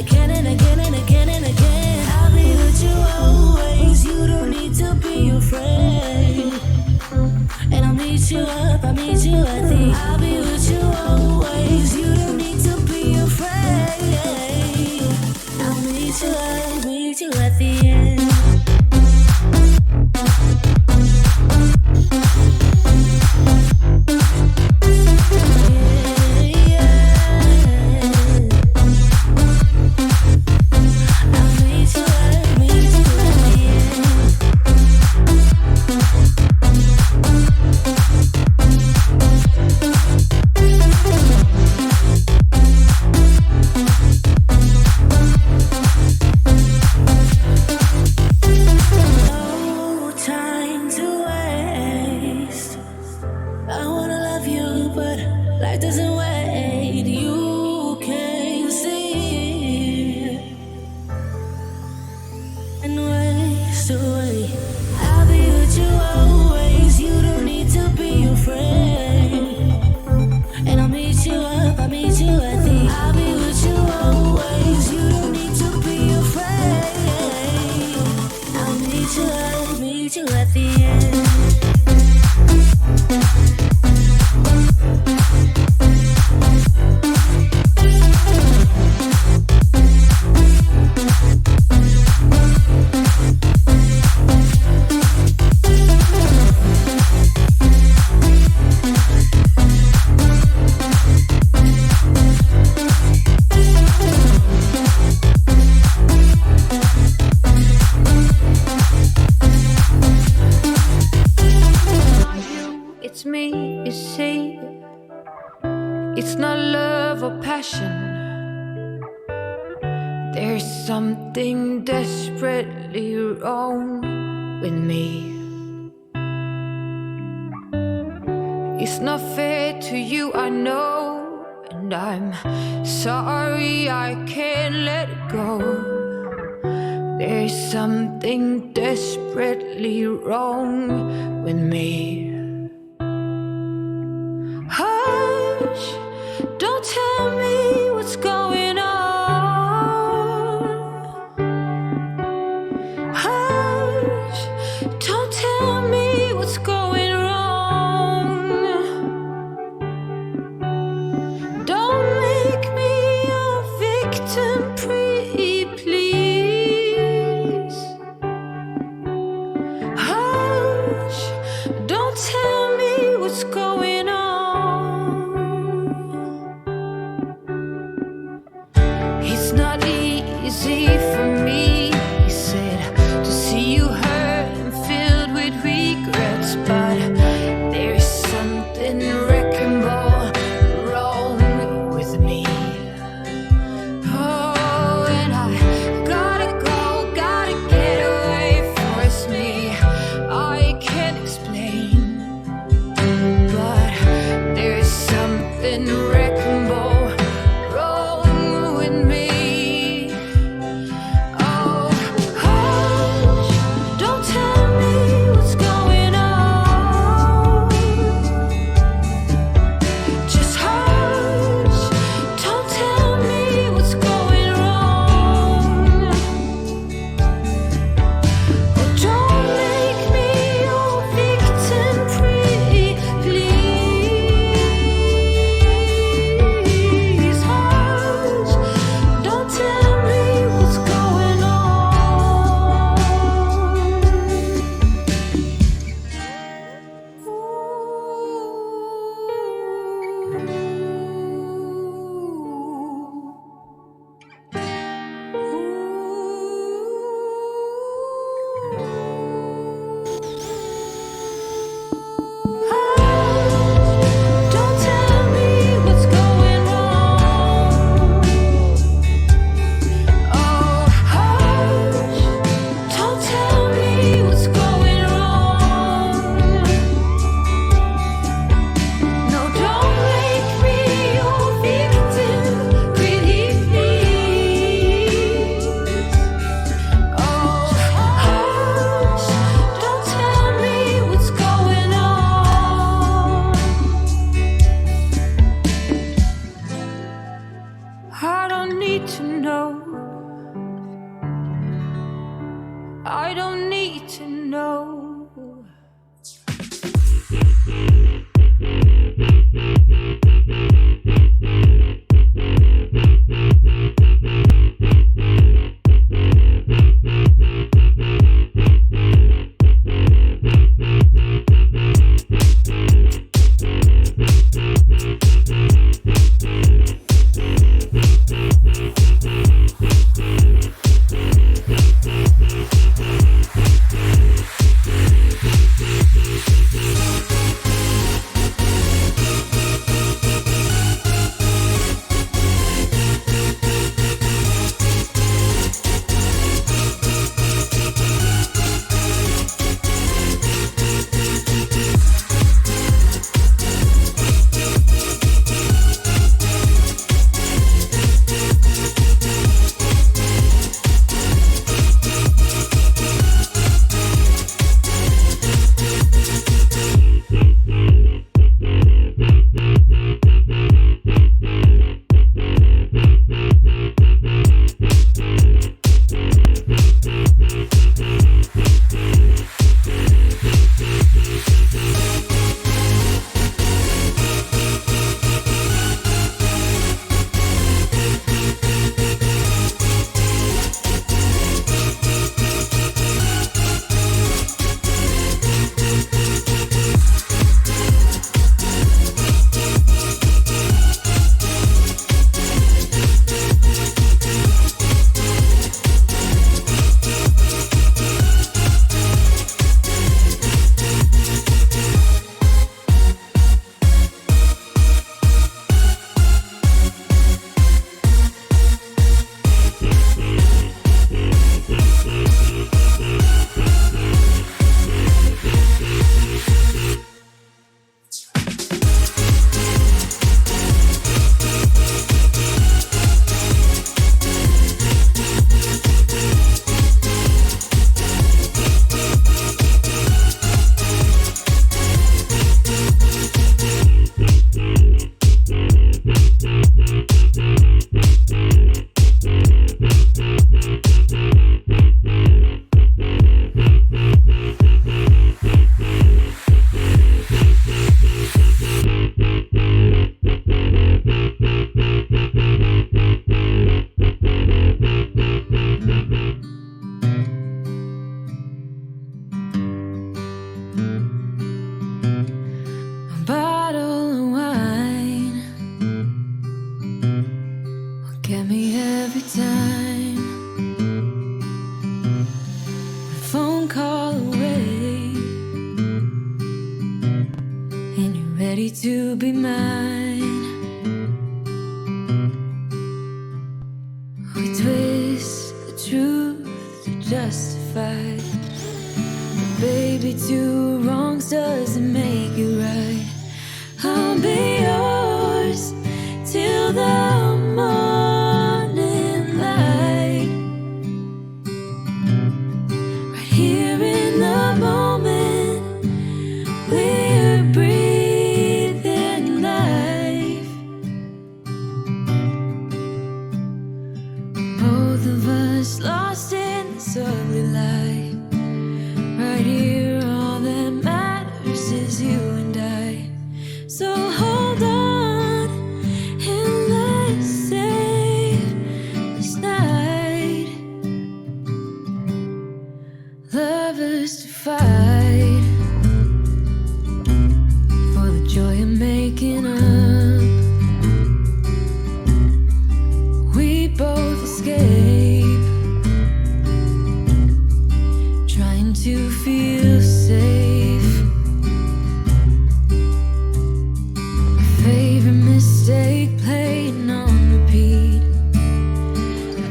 Again and again and again and again. I'll be with you always. You don't need to be afraid. And I'll meet you up, I'll meet you at the end. I'll be with you always. You don't need to be afraid. I'll meet you up, meet you at the end. It's me, you see. It's not love or passion. There's something desperately wrong with me. It's not fair to you, I know, and I'm sorry I can't let it go. There's something desperately wrong with me. Hush, don't tell me what's going on. Hush, don't tell me what's going wrong. Don't make me a victim, please. Hush, don't I don't need to know. Get me every time, a phone call away, and you're ready to be mine. We twist the truth to justify, but baby, two wrongs doesn't make it right. I'll be yours till the morning light, right here in the moment we're breathing life. Both of us lost in this ugly light. Right here, all that matters is you and I. So hold on and let's save this night. Lovers to fight for the joy of making up. We both escape, trying to feel safe. Favorite mistake playing on repeat.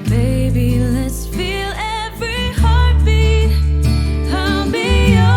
Baby, let's feel every heartbeat. I'll be yours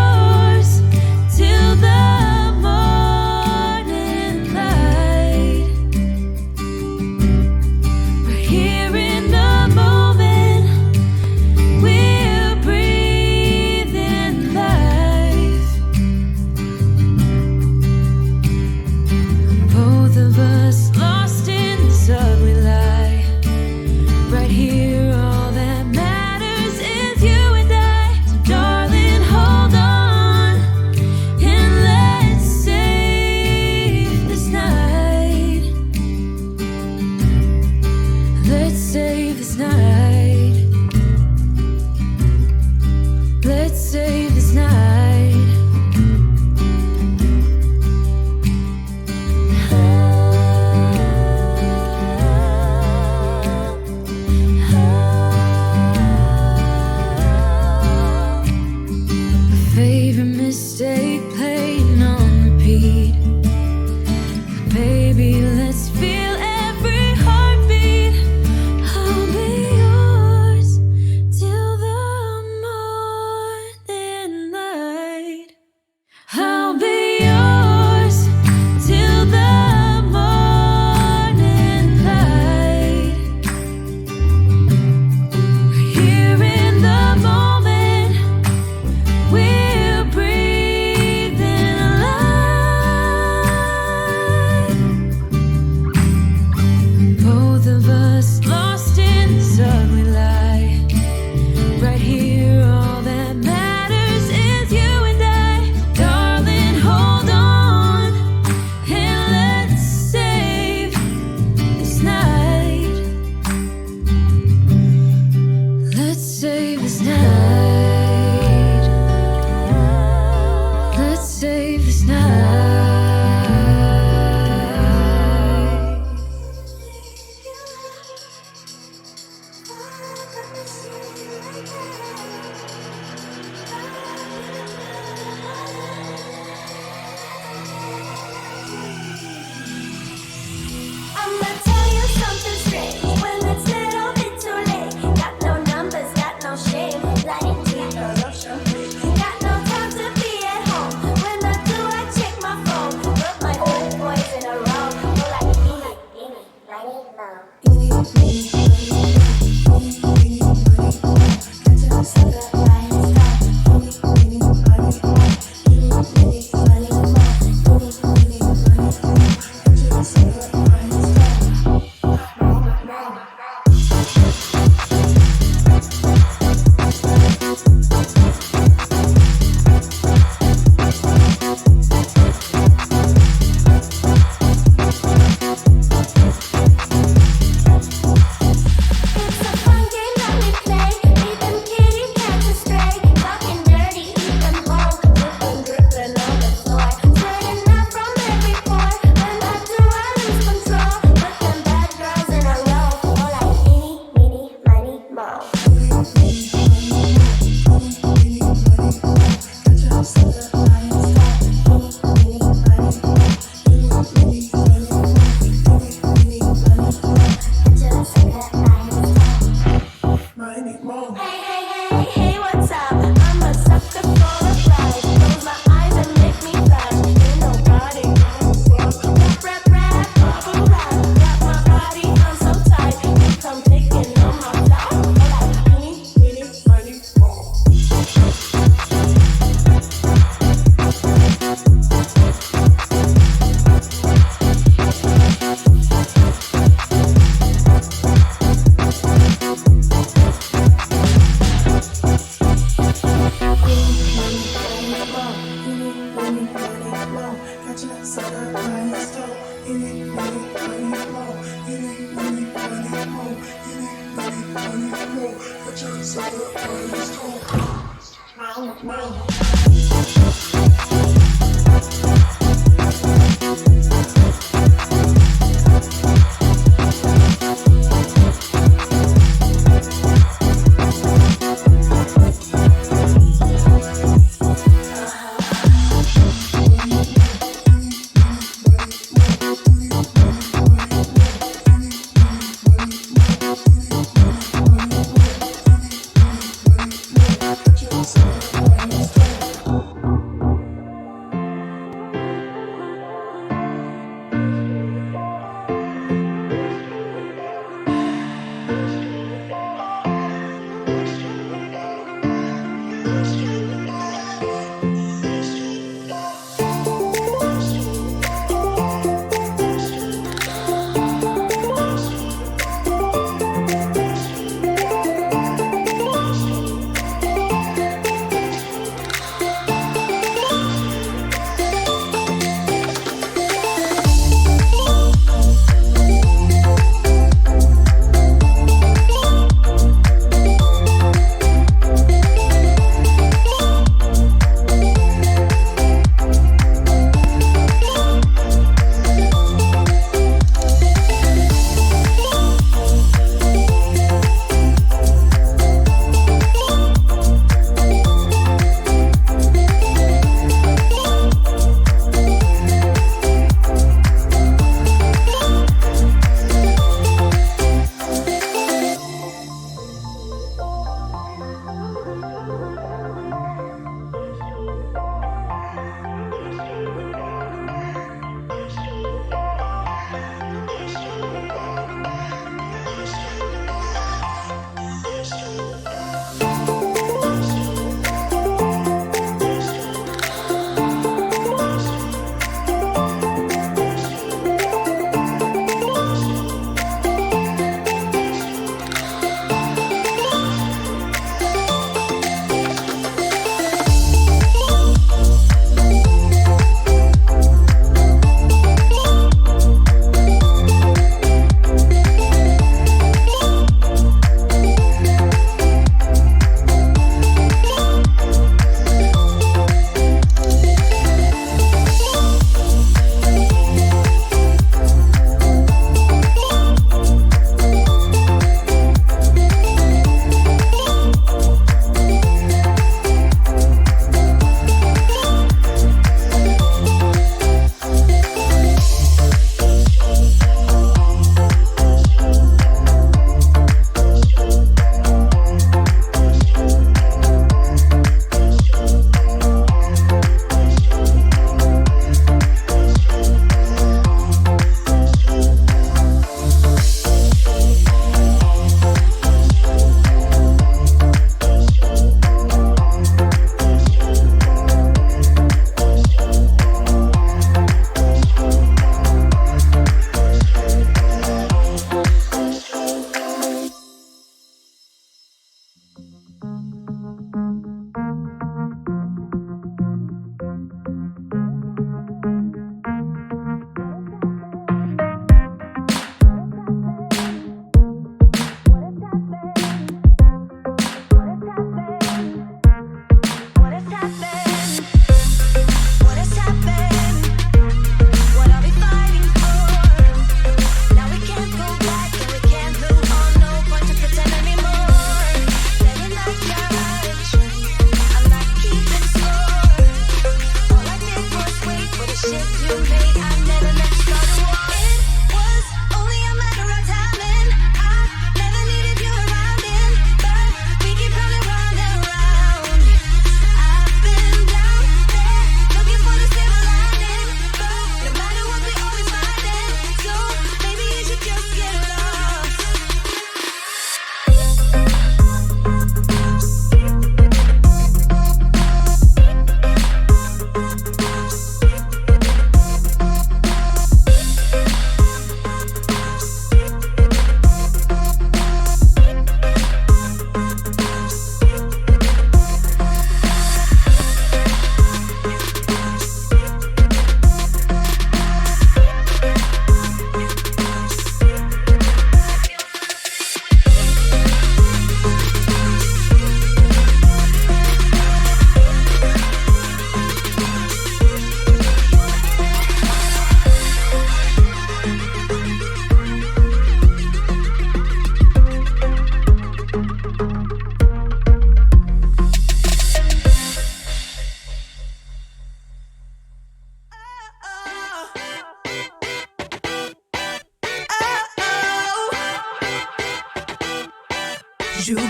Hey, what's up? I'm a sucker for a ride. Close my eyes and make me flash. Ain't nobody rap, bubble wrap. Got my body on so tight. You come picking on my fly. Like mini, small.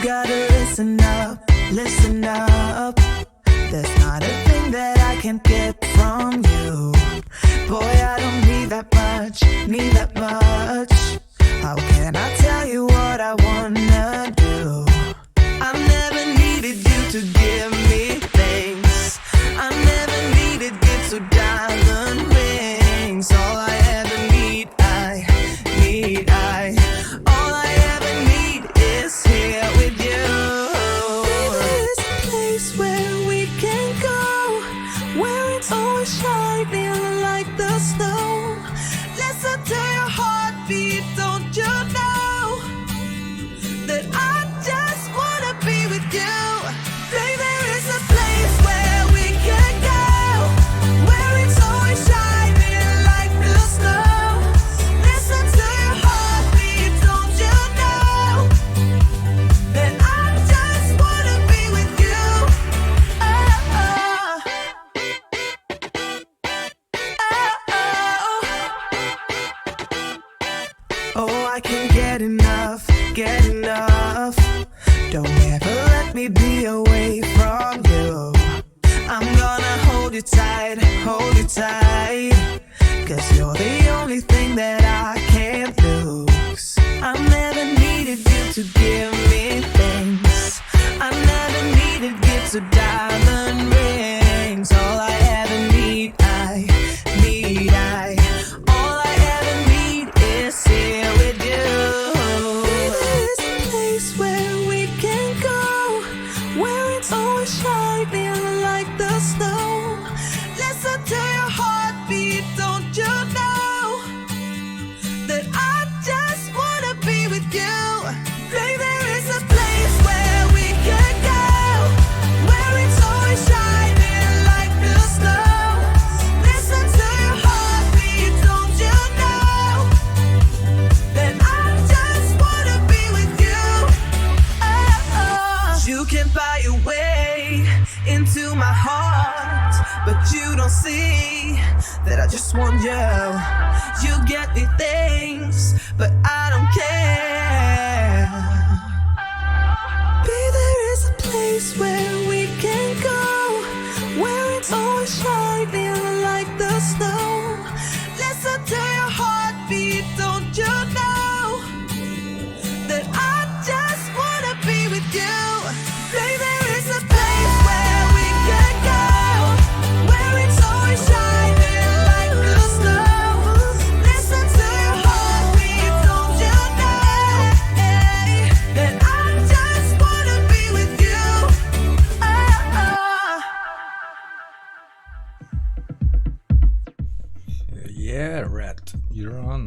gotta listen up, listen up. There's not a thing that I can't get from you. Boy, I don't need that much, need that much. How can I tell you what I wanna do? I never needed you to give me things. I never needed gifts or diamond rings. All I ever need, all I ever need is here with you. There's a place where we can go, where it's always shining like the snow. Listen to your heartbeat, don't you know that I just wanna be with you? Baby, there is a place where we can go, where it's always shining like the snow. Listen to your heartbeat, don't you know that I just wanna be with you? Oh, oh. Oh, I can't get enough, get enough. Don't ever let me be away from you. I'm gonna hold you tight, hold you tight. 'Cause you're the only thing that I can't lose. I never needed you to give me things. I never needed gifts or diamond rings. All I ever need, all I ever need is here with you. There's a place where we can go, where it's always shining like the snow. Listen to your heartbeat, don't you know that I just wanna be with you? Baby, there is a place where we can go, where it's always shining like the snow. Listen to your heartbeat, don't you know that I just wanna be with you? Oh, oh. You can buy your way into my heart, but you don't see that I just want you. You get me things, but I don't care. Baby, there is a place where we can go, where it's always shining like the snow. Listen to your heartbeat, don't you know that I just wanna be with you? Baby, there is a place where we can go, where it's always shining like the snow. Listen to your heartbeat, don't you know that I just wanna be with you? Oh, oh. Yeah, Red, you're on.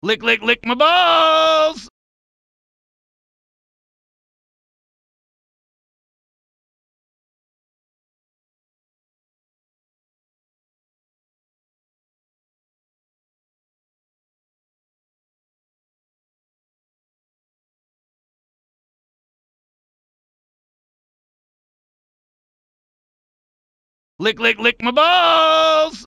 Lick, lick, lick my balls! Lick, lick, lick my balls!